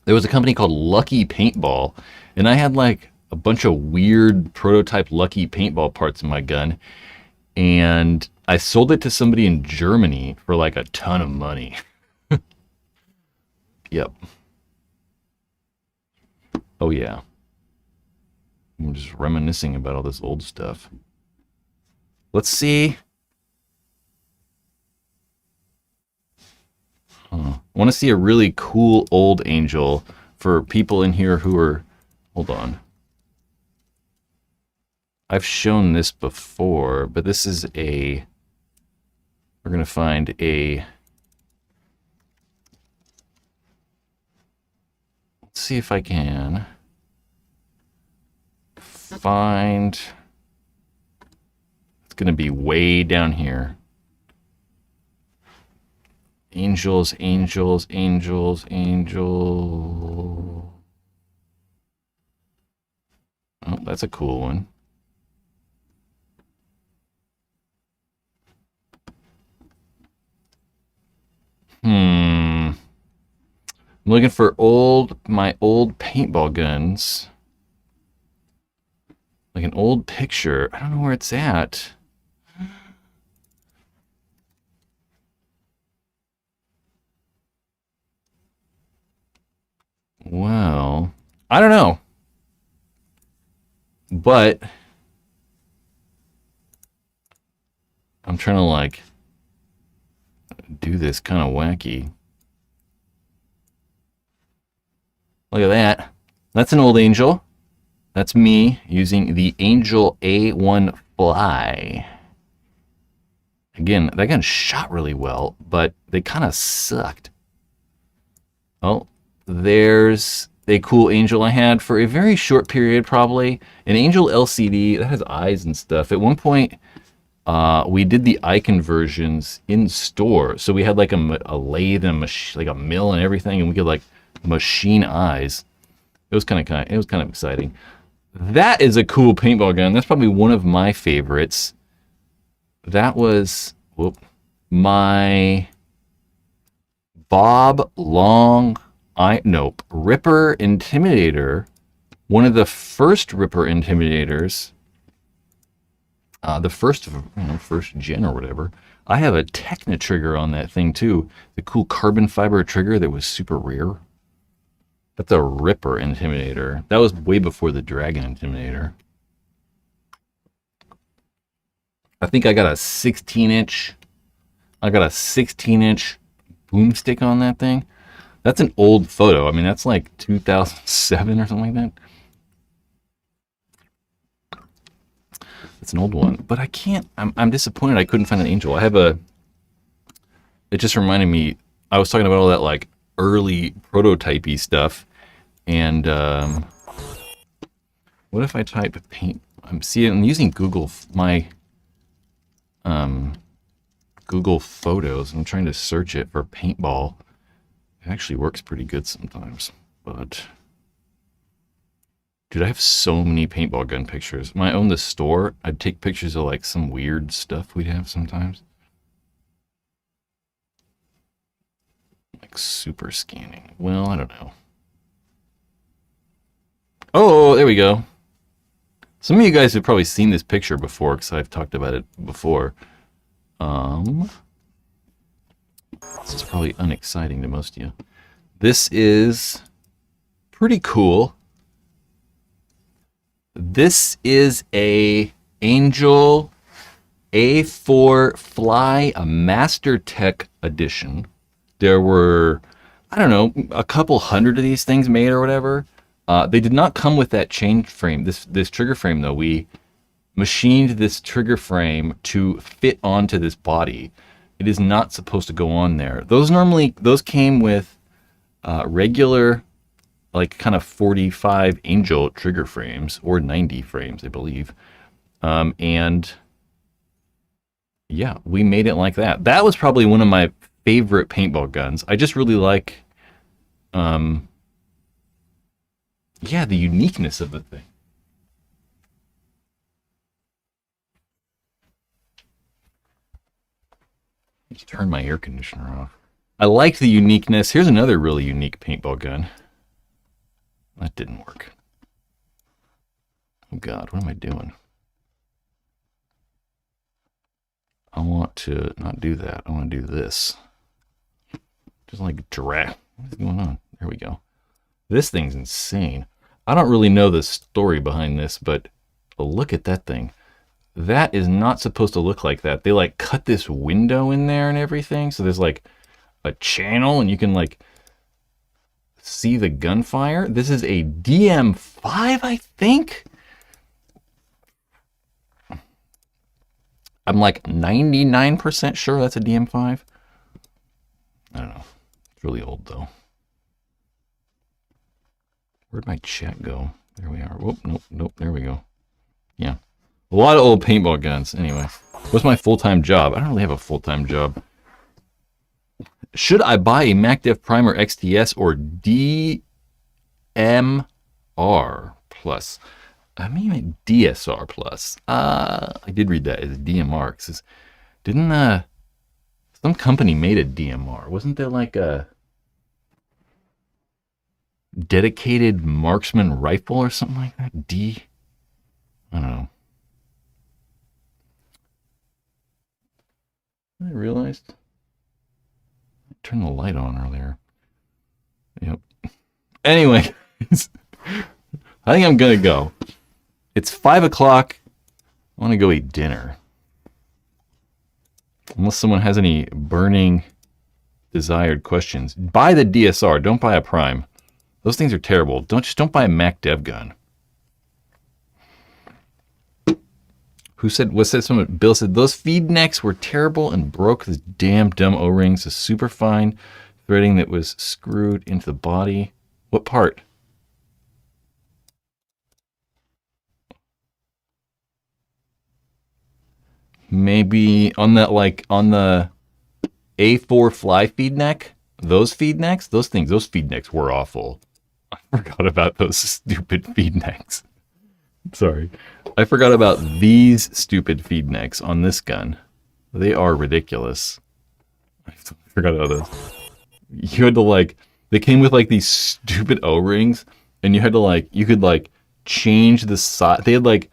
There was a company called Lucky Paintball. And I had like a bunch of weird prototype Lucky Paintball parts in my gun. And I sold it to somebody in Germany for like a ton of money. Yep. Oh yeah. I'm just reminiscing about all this old stuff. Let's see. I want to see a really cool old Angel for people in here who are... Hold on. I've shown this before, but this is a... We're going to find a... Let's see if I can find... It's going to be way down here. Angels, angels, angels, angel. Oh, that's a cool one. I'm looking for my old paintball guns. Like an old picture. I don't know where it's at. Well, I don't know. But I'm trying to like do this kind of wacky. Look at that. That's an old Angel. That's me using the Angel A1 Fly. Again, that gun shot really well, but they kind of sucked. Oh, there's a cool Angel I had for a very short period, probably. An Angel LCD that has eyes and stuff. At one point, We did the eye conversions in store. So we had like a lathe and like a mill and everything, and we could like machine eyes. It was kind of exciting. That is a cool paintball gun. That's probably one of my favorites. That was my Bob Long Ripper Intimidator. One of the first Ripper Intimidators. The first gen or whatever. I have a Techna trigger on that thing too. The cool carbon fiber trigger that was super rare. That's a Ripper Intimidator. That was way before the Dragon Intimidator. I think I got a 16-inch. I got a 16-inch boomstick on that thing. That's an old photo. I mean, that's like 2007 or something like that. It's an old one, but I can't. I'm disappointed I couldn't find an Angel. I have a. It just reminded me. I was talking about all that like early prototypey stuff. And what if I type paint? I'm using Google Google Photos. I'm trying to search it for paintball. It actually works pretty good sometimes. But dude, I have so many paintball gun pictures. When I owned the store, I'd take pictures of like some weird stuff we'd have sometimes. Like super scanning. Well, I don't know. Oh, there we go. Some of you guys have probably seen this picture before because I've talked about it before. This is probably unexciting to most of you. This is pretty cool. This is a Angel A4 Fly, a Master Tech edition. There were, I don't know, a couple hundred of these things made or whatever. They did not come with that chain frame, this trigger frame though. We machined this trigger frame to fit onto this body. It is not supposed to go on there. Those came with regular, like kind of 45 Angel trigger frames, or 90 frames, I believe. And yeah, we made it like that. That was probably one of my favorite paintball guns. I just really like, yeah, the uniqueness of the thing. Let's turn my air conditioner off. I like the uniqueness. Here's another really unique paintball gun. That didn't work. Oh God, what am I doing? I want to not do that. I want to do this. Just like drag. What is going on? There we go. This thing's insane. I don't really know the story behind this, but look at that thing. That is not supposed to look like that. They like cut this window in there and everything. So there's like a channel and you can like see the gunfire. This is a DM5, I think. I'm like 99% sure that's a DM5. I don't know. It's really old though. Where'd my chat go? There we are. Whoop, nope, there we go. Yeah. A lot of old paintball guns. Anyway, what's my full-time job? I don't really have a full-time job. Should I buy a MacDev Primer XTS or DMR Plus? I mean DSR Plus. I did read that as DMR. Cause didn't some company made a DMR? Wasn't there like a dedicated marksman rifle or something like that? I don't know. I realized I turned the light on earlier. Yep. Anyway, I think I'm gonna go. It's 5 o'clock. I want to go eat dinner. Unless someone has any burning desired questions. Buy the DSR. Don't buy a Prime. Those things are terrible. Don't buy a Mac Dev gun. Who said, someone, Bill said, those feed necks were terrible and broke the damn dumb O-rings. The super fine threading that was screwed into the body. What part? maybe on that, like on the A4 fly feed neck, those feed necks, those feed necks were awful. I forgot about those stupid feed necks. Sorry. I forgot about these stupid feed necks on this gun. They are ridiculous. I forgot about those. You had to like, they came with like these stupid O-rings, and you had to like, you could like change the size. They had like,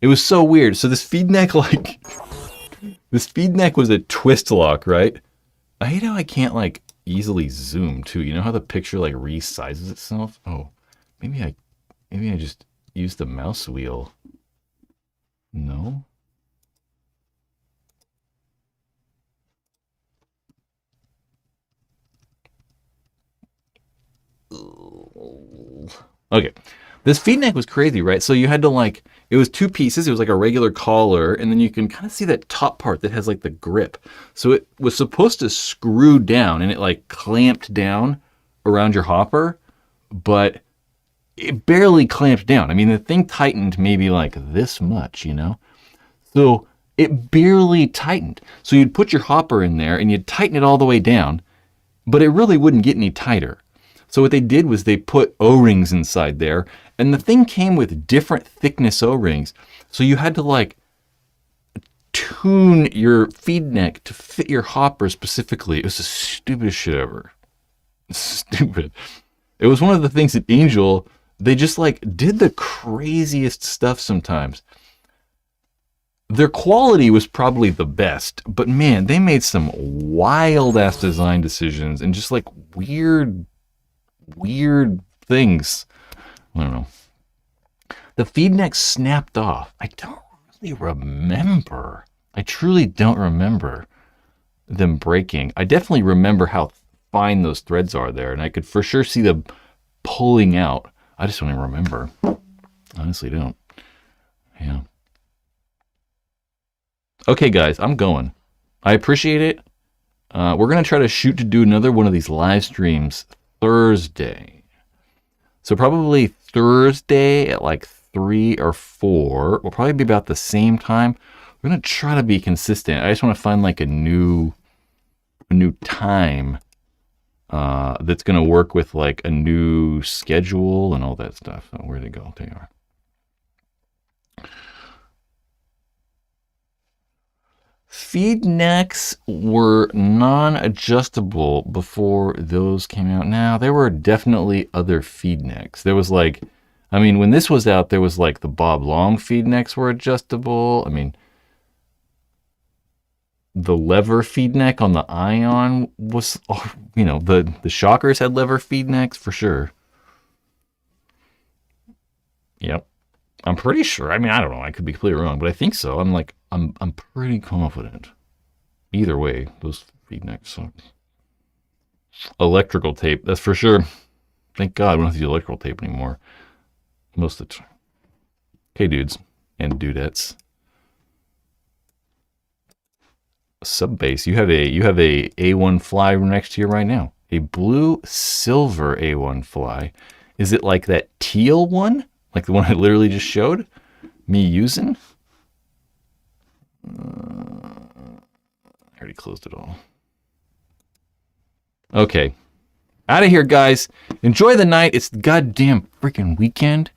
it was so weird. So this feed neck, like, this feed neck was a twist lock, right? I hate how I can't like easily zoom too. You know how the picture like resizes itself? Oh, maybe I just use the mouse wheel. No? Okay. This feed neck was crazy, right? So you had to like, it was two pieces. It was like a regular collar, and then you can kind of see that top part that has like the grip. So it was supposed to screw down, and it like clamped down around your hopper, but it barely clamped down. I mean, the thing tightened maybe like this much, you know? So it barely tightened. So you'd put your hopper in there and you'd tighten it all the way down, but it really wouldn't get any tighter. So what they did was they put O-rings inside there, and the thing came with different thickness O-rings. So you had to like tune your feed neck to fit your hopper specifically. It was the stupidest shit ever. Stupid. It was one of the things that Angel, they just like did the craziest stuff sometimes. Their quality was probably the best, but man, they made some wild ass design decisions and just like weird things. I don't know. The feed neck snapped off. I don't really remember. I truly don't remember them breaking. I definitely remember how fine those threads are there, and I could for sure see them pulling out. I just don't even remember. Honestly, don't. Yeah. Okay, guys, I'm going. I appreciate it. We're going to try to shoot to do another one of these live streams Thursday. So probably Thursday at like 3 or 4. Will probably be about the same time. We're going to try to be consistent. I just want to find like a new time that's going to work with like a new schedule and all that stuff. So where'd they go? There you are. Feed necks were non-adjustable before those came out. Now, there were definitely other feed necks. There was like, I mean, when this was out, there was like the Bob Long feed necks were adjustable. I mean, the lever feed neck on the Ion was, you know, the Shockers had lever feed necks for sure. Yep. I'm pretty sure. I mean, I don't know. I could be completely wrong, but I think so. I'm pretty confident. Either way, those feed necks suck. Electrical tape, that's for sure. Thank God we don't have to use electrical tape anymore. Most of the time. Okay, dudes and dudettes. Sub base. You have a A1 fly next to you right now. A blue silver A1 fly. Is it like that teal one? Like the one I literally just showed me using? I already closed it all. Okay. Out of here, guys. Enjoy the night. It's the goddamn freaking weekend.